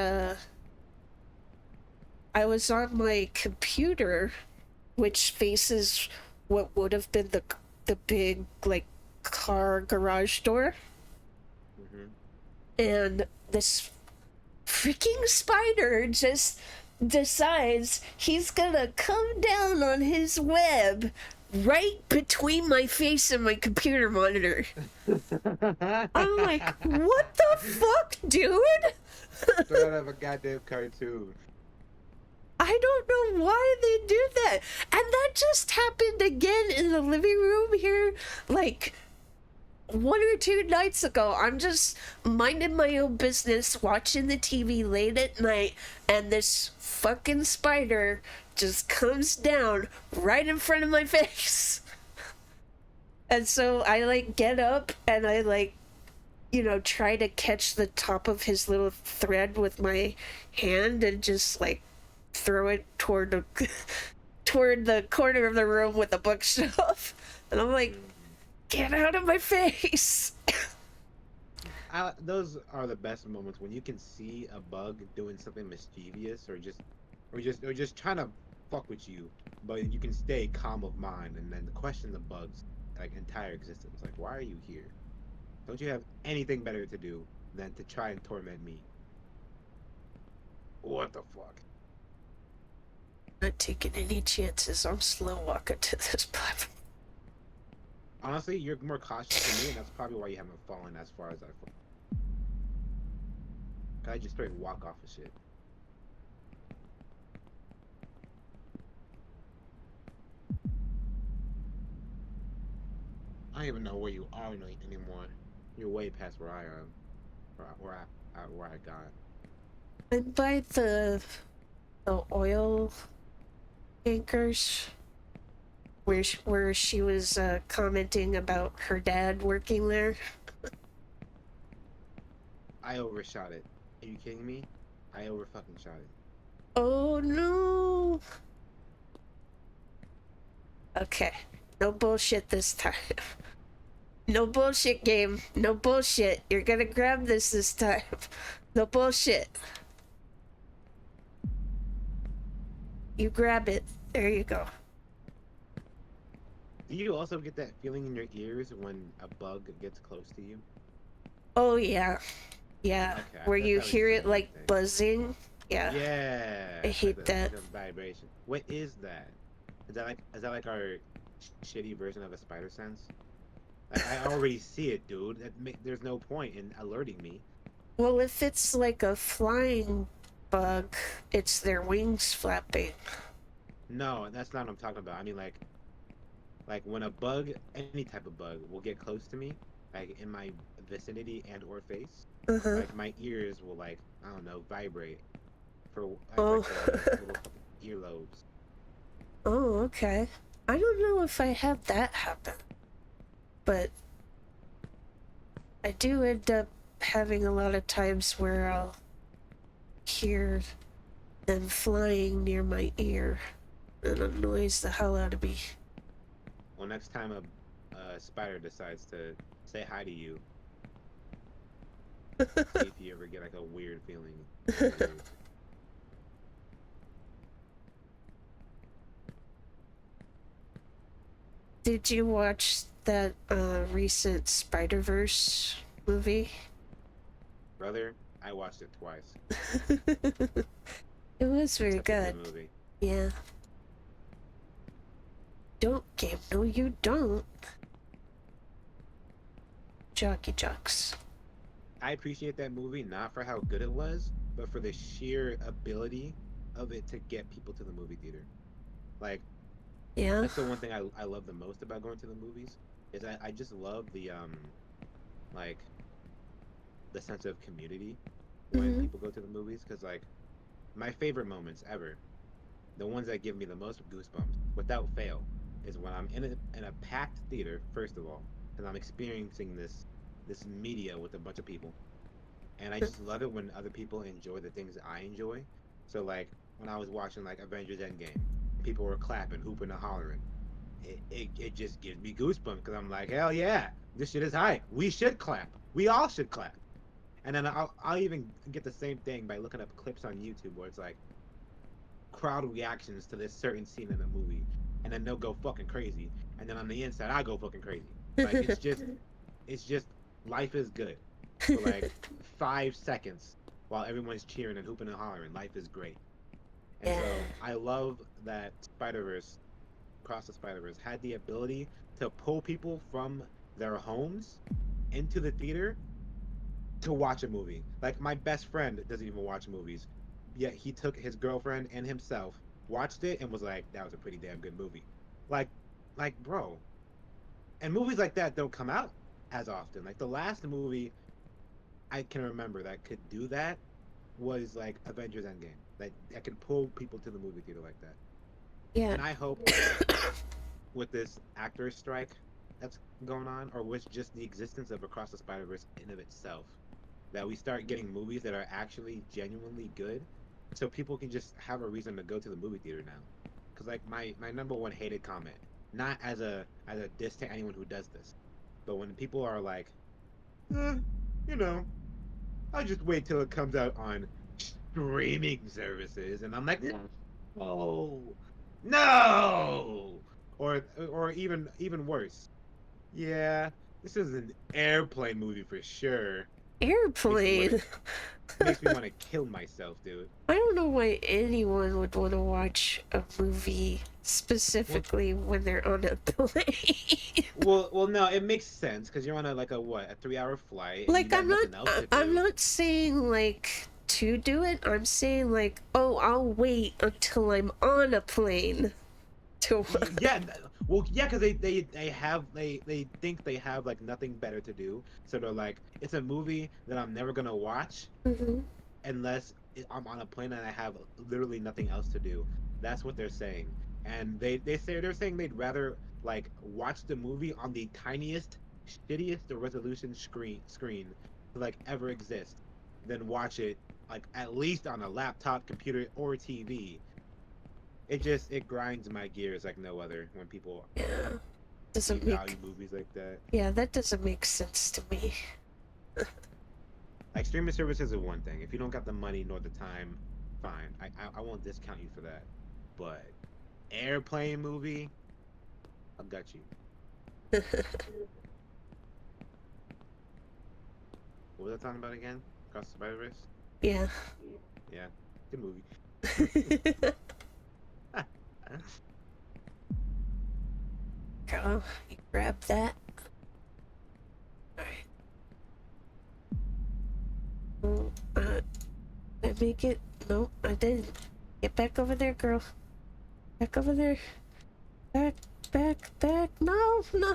A: I was on my computer, which faces what would have been the big like car garage door,
B: Mm-hmm.
A: and this freaking spider just decides he's gonna come down on his web right between my face and my computer monitor. I'm like, what the fuck, dude?
B: Straight out of a goddamn cartoon.
A: I don't know why they do that. And that just happened again in the living room here, like 1 or 2 nights ago. I'm just minding my own business, watching the TV late at night, and this fucking spider just comes down right in front of my face. And so I like get up and I like, try to catch the top of his little thread with my hand and just like throw it toward the corner of the room with the bookshelf. And I'm like, get out of my face.
B: Those are the best moments when you can see a bug doing something mischievous or just trying to fuck with you, but you can stay calm of mind and then question the bug's like entire existence. Like, why are you here? Don't you have anything better to do than to try and torment me? What the fuck?
A: Not taking any chances. I'm slow walking to this platform.
B: Honestly, you're more cautious than me, and that's probably why you haven't fallen as far as I've fallen. I just straight walk off of shit. I don't even know where you are anymore. You're way past where I am, where I got.
A: I'm by the oil tankers, where she was commenting about her dad working there.
B: I overshot it. Are you kidding me? I over fucking shot it.
A: Oh no. Okay, no bullshit this time. No bullshit, game. No bullshit. You're gonna grab this time. No bullshit. You grab it. There you go.
B: Do you also get that feeling in your ears when a bug gets close to you?
A: Oh yeah. Yeah.
B: Okay,
A: Where
B: thought
A: you
B: that was
A: hear
B: the
A: it
B: same
A: like
B: thing.
A: buzzing. Yeah.
B: Yeah.
A: I hate
B: like
A: that.
B: the vibration. What is that? Is that like our shitty version of a spider sense? Like, I already see it, dude. There's no point in alerting me.
A: Well, if it's like a flying bug, it's their wings flapping.
B: No, that's not what I'm talking about. I mean, like when a bug, any type of bug, will get close to me, like in my vicinity and or face,
A: Uh-huh.
B: like my ears will like I don't know vibrate for
A: Oh.
B: like the little fucking earlobes.
A: Oh, okay. I don't know if I have that happen, but I do end up having a lot of times where I'll hear them flying near my ear, and it annoys the hell out of me.
B: Well, next time a spider decides to say hi to you, see if you ever get like a weird feeling. in your ears.
A: Did you watch that recent Spider-Verse movie?
B: Brother, I watched it twice.
A: It was very
B: Such a
A: good.
B: movie.
A: Yeah. Don't game. No, you don't. Jockey jocks.
B: I appreciate that movie not for how good it was, but for the sheer ability of it to get people to the movie theater. Like
A: Yeah.
B: that's the one thing I love the most about going to the movies is I just love the like the sense of community when
A: Mhm.
B: people go to the movies because like my favorite moments ever, the ones that give me the most goosebumps without fail, is when I'm in a packed theater first of all, and I'm experiencing this media with a bunch of people, and I just love it when other people enjoy the things I enjoy. So like when I was watching like Avengers Endgame, people were clapping, hooping, and hollering. It just gives me goosebumps because I'm like, hell yeah, this shit is hype. We should clap. We all should clap. And then I'll even get the same thing by looking up clips on YouTube where it's like crowd reactions to this certain scene in a movie, and then they'll go fucking crazy, and then on the inside I go fucking crazy. Like it's just life is good for like 5 seconds while everyone's cheering and hooping and hollering. Life is great. And so
A: Yeah.
B: I love that Spider-Verse, Across the Spider-Verse, had the ability to pull people from their homes into the theater to watch a movie. Like my best friend doesn't even watch movies, yet he took his girlfriend and himself, watched it, and was like, "That was a pretty damn good movie." Like, bro. And movies like that don't come out as often. Like the last movie I can remember that could do that was like Avengers Endgame. That could pull people to the movie theater like that.
A: Yeah.
B: And I hope with this actor strike that's going on, or with just the existence of Across the Spider Verse in of itself, that we start getting movies that are actually genuinely good, so people can just have a reason to go to the movie theater now. Because like my number one hated comment, not as a diss to anyone who does this, but when people are like, eh, you know, I'll just wait till it comes out on streaming services, and I'm like, no, no, or even worse, yeah, this is an airplane movie for sure. Makes me want to
A: Airplane.
B: makes me want to kill myself, dude.
A: I don't know why anyone would want to watch a movie
B: Well,
A: specifically when they're on a plane.
B: no, it makes sense because you're on a like a what, a 3 hour flight, and you
A: Like
B: got nothing else to
A: I'm
B: do.
A: not saying like to do it. I'm saying like, oh, I'll wait until I'm on a plane to.
B: Yeah, well, yeah, because they think they have like nothing better to do, so they're like, it's a movie that I'm never gonna watch
A: Mhm.
B: unless I'm on a plane and I have literally nothing else to do. That's what they're saying, and they're saying they'd rather like watch the movie on the tiniest, shittiest resolution screen to like ever exist than watch it like at least on a laptop, computer, or TV. It grinds my gears like no other when people
A: Yeah, doesn't
B: devalue
A: make.
B: movies like that.
A: Yeah, that doesn't make sense to me.
B: Like streaming services are one thing. If you don't got the money nor the time, fine. I won't discount you for that. But airplane movie, I got you. What was I talking about again? Across the Spider-Verse?
A: Yeah.
B: Yeah, good movie.
A: Girl, you grab that. Alright. I make it. No, I didn't. Get back over there, girl. Back over there. Back, back. No, no.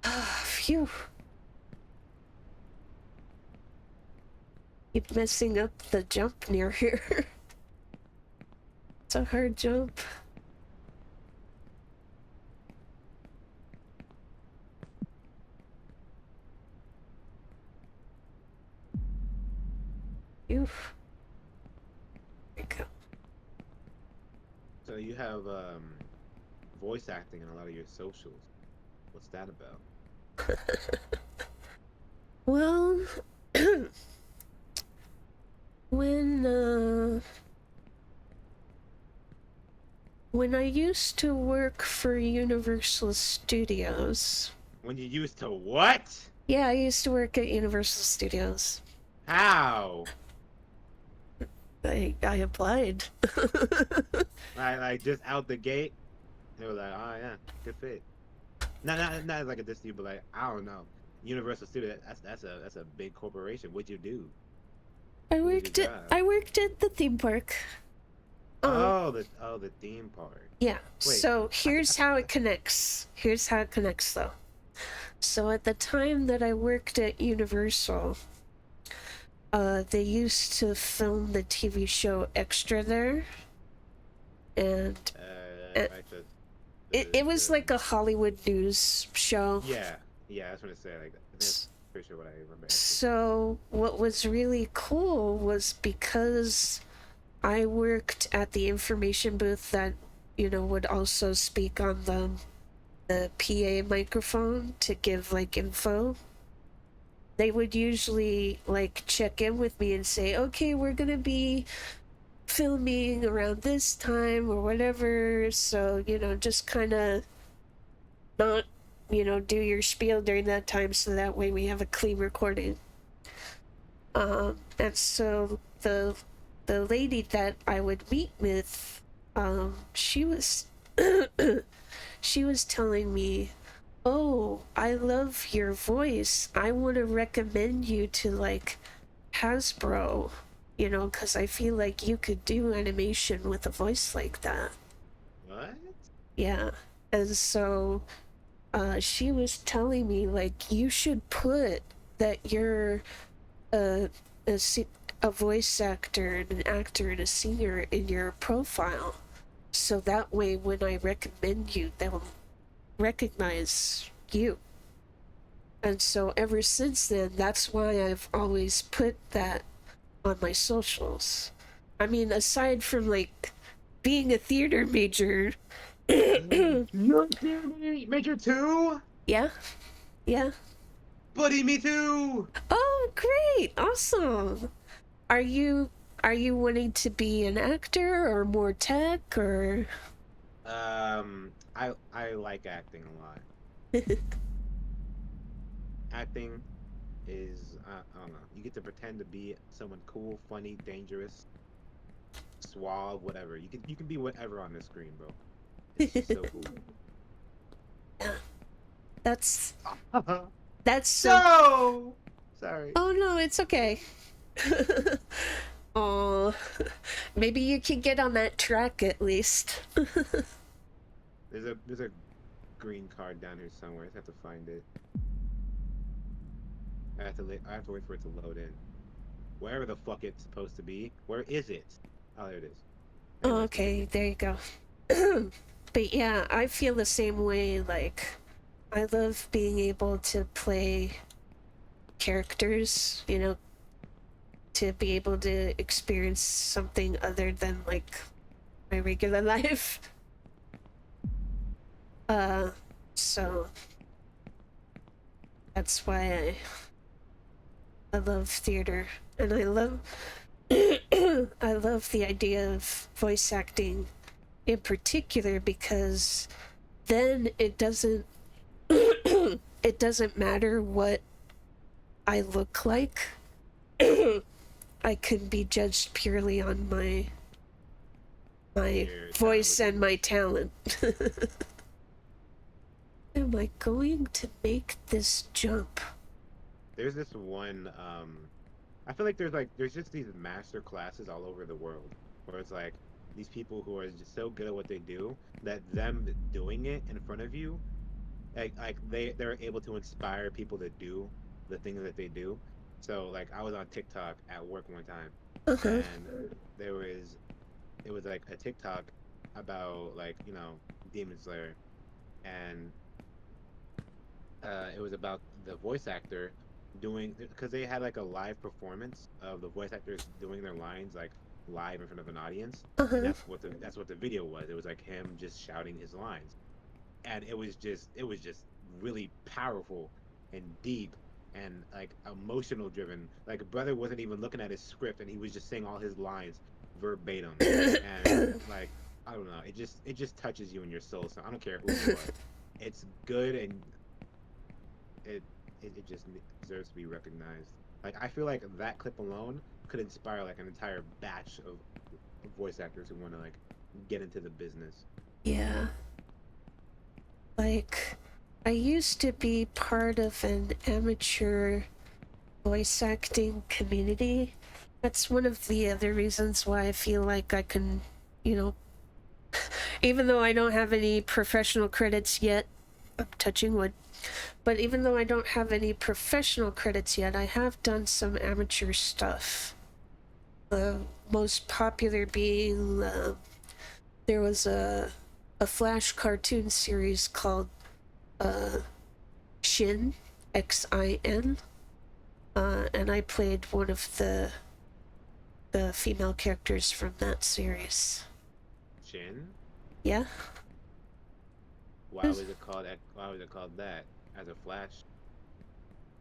A: Ah, phew. Keep messing up the jump near here. It's a hard jump. Phew. There we go.
B: So you have voice acting in a lot of your socials. What's that about?
A: Well, when I used to work for Universal Studios.
B: When you used to what?
A: Yeah, I used to work at Universal Studios.
B: How?
A: I applied.
B: Like just out the gate, they were like, "Oh yeah, good fit." Not like a diss to you, but like I don't know. Universal Studio, that's a big corporation. What'd you do?
A: I
B: What was your
A: worked at
B: job?
A: I worked at the theme park.
B: The theme park.
A: Yeah.
B: Wait,
A: So here's how it connects. Here's how it connects though. So at the time that I worked at Universal, they used to film the TV show Extra there, and
B: like
A: it was like a Hollywood news show.
B: yeah, that's what I said. Like that's pretty sure what I remember.
A: So what was really cool was because I worked at the information booth that, would also speak on the PA microphone to give like info. They would usually like check in with me and say, okay, we're gonna be filming around this time or whatever, so, you know, just kind of not, you know, do your spiel during that time so that way we have a clean recording. And so the lady that I would meet with, she was she was telling me, "Oh, I love your voice. I want to recommend you to like Hasbro, you know, because I feel like you could do animation with a voice like that."
B: What?
A: Yeah. And so she was telling me like you should put that you're a, a voice actor and an actor and a singer in your profile, so that way when I recommend you, they'll recognize you. And so ever since then, that's why I've always put that on my socials. I mean, aside from like being a theater major,
B: You're Major 2?
A: yeah, yeah.
B: Buddy, me too!
A: Oh, great, awesome. Are you wanting to be an actor or more tech or?
B: I like acting a lot. Acting is, I don't know. You get to pretend to be someone cool, funny, dangerous, suave, whatever. You can be whatever on the screen, bro. It's just so cool.
A: That's so.
B: No! Sorry.
A: Oh no, it's okay. Oh, maybe you can get on that track at least.
B: There's a green card down here somewhere. I have to find it. I have to wait for it to load in. Wherever the fuck it's supposed to be. Where is it? Oh, there it is.
A: Oh,
B: Anyways,
A: okay, there you go. But yeah, I feel the same way. Like, I love being able to play characters, you know, to be able to experience something other than like my regular life. So that's why I love theater, and I love I love the idea of voice acting in particular because then it doesn't it doesn't matter what I look like. I can be judged purely on my
B: Your
A: voice
B: talent.
A: and my talent. Am I going to make this jump?
B: There's this one. I feel like there's just these master classes all over the world where it's like these people who are just so good at what they do that them doing it in front of you, like they're able to inspire people to do the things that they do. So like I was on TikTok at work one time,
A: Uh-huh.
B: and there was it was like a TikTok about like Demon Slayer, and it was about the voice actor doing because they had like a live performance of the voice actors doing their lines like live in front of an audience, and
A: Uh-huh.
B: that's what the video was. It was like him just shouting his lines, and it was just really powerful and deep and like emotional driven. Like brother wasn't even looking at his script, and he was just saying all his lines verbatim, and like I don't know, it just touches you in your soul. So I don't care who you are, it's good, and it it just deserves to be recognized. Like I feel like that clip alone could inspire like an entire batch of voice actors who want to like get into the business.
A: Yeah. Like, I used to be part of an amateur voice acting community. That's one of the other reasons why I feel like I can, you know, even though I don't have any professional credits yet, I'm touching wood, but even though I don't have any professional credits yet, I have done some amateur stuff. The most popular being there was a Flash cartoon series called Shin, Xin, and I played one of the female characters from that series.
B: Shin?
A: Yeah.
B: Why was it called? Why was it called that? As a Flash?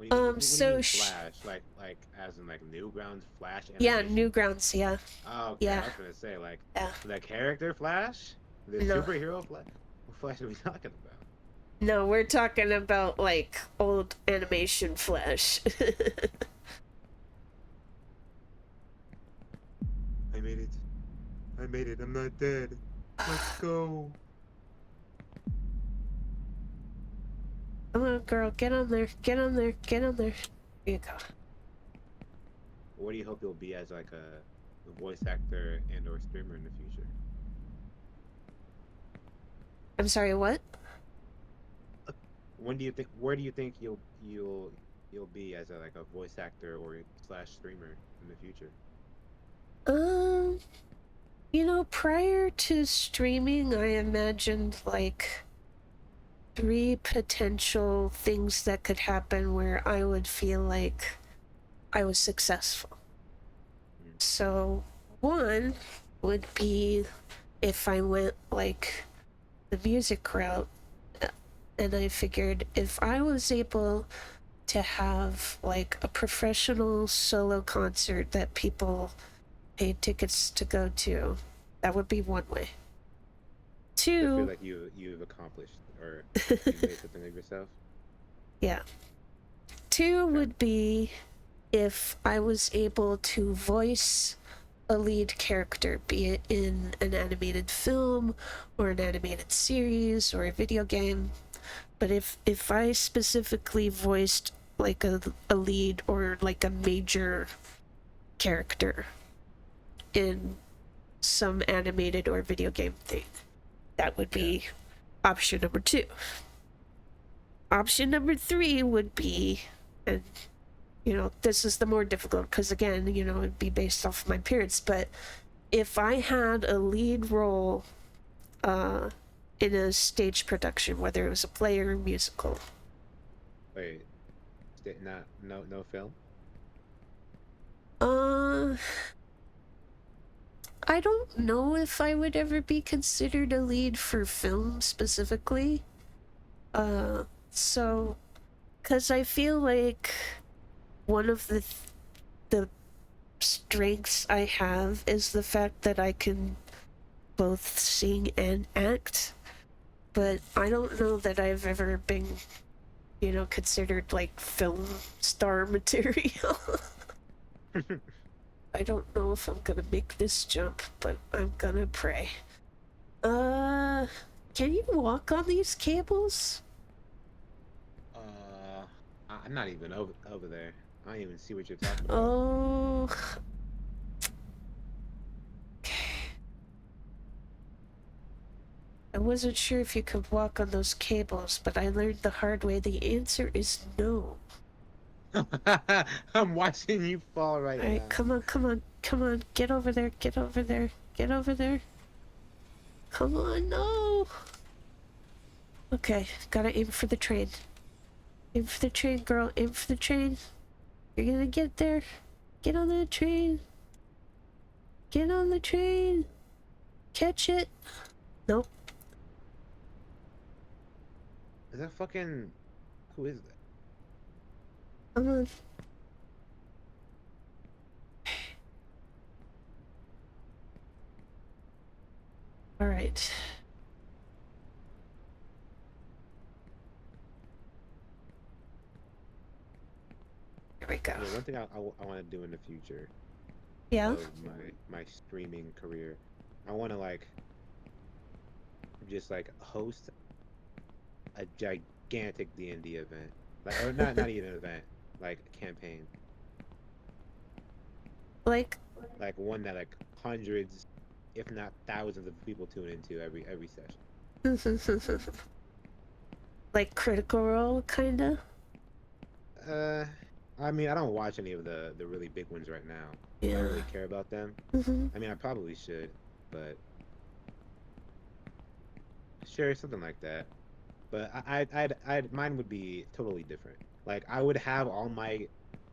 B: What do you
A: So
B: mean Flash? Like as in like Newgrounds Flash
A: yeah,
B: animation?
A: Newgrounds, yeah.
B: Oh, okay.
A: Yeah.
B: I was gonna say
A: Yeah.
B: the character Flash, the
A: No.
B: superhero Flash. What Flash are we talking about?
A: No, we're talking about like old animation Flash.
B: I made it. I made it. I'm not dead. Let's go.
A: Come on, girl, get on there, get on there, get on there. There you go.
B: What do you hope you'll be as like a voice actor and or streamer in the future?
A: I'm sorry, what?
B: When do you think? Where do you think you'll be as a like a voice actor or slash streamer in the future?
A: Um, prior to streaming, I imagined like 3 potential things that could happen where I would feel like I was successful. So, one would be if I went like the music route, and I figured if I was able to have like a professional solo concert that people paid tickets to go to, that would be one way.
B: I feel
A: 2,
B: like you've accomplished or you made something of yourself.
A: yeah. 2 would be if I was able to voice a lead character, be it in an animated film or an animated series or a video game. But if I specifically voiced like a lead or like a major character in some animated or video game thing, that would be option number 2. Option number 3 would be, and this is the more difficult because again, it'd be based off my parents, but if I had a lead role in a stage production, whether it was a play or a musical.
B: Wait, not no film?
A: I don't know if I would ever be considered a lead for film specifically. So, because I feel like one of the strengths I have is the fact that I can both sing and act, but I don't know that I've ever been, considered like film star material. I don't know if I'm gonna make this jump, but I'm gonna pray. Can you walk on these cables?
B: I'm not even over there. I don't even see what you're talking about.
A: Oh. I wasn't sure if you could walk on those cables, but I learned the hard way. The answer is no.
B: I'm watching you fall right now.
A: Alright, come on. Get over there, get over there, get over there. Come on, no! Okay, gotta aim for the train. Aim for the train, girl, aim for the train. You're gonna get there. Get on the train. Get on the train. Catch it. Nope.
B: Is that fucking... Who is that?
A: Come on. Alright. Here we go.
B: Yeah, one thing I want to do in the future
A: Yeah?
B: of my streaming career, I want to like just like host a gigantic D&D event, like or not even an event, like a campaign,
A: Like,
B: one that like hundreds, if not thousands of people tune into every session.
A: like Critical Role, kinda?
B: I mean, I don't watch any of the really big ones right now. I
A: Yeah.
B: don't really care about them.
A: Mm-hmm.
B: I mean, I probably should, but sure, something like that. But I'd mine would be totally different. Like I would have all my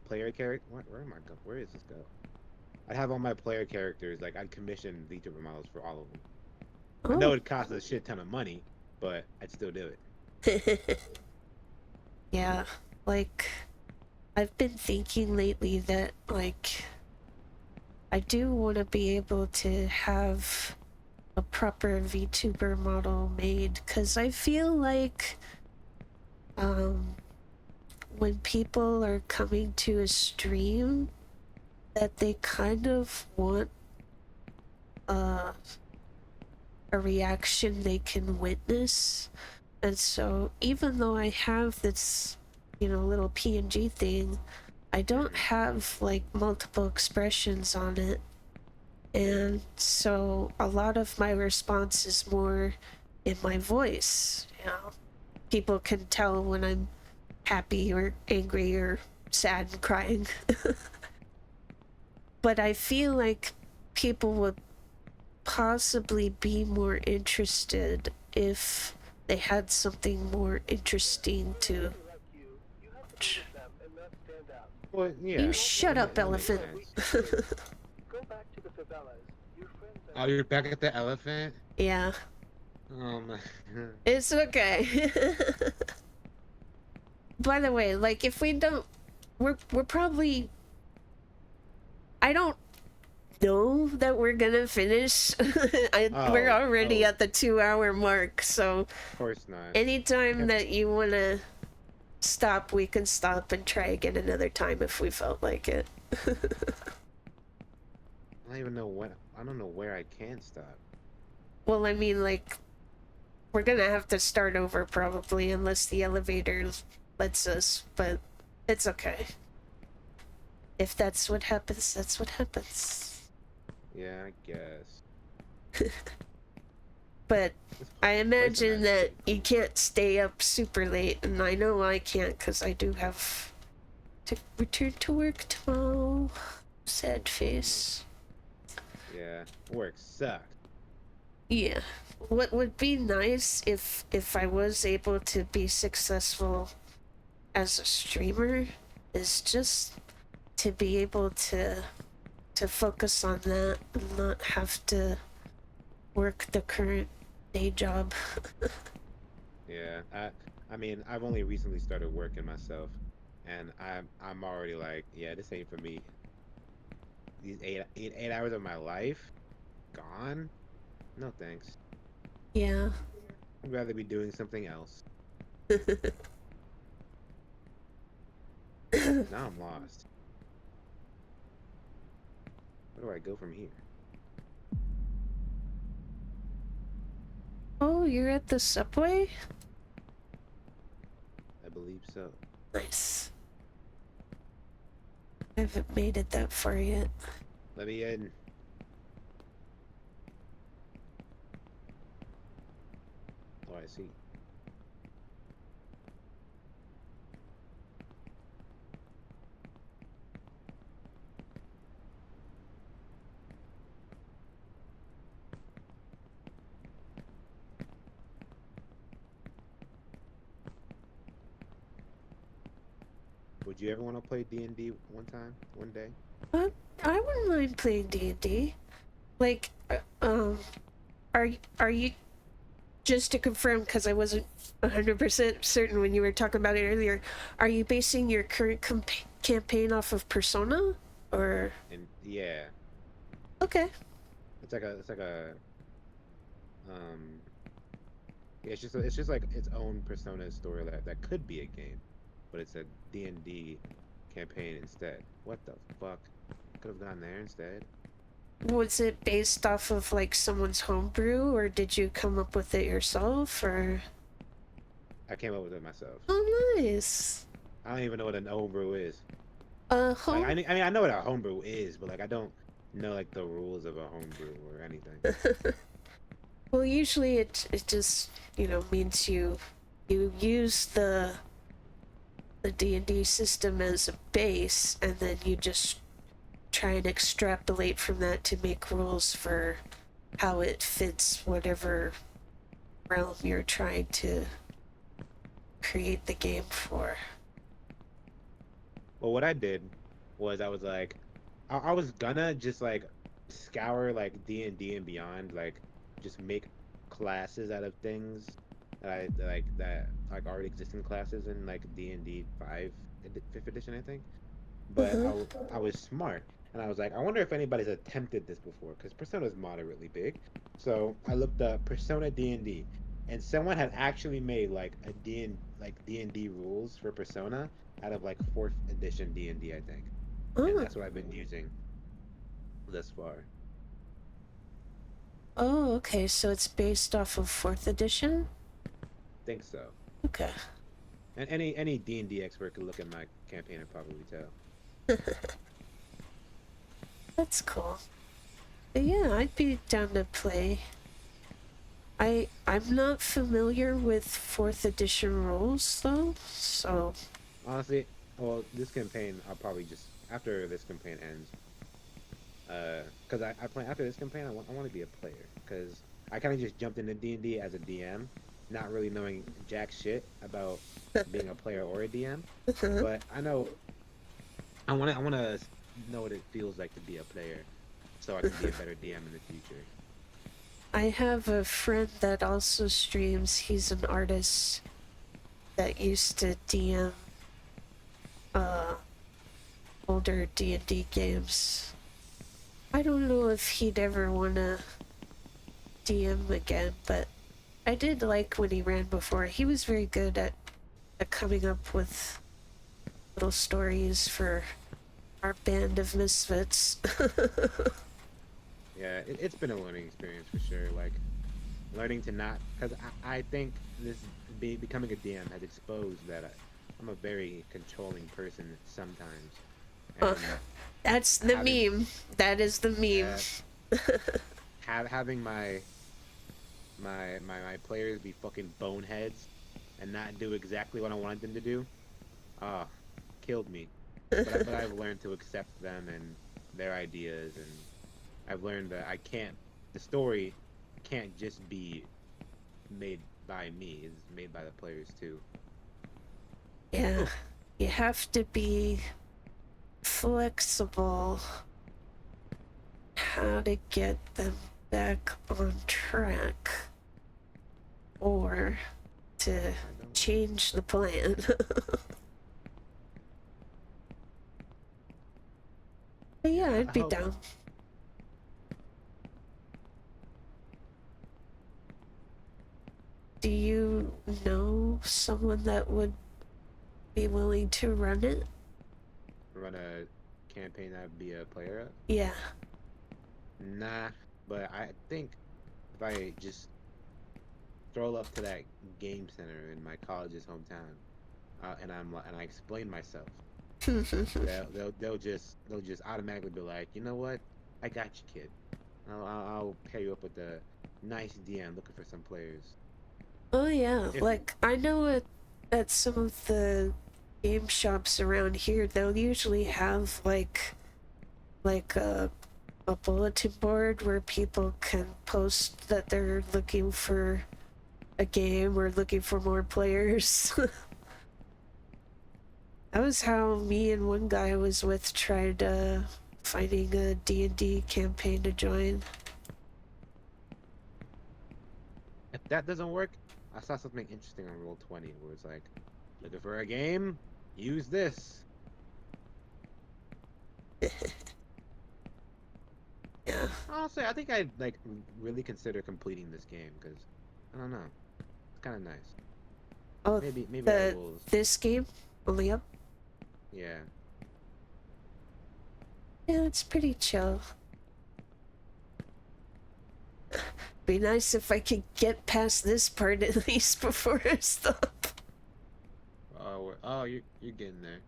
B: player character. Where am I go? Where does this go? I'd have all my player characters. Like I'd commission VTuber models for all of them. I know it costs a shit ton of money, but I'd still do it.
A: Yeah, like I've been thinking lately that, like, I do want to be able to have a proper VTuber model made, because I feel like when people are coming to a stream, that they kind of want a reaction they can witness. And so even though I have this, little PNG thing, I don't have like multiple expressions on it. And so a lot of my response is more in my voice. People can tell when I'm happy or angry or sad and crying. But I feel like people would possibly be more interested if they had something more interesting to
D: Like you have to be with them and not stand out.
B: Well, yeah.
A: You shut
B: that
A: up,
B: that makes
A: elephant.
B: sense.
D: Go back to the favelas. Your friends
B: Oh, you're back at the elephant?
A: Yeah,
B: Oh my.
A: it's okay. By the way, like, if we don't, we're probably, I don't know that we're gonna finish. We're already at the 2-hour mark, so
B: Of course not.
A: anytime
B: Yep.
A: that you wanna stop, we can stop and try again another time if we felt like it.
B: I don't even know when. I don't know where I can stop.
A: Well, I mean, like, we're gonna have to start over probably, unless the elevator lets us, but it's okay. If that's what happens, that's what happens.
B: Yeah, I guess.
A: But
B: This
A: I
B: place is
A: imagine
B: nice.
A: that you can't stay up super late, and I know I can't because I do have to return to work tomorrow. Sad face.
B: Yeah, work sucked.
A: Yeah. What would be nice if I was able to be successful as a streamer is just to be able to focus on that and not have to work the current day job.
B: Yeah, I mean, I've only recently started working myself, and I'm already like, yeah, this ain't for me. These eight hours of my life gone? No thanks.
A: Yeah.
B: I'd rather be doing something else. Now I'm lost. Where do I go from here?
A: Oh, you're at the subway?
B: I believe so.
A: Nice. I haven't made it that far yet.
B: Let me in. Oh, I see. Would you ever want to play D&D one day?
A: I wouldn't mind playing D&D. Like, are you, just to confirm, because I wasn't 100% certain when you were talking about it earlier, are you basing your current campaign off of Persona? Or...
B: And yeah,
A: Okay.
B: it's like yeah, it's just like its own Persona story that could be a game, but it's a D&D campaign instead. What the fuck? Could have gone there instead.
A: Was it based off of, like, someone's homebrew, or did you come up with it yourself, or...
B: I came up with it myself.
A: Oh, nice.
B: I don't even know what a homebrew is.
A: Home...
B: Like, I mean, I know what a homebrew is, but like I don't know like the rules of a homebrew or anything.
A: Well, usually it just, means you use the D&D system as a base, and then you just try and extrapolate from that to make rules for how it fits whatever realm you're trying to create the game for.
B: Well, what I did was I was like, I was gonna just like scour like D&D and Beyond, like just make classes out of things that already existing classes in like D&D 5th edition, I think. But
A: Uh-huh.
B: I was smart, and I was like, I wonder if anybody's attempted this before, because Persona is moderately big. So I looked up Persona D&D, and someone had actually made like D&D rules for Persona out of like 4th edition D&D, I think, and
A: Oh.
B: that's what I've been using thus far.
A: Oh, okay. So it's based off of fourth edition?
B: Think so.
A: Okay.
B: And any D&D expert could look at my campaign and probably tell.
A: That's cool. But yeah, I'd be down to play. I'm not familiar with fourth edition rules though, so
B: Honestly, well, this campaign I'll probably just after this campaign ends, because I plan after this campaign I want to be a player because I kind of just jumped into D&D as a DM, not really knowing jack shit about being a player or a DM, but I want to know what it feels like to be a player, so I can be a better DM in the future.
A: I have a friend that also streams. He's an artist that used to DM uh older D&D games. I don't know if he'd ever wanna DM again, but I did like when he ran before. He was very good at coming up with little stories for our band of misfits.
B: Yeah, it's been a learning experience for sure. Like learning to not, because I think becoming a DM has exposed that I'm a very controlling person sometimes,
A: Uh,
B: and
A: That's the
B: having
A: meme. That is the meme.
B: uh, having my players be fucking boneheads and not do exactly what I wanted them to do, ah, killed me. But I've learned to accept them and their ideas, and I've learned that the story can't just be made by me; it's made by the players too.
A: Yeah.
B: Oof.
A: You have to be flexible how to get them back on track or to
B: I don't.
A: change the plan. But yeah,
B: Yeah,
A: I'd be down. Do you know someone that would be willing to run it?
B: run a campaign I'd be a player of.
A: Yeah.
B: Nah, but I think if I just stroll up to that game center in my college's hometown, and I explain myself, they'll just automatically be like, you know what, I got you, kid. I'll pair you up with a nice DM looking for some players.
A: Oh yeah,
B: If
A: like I know at some of the game shops around here, they'll usually have like a bulletin board where people can post that they're looking for a game or looking for more players. That was how me and one guy I was with tried finding a D&D campaign to join.
B: that doesn't work, I saw something interesting on Roll20 where it's like, looking for a game, use this.
A: Yeah.
B: Honestly, I think I'd like really consider completing this game because I don't know, it's kind of nice.
A: Oh,
B: Maybe I
A: the
B: will.
A: this game only up.
B: Yeah.
A: Yeah, it's pretty chill. Be nice if I could get past this part at least before I stop.
B: Oh, you're getting there.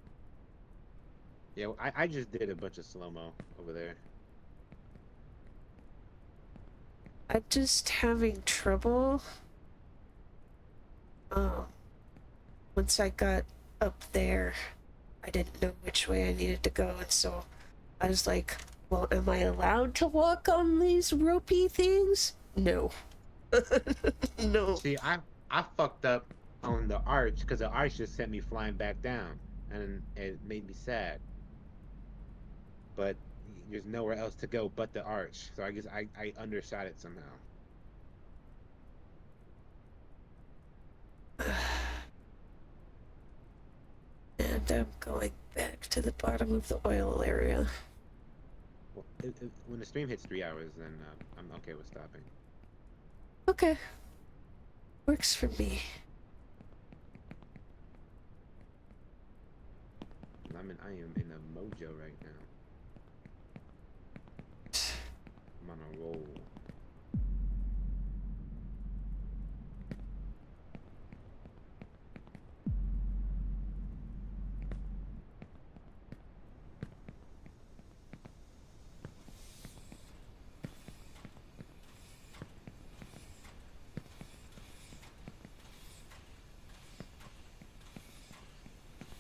B: Yeah, I just did a bunch of slow mo over there.
A: I'm just having trouble. Um, once I got up there, I didn't know which way I needed to go, and so I was like, well, am I allowed to walk on these ropey things? No. No.
B: See, I fucked up on the arch because the arch just sent me flying back down, and it made me sad. But there's nowhere else to go but the arch, so I guess I undershot it somehow.
A: And I'm going back to the bottom of the oil area.
B: Well, when the stream hits 3 hours, then I'm okay with stopping.
A: Okay. Works for me.
B: I am in a mojo right now. I'm on a roll.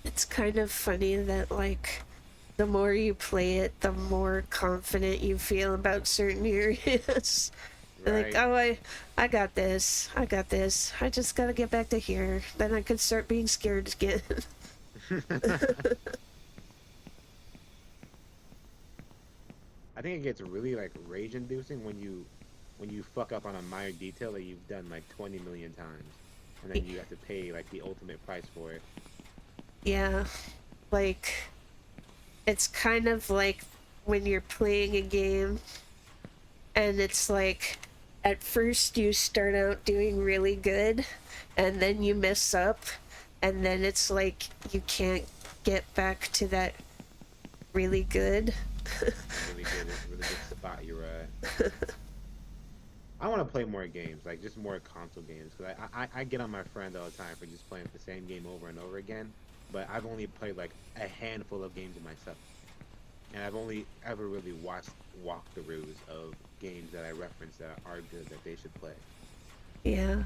A: It's kind of funny that, like, the more you play it, the more confident you feel about certain areas. Like,
B: Right.
A: oh, I got this. I got this. I just gotta get back to here. Then I could start being scared again.
B: I think it gets really like rage inducing when you fuck up on a minor detail that you've done like 20 million times, and then you have to pay like the ultimate price for it.
A: Yeah. Like, it's kind of like when you're playing a game and it's like, at first you start out doing really good and then you mess up and then it's like you can't get back to that really good.
B: Really good spot you're at. I want to play more games, like just more console games, because I get on my friend all the time for just playing the same game over and over again. But I've only played like a handful of games myself, and I've only ever really watched walkthroughs of games that I reference that are good that they should play.
A: Yeah.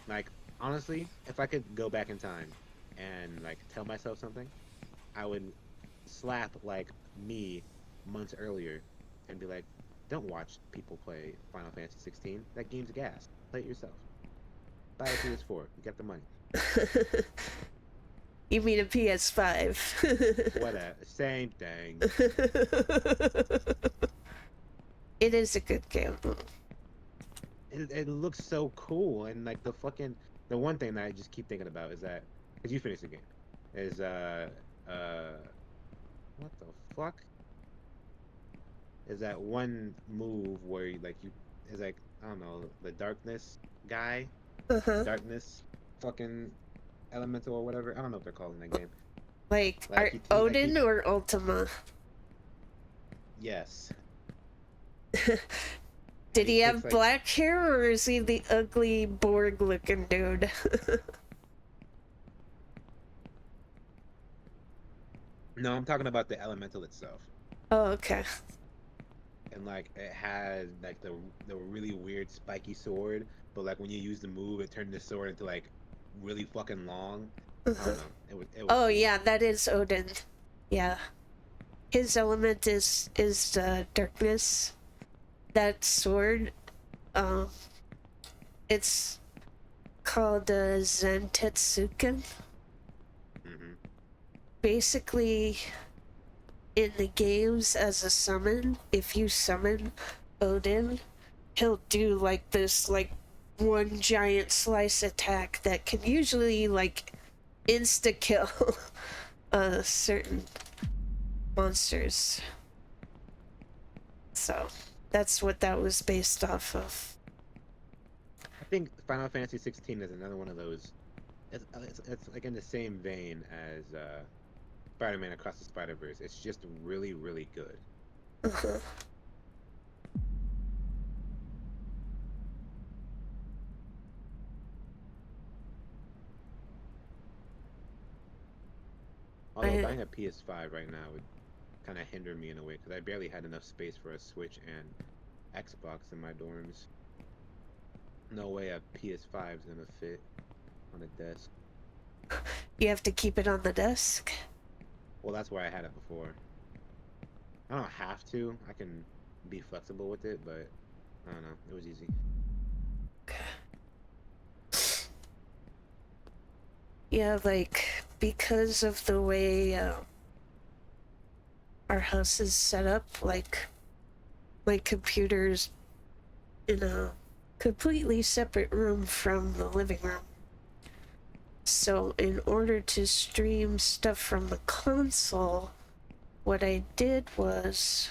B: Like honestly, if I could go back in time and like tell myself something, I would slap like me months earlier and be like, don't watch people play Final Fantasy 16. That game's gas. Play it yourself. Buy a PS4. You got the money.
A: You mean a PS5?
B: Whatever. Same thing.
A: It is a good game.
B: It looks so cool, and like the one thing that I just keep thinking about is that because you finished the game is what the fuck is that one move where you is like I don't know, the darkness guy,
A: Uh-huh.
B: darkness fucking elemental or whatever, I don't know what they're called in that game.
A: Like,
B: Like
A: Odin or Ultima?
B: Yes.
A: Did he have
B: takes, like,
A: black hair or is he the ugly Borg looking dude?
B: No, I'm talking about the elemental itself.
A: Oh, okay.
B: And like it had like the really weird spiky sword, but like when you use the move, it turned the sword into like really fucking long. I don't know. It was
A: Oh
B: cool.
A: yeah, that is Odin. Yeah. His element is darkness. That sword, um, it's called Zentetsuken.
B: Mhm.
A: Basically, in the games as a summon, if you summon Odin, he'll do like this like one giant slice attack that can usually like insta kill certain monsters. So that's what that was based off of.
B: I think Final Fantasy 16 is another one of those. It's like in the same vein as Spider-Man Across the Spider-Verse. It's just really really good.
A: Uh-huh.
B: Although buying a PS5 right now would kind of hinder me in a way because I barely had enough space for a Switch and Xbox in my dorms. No way a PS5 is gonna fit on a desk.
A: You have to keep it on the desk.
B: Well, that's why I had it before. I don't have to. I can be flexible with it, but I don't know. It was easy.
A: Yeah, like because of the way our house is set up, like my computer's in a completely separate room from the living room. So in order to stream stuff from the console, what I did was,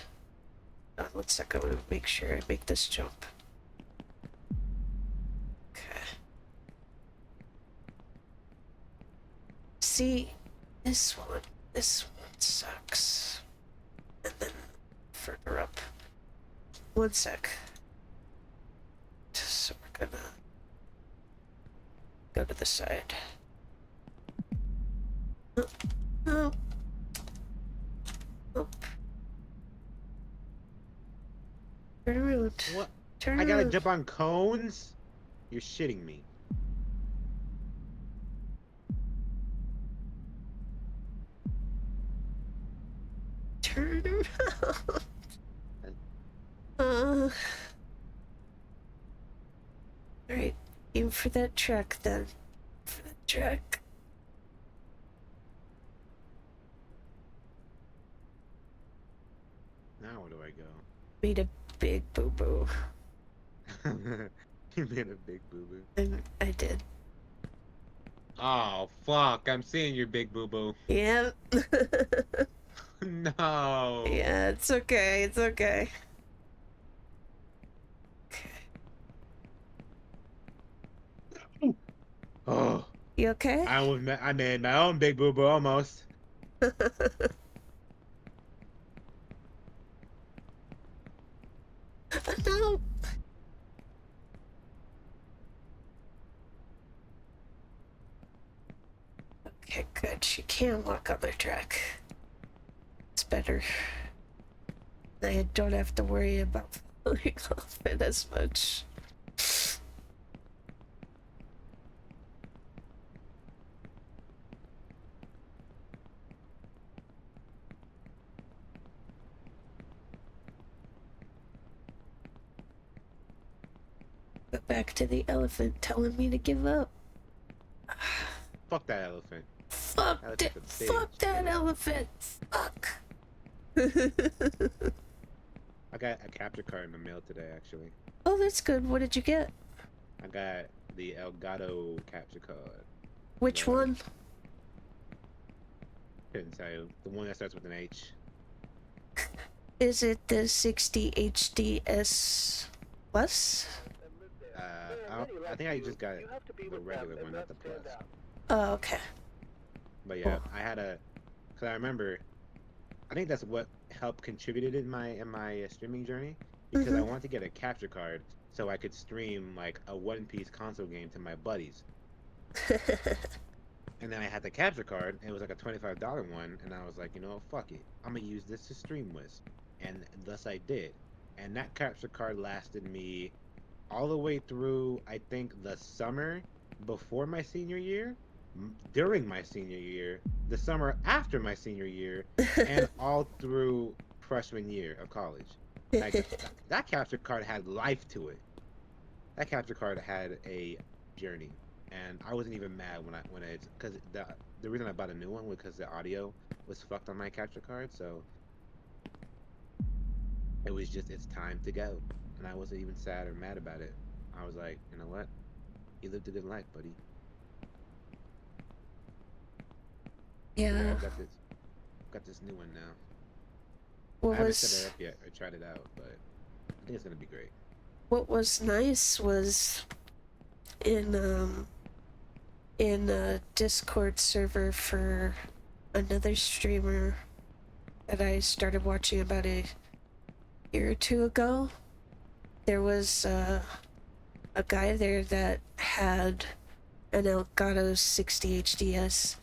A: 1 second, I want to make sure I make this jump. Okay. See, this one sucks. And then further up. 1 sec. So we're gonna go to the side. Oh. Oh. Turn around.
B: What?
A: Turn
B: I gotta
A: around.
B: jump on cones? You're shitting me.
A: Turn around. Alright, aim for that track then. For the track.
B: Now where do I
A: Made a big boo boo.
B: go? You made a big boo boo.
A: And I did.
B: Oh fuck! I'm seeing your big boo boo.
A: Yeah.
B: No.
A: Yeah, it's okay. It's okay. Okay.
B: Oh,
A: You okay?
B: I made my own big boo boo almost.
A: No. Okay, good. She can walk on the track. It's better. I don't have to worry about falling off it as much. But back to the elephant telling me to give up.
B: Fuck that elephant.
A: Fuck
B: Elephant's
A: that!
B: a bitch,
A: Fuck that
B: dude.
A: elephant! Fuck!
B: I got a capture card in the mail today, actually.
A: Oh, that's good. What did you get?
B: I got the Elgato capture card.
A: Which
B: No.
A: one?
B: Couldn't tell you. The one that starts with an H.
A: Is it the 60 HDS Plus?
D: And live there. There are
B: I
D: many like
B: think I
D: you.
B: just got
D: You have to be
B: the
D: with them
B: regular
D: and
B: one, not the
D: stand
B: Plus.
D: out.
A: Oh, okay.
B: But yeah,
A: Cool.
B: I had a, cause I remember, I think that's what helped contributed in my streaming journey, because I
A: Mhm.
B: wanted to get a capture card so I could stream like a One Piece console game to my buddies. And then I had the capture card, and it was like a $25 one, and I was like, you know what, fuck it, I'm gonna use this to stream with, and thus I did. And that capture card lasted me all the way through, I think, the summer before my senior year, during my senior year, the summer after my senior year, and all through freshman year of college. Like that capture card had life to it. That capture card had a journey, and I wasn't even mad when it's because the reason I bought a new one was because the audio was fucked on my capture card, so it was just it's time to go, and I wasn't even sad or mad about it. I was like, you know what, you lived a good life, buddy. Yeah,
A: Yeah.
B: I've got this new one now.
A: What
B: I haven't set
A: was
B: it up yet or tried it out, but I think it's gonna be great.
A: what was nice was in a Discord server for another streamer that I started watching about a year or two ago. There was a guy there that had an Elgato 60 HDS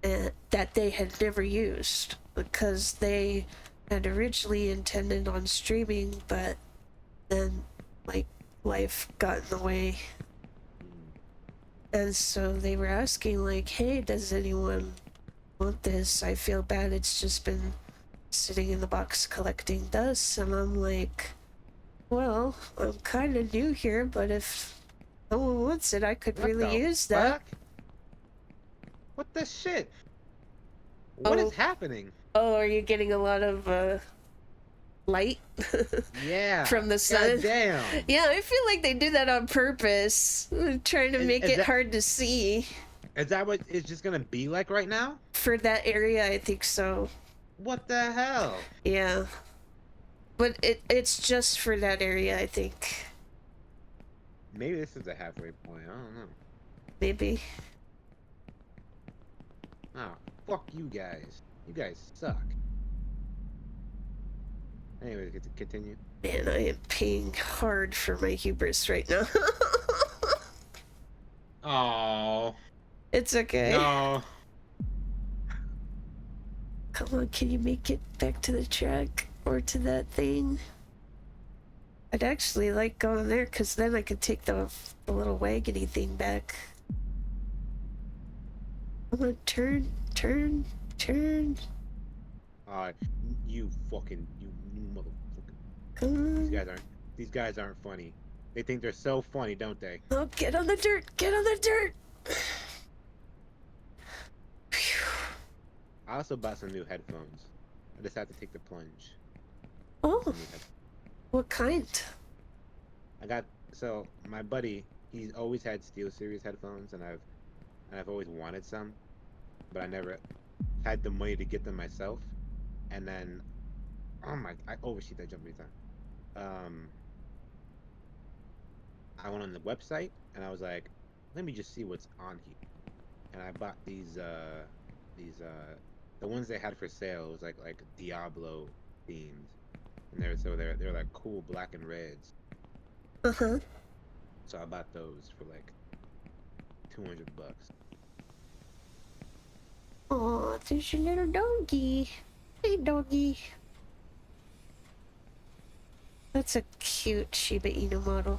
A: and that they had never used because they had originally intended on streaming, but then like life got in the way. And so they were asking, like, hey, does anyone want this? I feel bad it's just been sitting in the box collecting dust. And I'm like, well, I'm kind of new here, but if no one wants it, I could
B: What
A: really
B: the
A: use that.
B: fuck? What the shit? What is
A: Oh.
B: happening?
A: Oh, are you getting a lot of light?
B: Yeah.
A: From the sun?
B: God damn.
A: Yeah, I feel like they do that on purpose, trying to
B: Is-
A: make
B: is
A: it
B: that-
A: hard to see.
B: Is that what it's just gonna be like right now?
A: For that area, I think so.
B: What the hell?
A: Yeah. But it's just for that area, I think.
B: Maybe this is a halfway point. I don't know.
A: Maybe.
B: Oh, fuck you guys. You guys suck. Anyway, continue.
A: Man, I am paying hard for my hubris right now.
B: Oh
A: It's okay.
B: no.
A: Come on, can you make it back to the track or to that thing? I'd actually like going there because then I could take the little wagony thing back. Come on, turn.
B: You fucking you motherfucker.
A: Come
B: These
A: on.
B: guys aren't funny. They think they're so funny, don't they?
A: Oh, get on the dirt! Get on the dirt! Phew.
B: I also bought some new headphones. I just have to take the plunge.
A: Oh,
B: Some new head-
A: what kind?
B: So my buddy, he's always had SteelSeries headphones, and I've always wanted some, but I never had the money to get them myself. And then, I overshoot that jump every time. I went on the website and I was like, let me just see what's on here. And I bought the ones they had for sale. It was like Diablo themed, and they're like cool black and reds.
A: Uh-huh.
B: So I bought those for like $200.
A: Aw, there's your little doggy. Hey, doggy. That's a cute Shiba Inu model.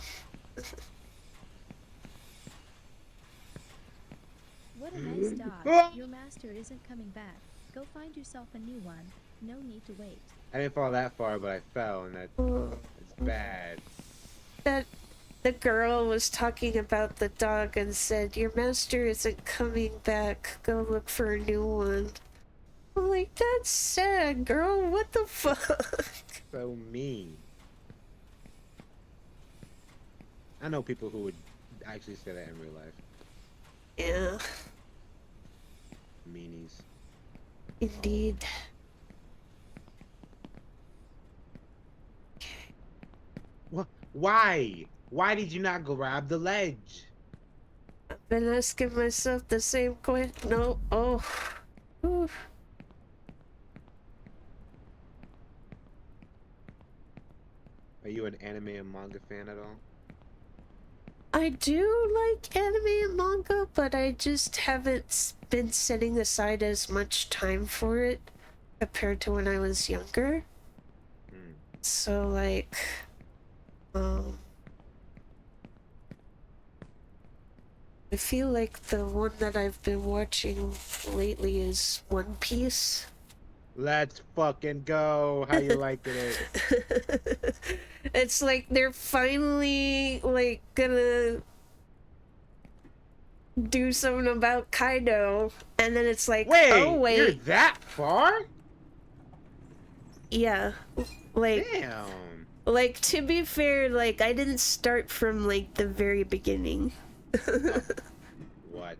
C: What a nice
B: Ah!
C: dog. Your master isn't coming back. Go find yourself a new one. No need to wait.
B: I didn't fall that far, but I fell, and
A: Oh,
B: it's bad.
A: that the girl was talking about the dog and said, "Your master isn't coming back. Go look for a new one." I'm like, that's sad, girl. What the fuck?
B: So mean. I know people who would actually say that in real life.
A: Yeah,
B: Meanies.
A: indeed.
B: What? Why? Why did you not grab the ledge?
A: I've been asking myself the same question. No. Oh. Ooh.
B: Are you an anime and manga fan at all?
A: I do like anime and manga, but I just haven't been setting aside as much time for it compared to when I was younger.
B: Hmm.
A: So, like, I feel like the one that I've been watching lately is One Piece.
B: Let's fucking go. How you liking it?
A: It's like they're finally like gonna do something about Kaido, and then it's like,
B: Wait,
A: oh
B: you're
A: wait,
B: that far?
A: yeah, like
B: Damn.
A: like to be fair, like I didn't start from like the very beginning.
B: What?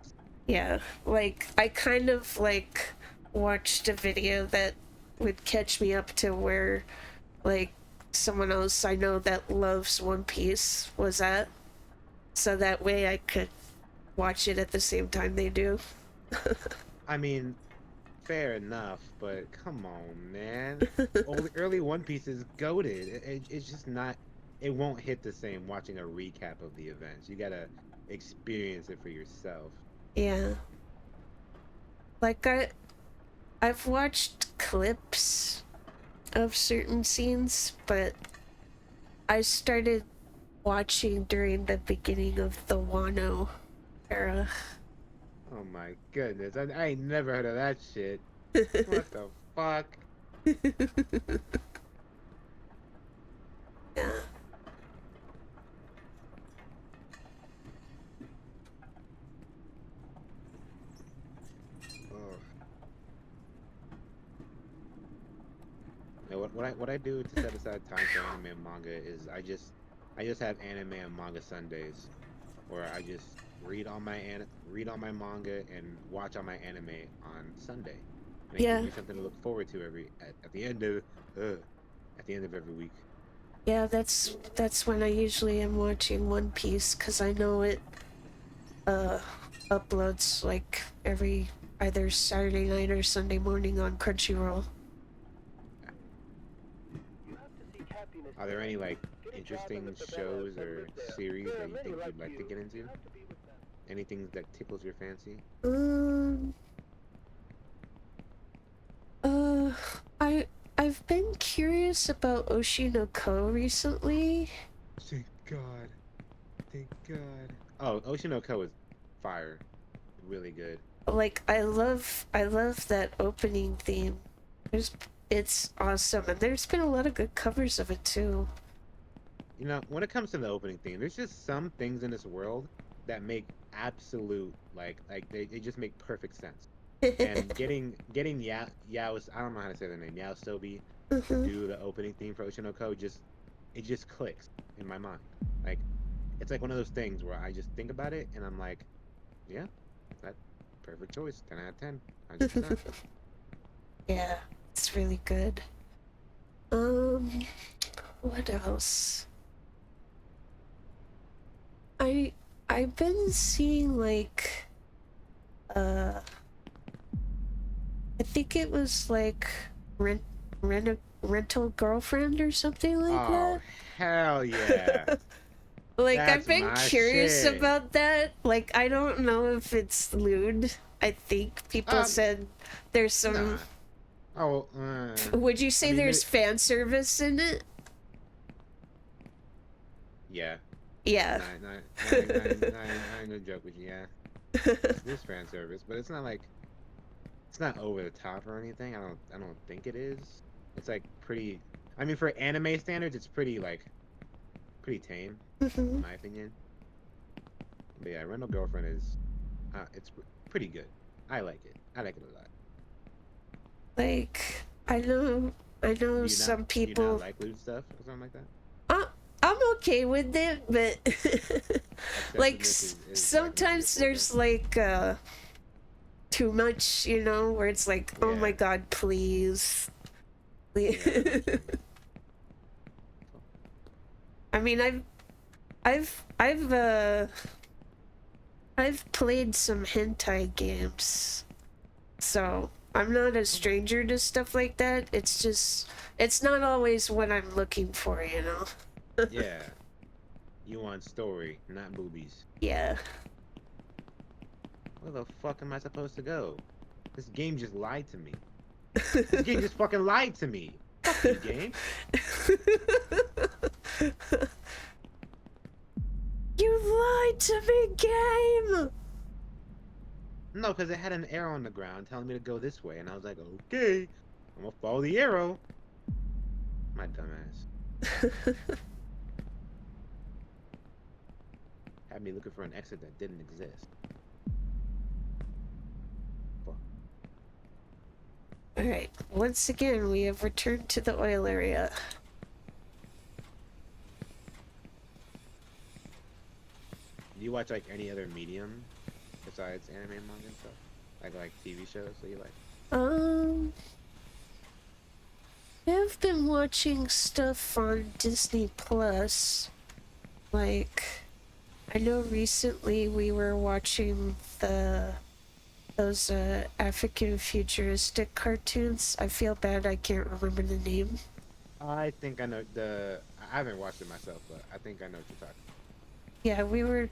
A: Yeah, like I kind of like watched a video that would catch me up to where like someone else I know that loves One Piece was at, so that way I could watch it at the same time they do.
B: I mean, fair enough, but come on, man. Early One Piece is goated. It's just not. It won't hit the same watching a recap of the events. You gotta experience it for yourself.
A: Yeah. Like I've watched clips of certain scenes, but I started watching during the beginning of the Wano era.
B: Oh my goodness, I ain't never heard of that shit. What the fuck?
A: Yeah.
B: Ugh. Yeah, what I do to set aside time for anime and manga is I just have anime and manga Sundays, where I just read all my manga and watch all my anime on Sunday. And it
A: Yeah.
B: gives me something to look forward to at the end of every week.
A: Yeah, that's when I usually am watching One Piece because I know it uploads like every either Saturday night or Sunday morning on Crunchyroll.
D: You have to seek happiness
B: Are there any like
D: Get a job in
B: interesting
D: the favelas
B: shows
D: and
B: or
D: live there.
B: series
D: There
B: that
D: are
B: you
D: many
B: think
D: like
B: you'd like to
D: you.
B: get
D: You
B: into?
D: have to be with them.
B: Anything that tickles your fancy?
A: Um, uh, I I've been curious about Oshinoko recently.
B: Thank God. Thank God. Oh, Oshinoko is fire. Really good.
A: Like I love that opening theme. There's it's awesome, and there's been a lot of good covers of it too.
B: You know, when it comes to the opening theme, there's just some things in this world that make absolute they just make perfect sense. And getting Yao, I don't know how to say their name, Yao Sobi, to
A: Mhm.
B: do the opening theme for Oshinoko it just clicks in my mind. Like it's like one of those things where I just think about it and I'm like, yeah, that perfect choice. 10 out of 10. 100%.
A: Yeah, it's really good. What else? I I've been seeing like uh I think it was like rental girlfriend or something like
B: Oh, hell yeah.
A: that. Like I've
B: That's
A: been
B: my
A: curious
B: shit.
A: about that. Like I don't know if it's lewd. I think people
B: Um,
A: said there's some.
B: nah. Oh,
A: Would you
B: I
A: say
B: mean,
A: there's fan service in it?
B: yeah.
A: Yeah.
B: I ain't gonna joke with you. Yeah, there's fan service, but it's not over the top or anything. I don't think it is. It's like pretty. I mean, for anime standards, it's pretty tame, in
A: Mhm.
B: my opinion. But yeah, Rental Girlfriend is, it's pretty good. I like it. I like it a lot.
A: Like I know some
B: Do you not
A: people.
B: like lewd stuff or something like that?
A: I, I'm okay with it, but like
B: Excessiveness is like not your
A: sometimes
B: forte.
A: there's like too much, where it's like, oh my
B: Yeah.
A: god, please.
B: Yeah, I know what you mean.
A: I mean, I've played some hentai games, so I'm not a stranger to stuff like that. It's just it's not always what I'm looking for.
B: Yeah. You want story, not boobies.
A: Yeah.
B: Where the fuck am I supposed to go? This game just lied to me. This game just fucking lied to me. Fuck you, game.
A: You lied to me, game!
B: No, because it had an arrow on the ground telling me to go this way, and I was like, okay, I'm gonna follow the arrow. My dumbass. Had me looking for an exit that didn't exist. Fuck.
A: Alright, once again, we have returned to the oil area.
B: Do you watch like any other medium besides anime, manga, and stuff? Like TV shows that you like?
A: I've been watching stuff on Disney Plus. Like, I know recently we were watching those African futuristic cartoons. I feel bad I can't remember the name.
B: I think I know I haven't watched it myself, but I think I know what you're talking about.
A: Yeah, we were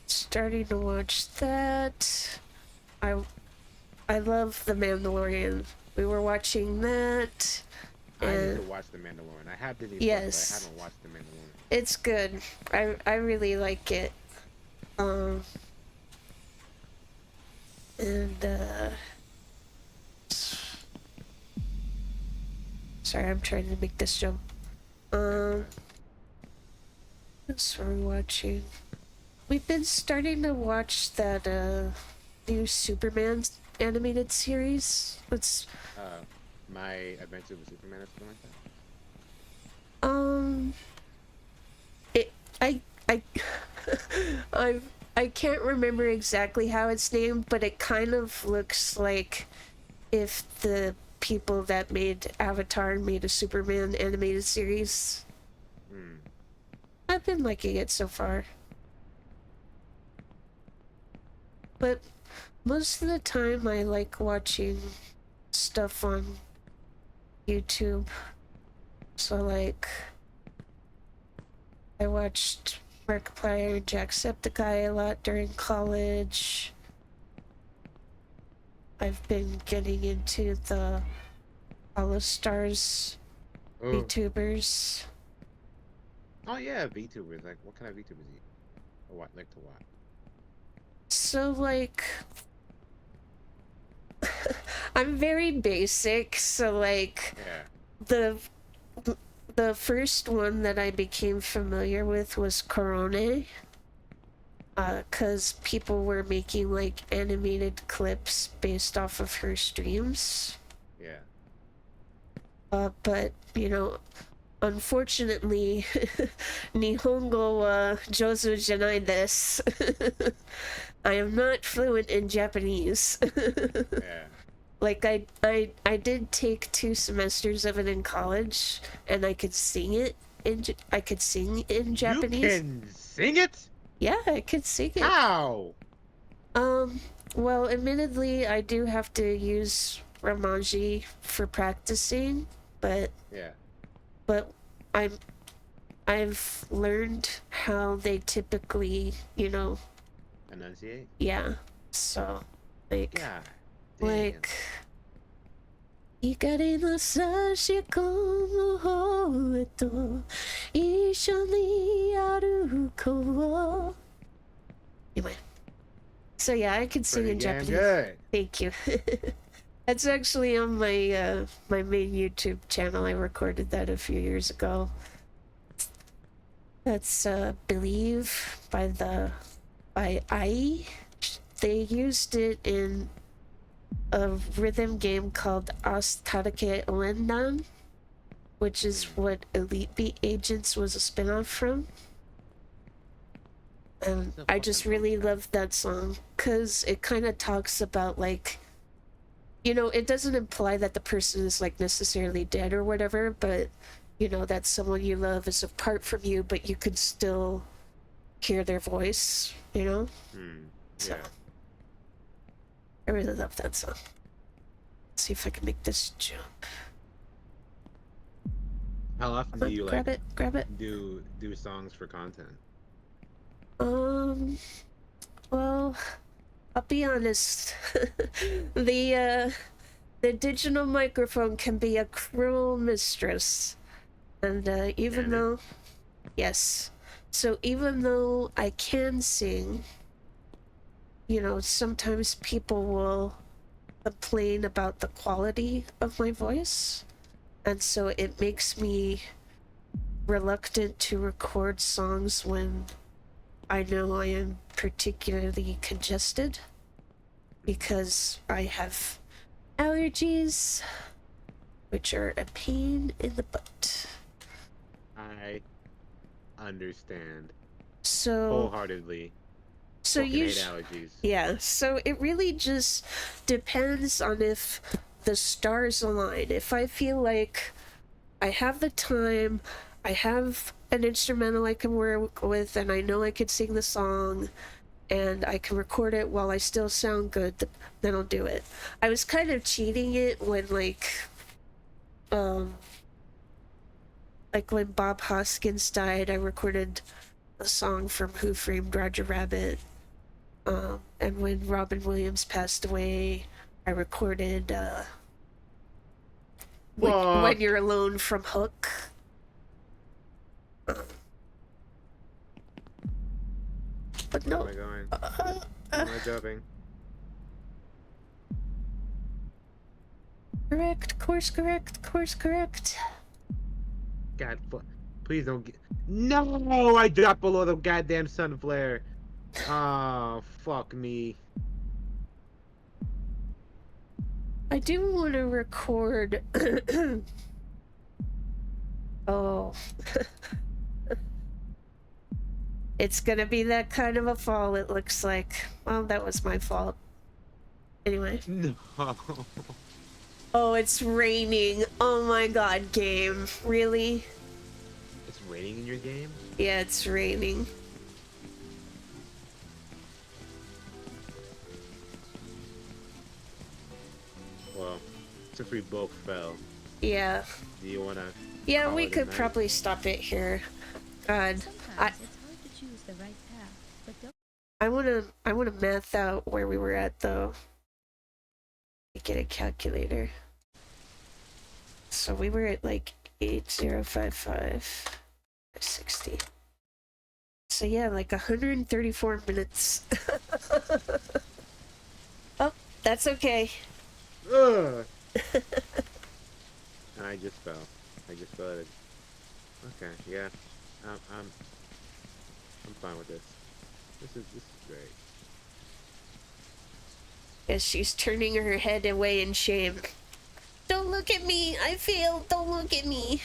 A: starting to watch that. I love The Mandalorian. We were watching that.
B: I need
A: And
B: to watch The Mandalorian. I have Disney Plus,
A: yes.
B: but I haven't watched The Mandalorian.
A: it's good. I really like it. And sorry, I'm trying to make this jump. What else are we watching? We've been starting to watch that new Superman animated series. It's
B: My Adventure with Superman or something like that.
A: it I I can't remember exactly how it's named, but it kind of looks like if the people that made Avatar made a Superman animated series.
B: Hmm.
A: I've been liking it so far. But most of the time I like watching stuff on YouTube. So like I watched Markiplier and Jacksepticeye a lot during college. I've been getting into the Hollow Stars
B: Oh.
A: VTubers.
B: Oh yeah, VTubers. Like, what kind of VTubers you or what like to watch?
A: So like I'm very basic, so like
B: Yeah.
A: the first one that I became familiar with was Korone. Cause people were making like animated clips based off of her streams.
B: Yeah.
A: But you know, unfortunately, Nihongo wa jouzu janai desu. I am not fluent in Japanese.
B: Yeah.
A: Like I did take 2 semesters of it in college, and I could sing it I could sing in Japanese.
B: You can sing it?
A: Yeah, I could sing it.
B: How?
A: Well, admittedly, I do have to use Ramaji for practicing, but
B: Yeah.
A: I've learned how they typically, you know,
B: Enunciate?
A: yeah. So, like,
B: Yeah. Damn.
A: like, 光の差し込む方へと一緒に歩こう. Anyway. So yeah, I can sing
B: Pretty
A: in
B: damn
A: Japanese.
B: good.
A: Thank you. That's actually on my my main YouTube channel. I recorded that a few years ago. That's Believe by Ai. They used it in a rhythm game called Astarake Oendan, which is what Elite Beat Agents was a spin-off from. And
B: So
A: I just
B: fucking
A: really
B: awesome.
A: love that song because it kind of talks about like, you know, it doesn't imply that the person is like necessarily dead or whatever, but you know that someone you love is apart from you, but you can still hear their voice, you know.
B: Hmm.
A: So
B: Yeah.
A: I really love that song. Let's see if I can make this jump.
B: How often do you
A: Grab
B: like
A: it, grab it.
B: do songs for content?
A: Well, I'll be honest. The digital microphone can be a cruel mistress. And even
B: Can it?
A: though, yes. So even though I can sing, you know, sometimes people will complain about the quality of my voice. And so it makes me reluctant to record songs when I know I am particularly congested because I have allergies, which are a pain in the butt.
B: I understand
A: So,
B: wholeheartedly.
A: so
B: Fucking
A: you,
B: hate allergies.
A: yeah. So it really just depends on if the stars align. If I feel like I have the time, I have an instrumental I can work with, and I know I could sing the song, and I can record it while I still sound good, then I'll do it. I was kind of cheating it when like when Bob Hoskins died, I recorded a song from Who Framed Roger Rabbit. And when Robin Williams passed away, I recorded when You're Alone from Hook. But
B: Where
A: no.
B: am I going? Where am I jumping?
A: Correct, course correct.
B: God, please don't get. No, I dropped below the goddamn sun flare. Oh, fuck me.
A: I do want to record. Oh. It's gonna be that kind of a fall, it looks like. Well, that was my fault. Anyway.
B: No.
A: Oh, it's raining. Oh my god, game. Really?
B: It's raining in your game?
A: Yeah, it's raining.
B: Well, since we both fell,
A: Yeah.
B: do you wanna?
A: Yeah,
B: call
A: we
B: it a
A: could
B: night?
A: probably stop it here. God.
C: Sometimes it's hard to choose the right path, but don't
A: I wanna math out where we were at though. Get a calculator. So we were at like 8055 60. So yeah, like 134 minutes. Oh, that's okay.
B: Ugh. I just fell. I just fell. Okay, yeah. I'm fine with this. This is great.
A: As she's turning her head away in shame. Don't look at me! I failed! Don't look at me!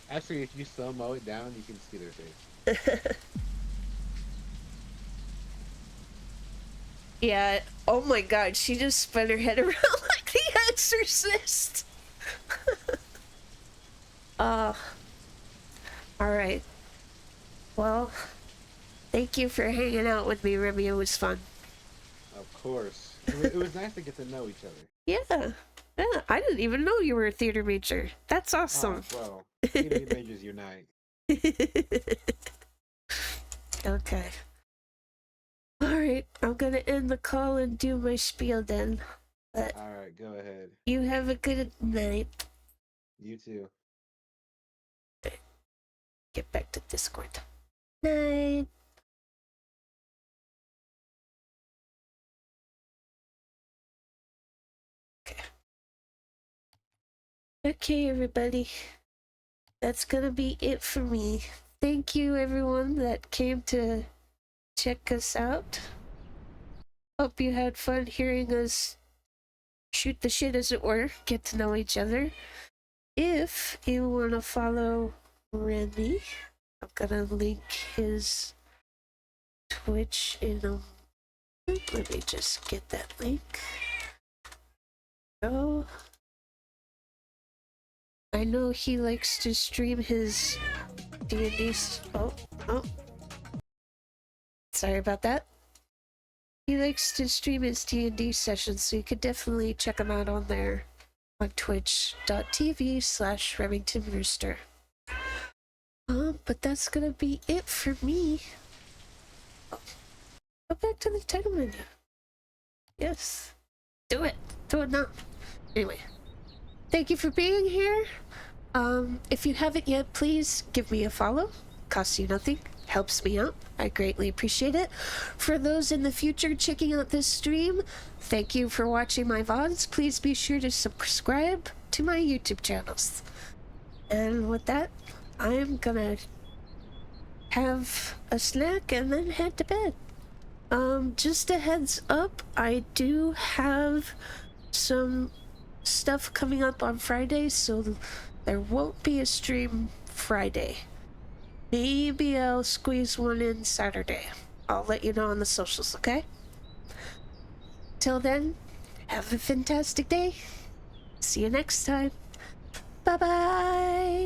B: Actually, if you slow-mo it down, you can see their face.
A: Yeah, oh my god, she just spun her head around like the exorcist! Alright. Well, thank you for hanging out with me, Remy. It was fun.
B: Of course. It was nice to get to know each other.
A: Yeah. Yeah, I didn't even know you were a theater major. That's awesome.
B: Oh, well, theater majors unite.
A: Okay. Alright, I'm gonna end the call and do my spiel then. But
B: Alright, go ahead.
A: you have a good night.
B: You too.
A: Get back to Discord. Night. Okay, everybody. That's gonna be it for me. Thank you, everyone that came to check us out. Hope you had fun hearing us shoot the shit, as it were, get to know each other. If you want to follow Remy, I'm gonna link his Twitch in a moment. Let me just get that link. Oh. I know he likes to stream his D&D. Oh. Sorry about that. He likes to stream his D&D sessions, so you could definitely check him out on there on twitch.tv/RemingtonRooster. But that's gonna be it for me. Oh. Go back to the title menu. Yes. Do it. Do it now. Anyway. Thank you for being here. If you haven't yet, please give me a follow. Costs you nothing. Helps me out. I greatly appreciate it. For those in the future checking out this stream, thank you for watching my VODs. Please be sure to subscribe to my YouTube channels. And with that, I'm gonna have a snack and then head to bed. Just a heads up, I do have some stuff coming up on Friday, so there won't be a stream Friday. Maybe I'll squeeze one in Saturday. I'll let you know on the socials, okay? Till then, have a fantastic day. See you next time. Bye-bye.